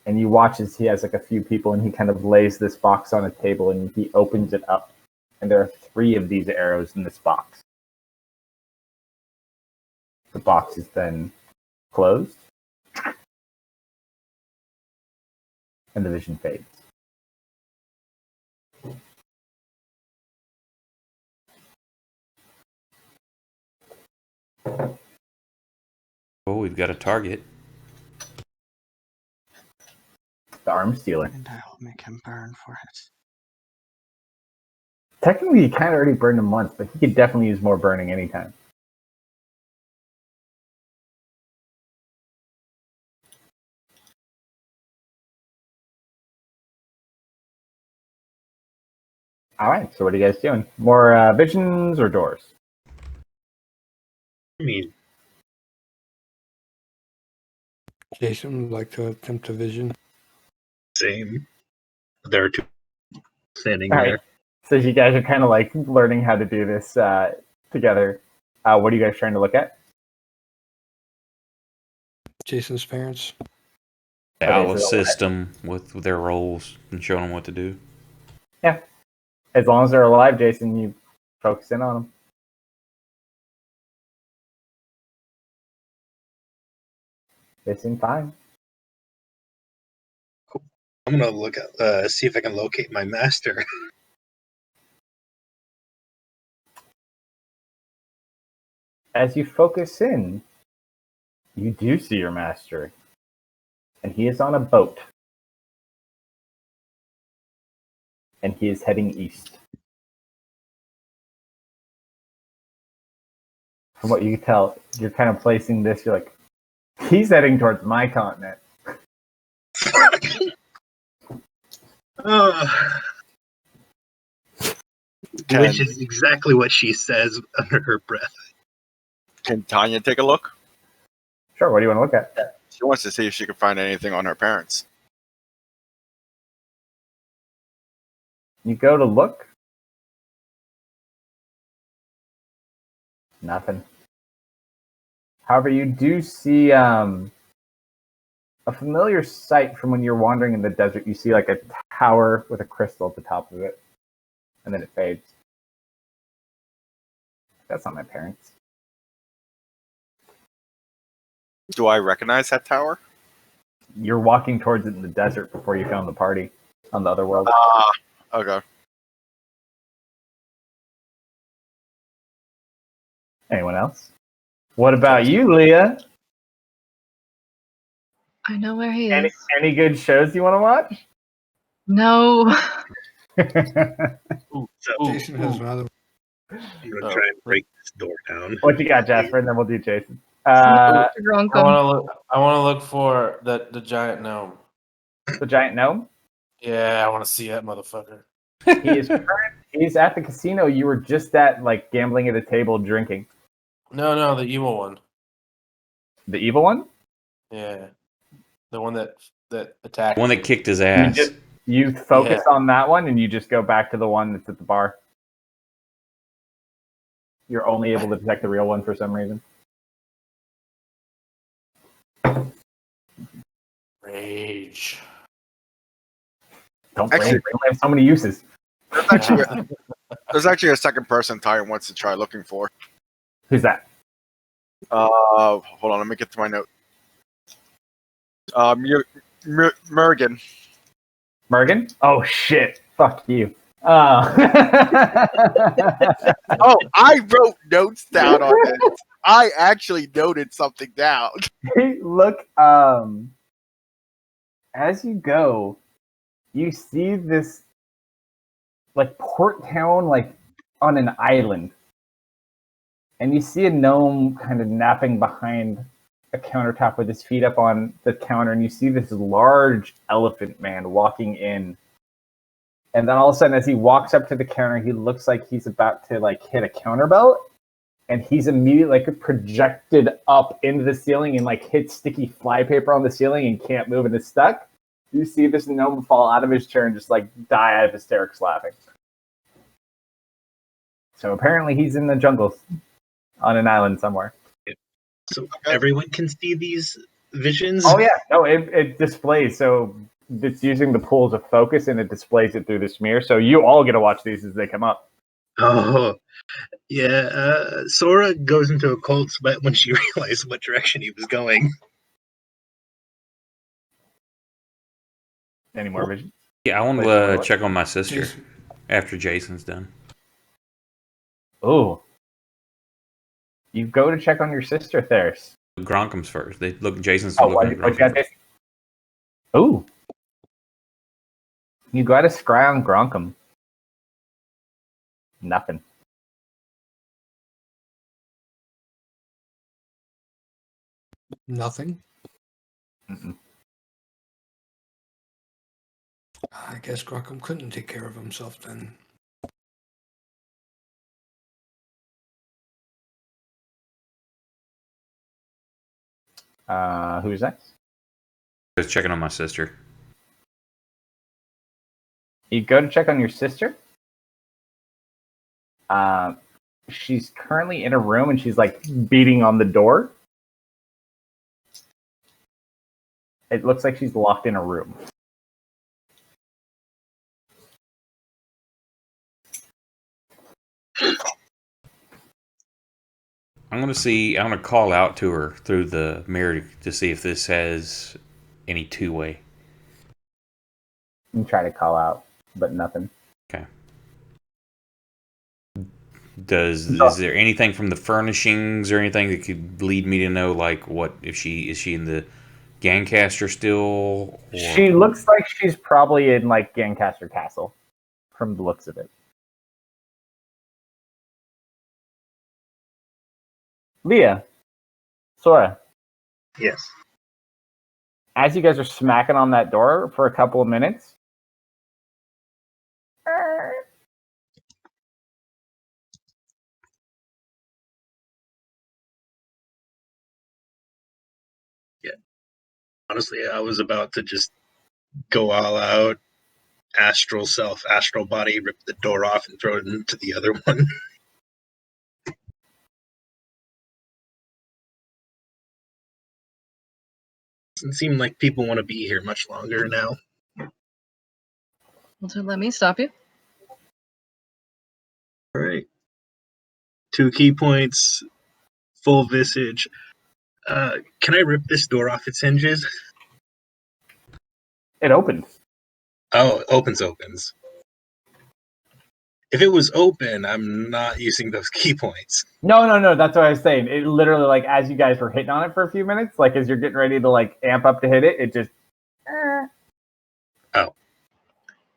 Speaker 1: And you watch as he has like a few people, and he kind of lays this box on a table, and he opens it up. And there are 3 of these arrows in this box. The box is then closed, and the vision fades.
Speaker 4: Oh, we've got a target.
Speaker 1: The arms dealer.
Speaker 3: And I'll make him burn for it.
Speaker 1: Technically, he kind of already burned him once, but he could definitely use more burning anytime. All right, so what are you guys doing? More visions or doors?
Speaker 5: I mean,
Speaker 8: Jason would like to attempt a vision.
Speaker 5: same. There are 2 standing
Speaker 1: All
Speaker 5: there.
Speaker 1: right, so you guys are kind of like learning how to do this together. What are you guys trying to look at?
Speaker 8: Jason's parents.
Speaker 4: The
Speaker 1: Okay,
Speaker 4: Atlas
Speaker 1: so-
Speaker 4: system with their roles and showing them what to do.
Speaker 1: Yeah. As long as they're alive, Jason, you focus in on them. They seem fine.
Speaker 5: I'm gonna look at see if I can locate my master.
Speaker 1: As you focus in, you do see your master. And he is on a boat. And he is heading east. From what you can tell, you're kind of placing this, you're like, he's heading towards my continent.
Speaker 5: Which is exactly what she says under her breath.
Speaker 2: Can Tanya take a look?
Speaker 1: Sure. What do you want to look at?
Speaker 2: She wants to see if she can find anything on her parents.
Speaker 1: You go to look. Nothing. However, you do see a familiar sight from when you're wandering in the desert. You see like a tower with a crystal at the top of it, and then it fades. That's not my parents.
Speaker 2: Do I recognize that tower?
Speaker 1: You're walking towards it in the desert before you found the party on the other world.
Speaker 2: Okay.
Speaker 1: Anyone else? What about you, Leah?
Speaker 7: I know where he is.
Speaker 1: Any good shows you want to watch?
Speaker 7: No.
Speaker 5: So
Speaker 8: Jason has another.
Speaker 5: I'm gonna try and break this door down.
Speaker 1: What you got, Jasper? And then we'll do Jason.
Speaker 6: I want to look for the giant gnome.
Speaker 1: The giant gnome?
Speaker 6: Yeah, I want to see that motherfucker.
Speaker 1: He's at the casino you were just at, like gambling at a table, drinking.
Speaker 6: No, the evil one.
Speaker 1: The evil one?
Speaker 6: Yeah, the one that attacked.
Speaker 4: The one that kicked his ass.
Speaker 1: You focus on that one, and you just go back to the one that's at the bar. You're only able to detect the real one for some reason.
Speaker 6: Rage.
Speaker 1: Don't blame. They only have so many uses.
Speaker 2: There's actually a second person Tanya wants to try looking for.
Speaker 1: Who's that?
Speaker 2: Hold on, let me get to my note. Mergen.
Speaker 1: Mergen? Oh shit! Fuck you.
Speaker 2: Oh, I wrote notes down on it. I actually noted something down.
Speaker 1: Hey, look, as you go, you see this like port town like on an island. And you see a gnome kind of napping behind a countertop with his feet up on the counter, and you see this large elephant man walking in. And then all of a sudden, as he walks up to the counter, he looks like he's about to like hit a counterbelt, and he's immediately like projected up into the ceiling and like hits sticky flypaper on the ceiling and can't move and is stuck. You see this gnome fall out of his chair and just like die out of hysterics laughing. So apparently he's in the jungles on an island somewhere.
Speaker 5: So everyone can see these visions?
Speaker 1: Oh yeah, no, it displays. So it's using the pools of focus and it displays it through the smear. So you all get to watch these as they come up.
Speaker 5: Oh, yeah. Sora goes into a cold sweat when she realized what direction he was going.
Speaker 1: Any more vision?
Speaker 4: Yeah, I want to check on my sister after Jason's done.
Speaker 1: Oh. You go to check on your sister, Theris.
Speaker 4: Gronkham's first. They look. Jason's
Speaker 1: What
Speaker 4: looking.
Speaker 1: you got, Jason? Ooh. You got to scry on Gronkham. Nothing.
Speaker 8: Nothing.
Speaker 1: Mm-mm.
Speaker 8: I guess Grockham couldn't take care of himself then.
Speaker 1: Who's next?
Speaker 4: I was checking on my sister.
Speaker 1: You go to check on your sister. She's currently in a room and she's like beating on the door. It looks like she's locked in a room.
Speaker 4: I'm gonna call out to her through the mirror to see if this has any two-way.
Speaker 1: You try to call out, but nothing.
Speaker 4: Okay. Is there anything from the furnishings or anything that could lead me to know, like, what if she in the Gangcaster still? Or...
Speaker 1: She looks like she's probably in like Gancaster Castle, from the looks of it. Leah, Sora.
Speaker 5: Yes.
Speaker 1: As you guys are smacking on that door for a couple of minutes,
Speaker 5: Honestly, I was about to just go all out, astral self, astral body, rip the door off, and throw it into the other one. Doesn't seem like people want to be here much longer now.
Speaker 7: Well, so let me stop you.
Speaker 5: All right. 2 key points, full visage. Can I rip this door off its hinges?
Speaker 1: It opened.
Speaker 5: Oh, opens. If it was open, I'm not using those key points.
Speaker 1: No. That's what I was saying. It literally, like, as you guys were hitting on it for a few minutes, like, as you're getting ready to, like, amp up to hit it, it just...
Speaker 5: Oh.
Speaker 7: Well,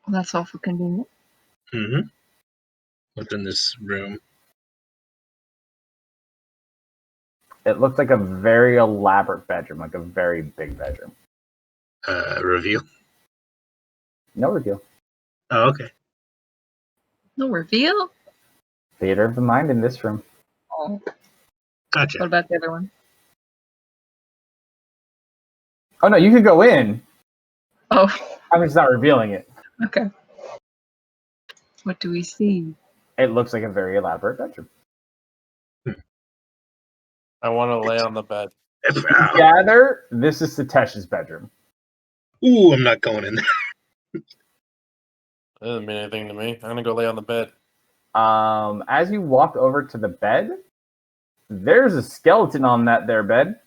Speaker 7: that's awful convenient.
Speaker 5: Mm-hmm. What's in this room?
Speaker 1: It looks like a very elaborate bedroom, like a very big bedroom.
Speaker 5: Reveal?
Speaker 1: No reveal.
Speaker 5: Oh, okay.
Speaker 7: No reveal?
Speaker 1: Theater of the mind in this room.
Speaker 7: Oh.
Speaker 5: Gotcha.
Speaker 7: What about the other one?
Speaker 1: Oh, no, you could go in.
Speaker 7: Oh,
Speaker 1: I'm just not revealing it.
Speaker 7: okay. What do we see?
Speaker 1: It looks like a very elaborate bedroom.
Speaker 6: I want to lay on the bed.
Speaker 1: Gather, this is Satesh's bedroom.
Speaker 5: Ooh, I'm not going in there.
Speaker 6: It doesn't mean anything to me. I'm gonna go lay on the bed.
Speaker 1: As you walk over to the bed, there's a skeleton on that there bed.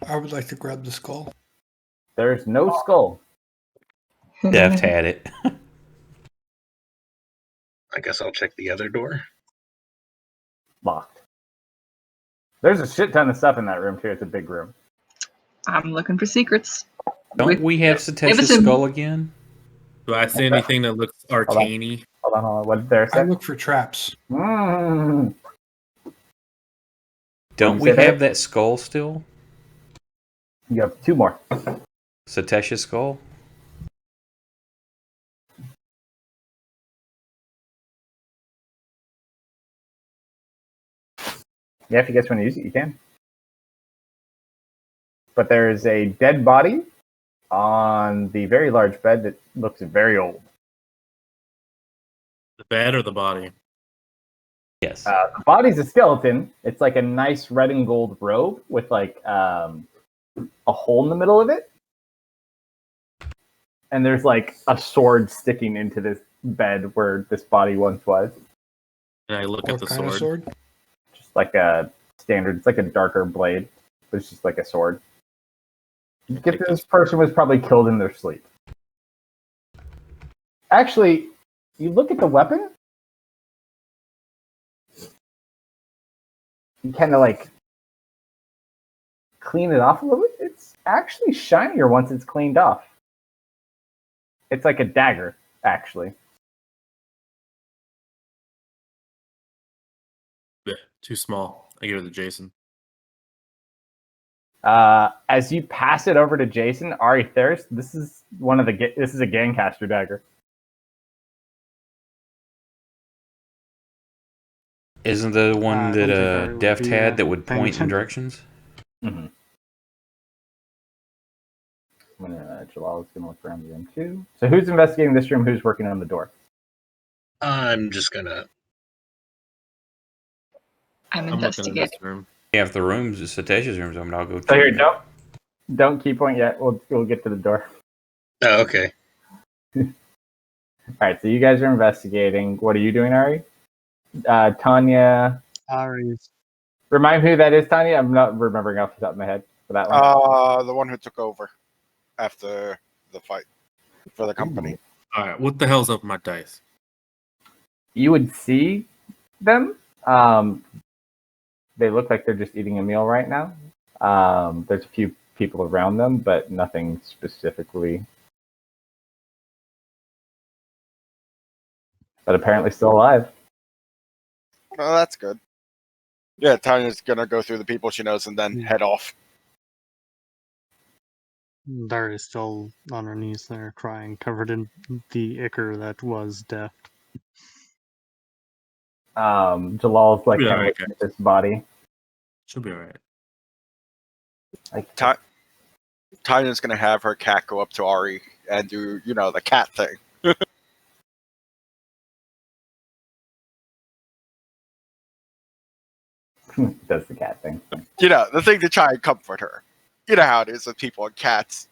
Speaker 8: I would like to grab the skull.
Speaker 1: There's no skull.
Speaker 4: Deft had it.
Speaker 5: I guess I'll check the other door.
Speaker 1: Locked. There's a shit ton of stuff in that room, too. It's a big room.
Speaker 7: I'm looking for secrets.
Speaker 4: Don't we have Satesh's skull again?
Speaker 6: Do I see anything that looks arcane-y?
Speaker 1: Hold on. What did there say?
Speaker 8: I look for traps.
Speaker 1: Mm.
Speaker 4: Don't we have that skull still?
Speaker 1: You have 2 more.
Speaker 4: Satesh's skull?
Speaker 1: Yeah, if you guys want to use it, you can. But there is a dead body on the very large bed that looks very old.
Speaker 6: The bed or the body?
Speaker 4: Yes.
Speaker 1: The body's a skeleton. It's like a nice red and gold robe with like a hole in the middle of it. And there's like a sword sticking into this bed where this body once was.
Speaker 6: And I look
Speaker 8: What
Speaker 6: at the
Speaker 8: kind of
Speaker 6: sword.
Speaker 8: sword?
Speaker 1: Just like a standard, it's like a darker blade, but it's just like a sword. You get this person was probably killed in their sleep. Actually, you look at the weapon, you kind of like clean it off a little bit. It's actually shinier once it's cleaned off. It's like a dagger, actually.
Speaker 6: Yeah, too small. I give it to Jason.
Speaker 1: As you pass it over to Jason, Ari Theris, this is a Gangcaster dagger.
Speaker 4: Isn't the one
Speaker 3: I don't think
Speaker 4: that
Speaker 3: Ari would
Speaker 4: Deft
Speaker 3: be,
Speaker 4: had that would
Speaker 3: paying
Speaker 4: point in
Speaker 3: attention.
Speaker 4: directions?
Speaker 1: Mm-hmm. Jalal's gonna look around the room too. So who's investigating this room? Who's working on the door?
Speaker 5: I'm just gonna.
Speaker 7: I'm
Speaker 6: I'm looking in
Speaker 7: investigating.
Speaker 6: this room.
Speaker 4: Yeah, if the room's Satesh's room, I'm I'll go
Speaker 1: So here,
Speaker 4: check.
Speaker 1: don't key point yet. We'll get to the door.
Speaker 5: Oh, okay.
Speaker 1: All right. So you guys are investigating. What are you doing, Ari? Tanya.
Speaker 3: Ari's.
Speaker 1: Remind me who that is, Tanya. I'm not remembering off the top of my head for that one.
Speaker 2: The one who took over after the fight for the company.
Speaker 6: All right, what the hell's up with my dice?
Speaker 1: You would see them. They look like they're just eating a meal right now. There's a few people around them, but nothing specifically. But apparently still alive.
Speaker 2: Oh, that's good. Yeah, Tanya's gonna go through the people she knows and then head off.
Speaker 3: Daria's still on her knees there, crying, covered in the ichor that was Deft.
Speaker 1: Jalal's like
Speaker 6: Yeah,
Speaker 1: kind of
Speaker 6: okay.
Speaker 1: looking at this body.
Speaker 6: She'll be all right.
Speaker 1: Like,
Speaker 2: Tanya's gonna have her cat go up to Ari and do, the cat thing.
Speaker 1: does the cat thing.
Speaker 2: The thing to try and comfort her. You know how it is with people and cats.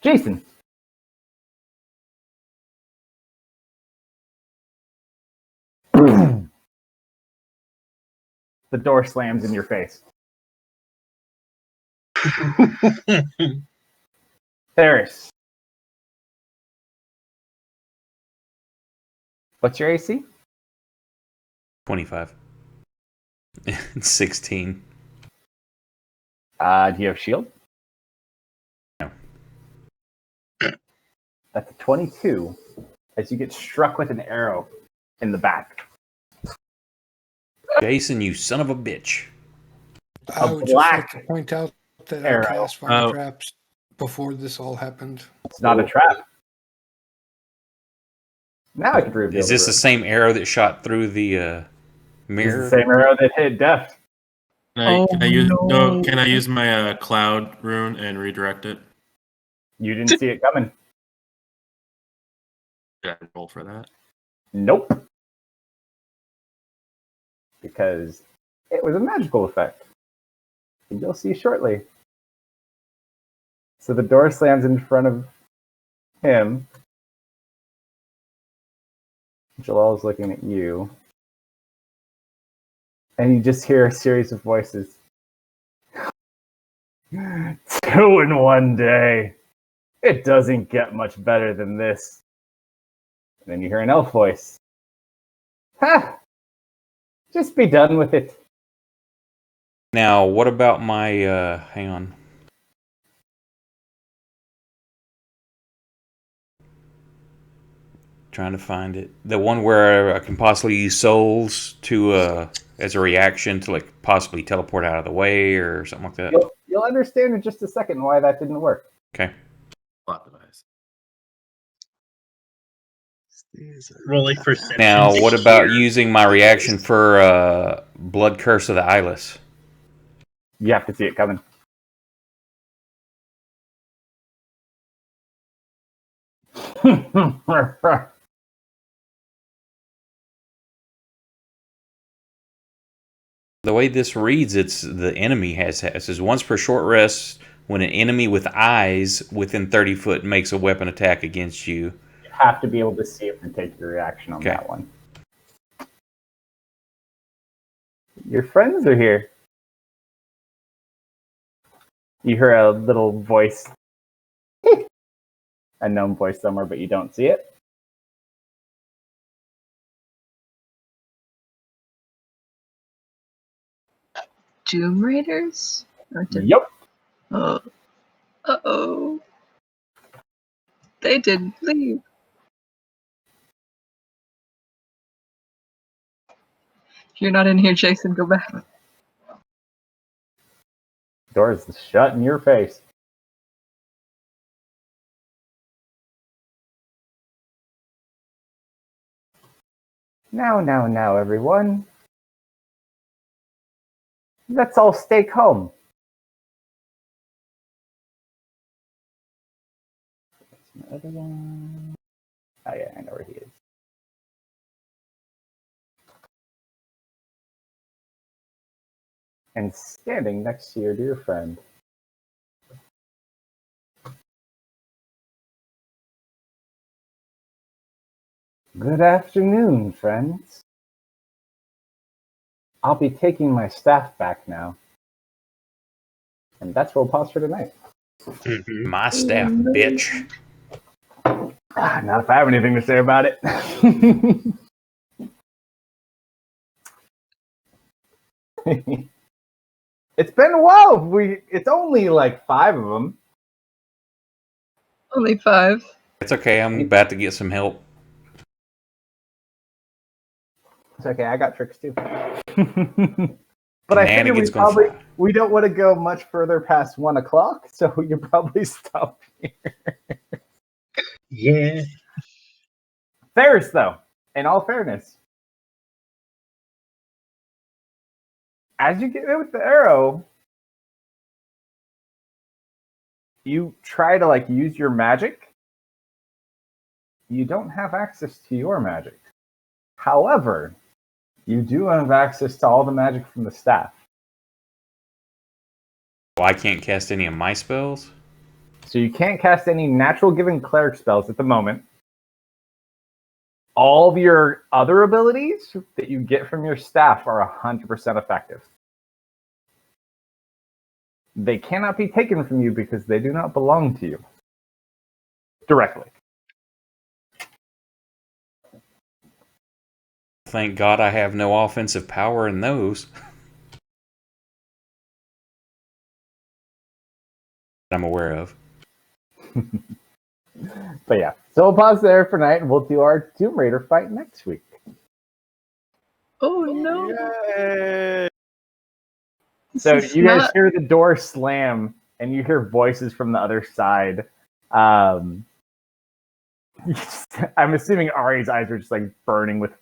Speaker 1: Jason. The door slams in your face. Ferris. What's your AC?
Speaker 4: 25. 16.
Speaker 1: Do you have shield?
Speaker 4: No.
Speaker 1: That's a 22 as you get struck with an arrow in the back.
Speaker 4: Jason, you son of a bitch.
Speaker 8: I would just like to point out that
Speaker 1: arrow.
Speaker 8: I cast fire traps before this all happened.
Speaker 1: It's not a trap. Now I can reveal.
Speaker 4: Is this the same arrow that shot through the mirror?
Speaker 1: It's the same arrow that hit Deft.
Speaker 6: Can I use my cloud rune and redirect it?
Speaker 1: You didn't see it coming.
Speaker 6: Did I roll for that?
Speaker 1: Nope. Because it was a magical effect. And you'll see shortly. So the door slams in front of him. Jalal's looking at you. And you just hear a series of voices. 2 in one day. It doesn't get much better than this. And then you hear an elf voice. Ha! Just be done with it.
Speaker 4: Now, what about my, hang on. Trying to find it. The one where I can possibly use souls to, as a reaction to, like, possibly teleport out of the way or something like that.
Speaker 1: You'll understand in just a second why that didn't work.
Speaker 4: Okay.
Speaker 6: Plot device.
Speaker 5: Rolling perception.
Speaker 4: Now, what about using my reaction for Blood Curse of the Eyeless?
Speaker 1: You have to see it coming.
Speaker 4: The way this reads, it's the enemy it says once per short rest, when an enemy with eyes within 30 foot makes a weapon attack against you.
Speaker 1: You have to be able to see it and take your reaction on that one. Your friends are here. You hear a little voice. A gnome voice somewhere, but you don't see it.
Speaker 7: Doom Raiders?
Speaker 1: Yep.
Speaker 7: Oh. Uh-oh. They didn't leave. If you're not in here, Jason, go back.
Speaker 1: Door's shut in your face. Now, everyone. Let's all stay calm. Another one. Oh yeah, I know where he is. And standing next to your dear friend. Good afternoon, friends. I'll be taking my staff back now. And that's where we'll pause for tonight.
Speaker 5: Mm-hmm.
Speaker 4: My staff, bitch.
Speaker 1: Not if I have anything to say about it. It's been a while. It's only like 5 of them.
Speaker 7: Only 5.
Speaker 4: It's okay. I'm about to get some help.
Speaker 1: It's okay. I got tricks too. But I figure we don't want to go much further past 1 o'clock, so you probably stop here.
Speaker 5: Yeah.
Speaker 1: Ferris, though, in all fairness, as you get hit with the arrow, you try to like use your magic. You don't have access to your magic. However, you do have access to all the magic from the staff.
Speaker 4: Well, I can't cast any of my spells.
Speaker 1: So you can't cast any natural given cleric spells at the moment. All of your other abilities that you get from your staff are 100% effective. They cannot be taken from you because they do not belong to you directly.
Speaker 4: Thank God I have no offensive power in those. I'm aware of.
Speaker 1: But yeah, so we'll pause there for night and we'll do our Tomb Raider fight next week.
Speaker 7: Oh no!
Speaker 2: Yay!
Speaker 1: So
Speaker 7: This is
Speaker 1: you guys
Speaker 7: not-
Speaker 1: hear the door slam and you hear voices from the other side. I'm assuming Ari's eyes are just like burning with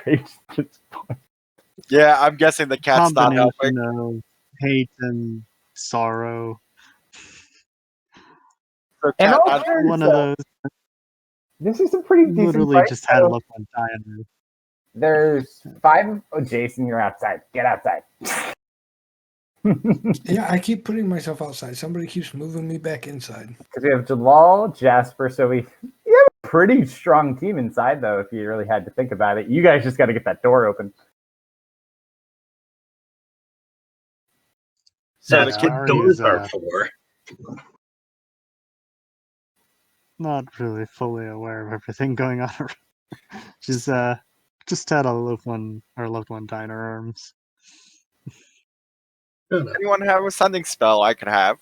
Speaker 1: rage at this point.
Speaker 2: Yeah, I'm guessing the cat's not helping.
Speaker 3: Combination of hate and sorrow.
Speaker 2: So
Speaker 1: And
Speaker 2: cat
Speaker 1: also,
Speaker 2: not-
Speaker 3: One of those
Speaker 1: this is a pretty decent
Speaker 3: literally
Speaker 1: fight.
Speaker 3: just had a
Speaker 1: So
Speaker 3: look on dying.
Speaker 1: there's 5. Oh, Jason, you're outside. Get outside.
Speaker 8: Yeah, I keep putting myself outside. Somebody keeps moving me back inside.
Speaker 1: Because we have Jalal, Jasper, so you have a pretty strong team inside, though, if you really had to think about it. You guys just got to get that door open.
Speaker 2: So
Speaker 5: That's
Speaker 2: the kid
Speaker 5: what
Speaker 3: Ari
Speaker 5: doors
Speaker 3: is,
Speaker 5: are for.
Speaker 3: not really fully aware of everything going on. She's just had a loved one die in her arms.
Speaker 5: Fair enough.
Speaker 2: anyone have a sending spell I could have?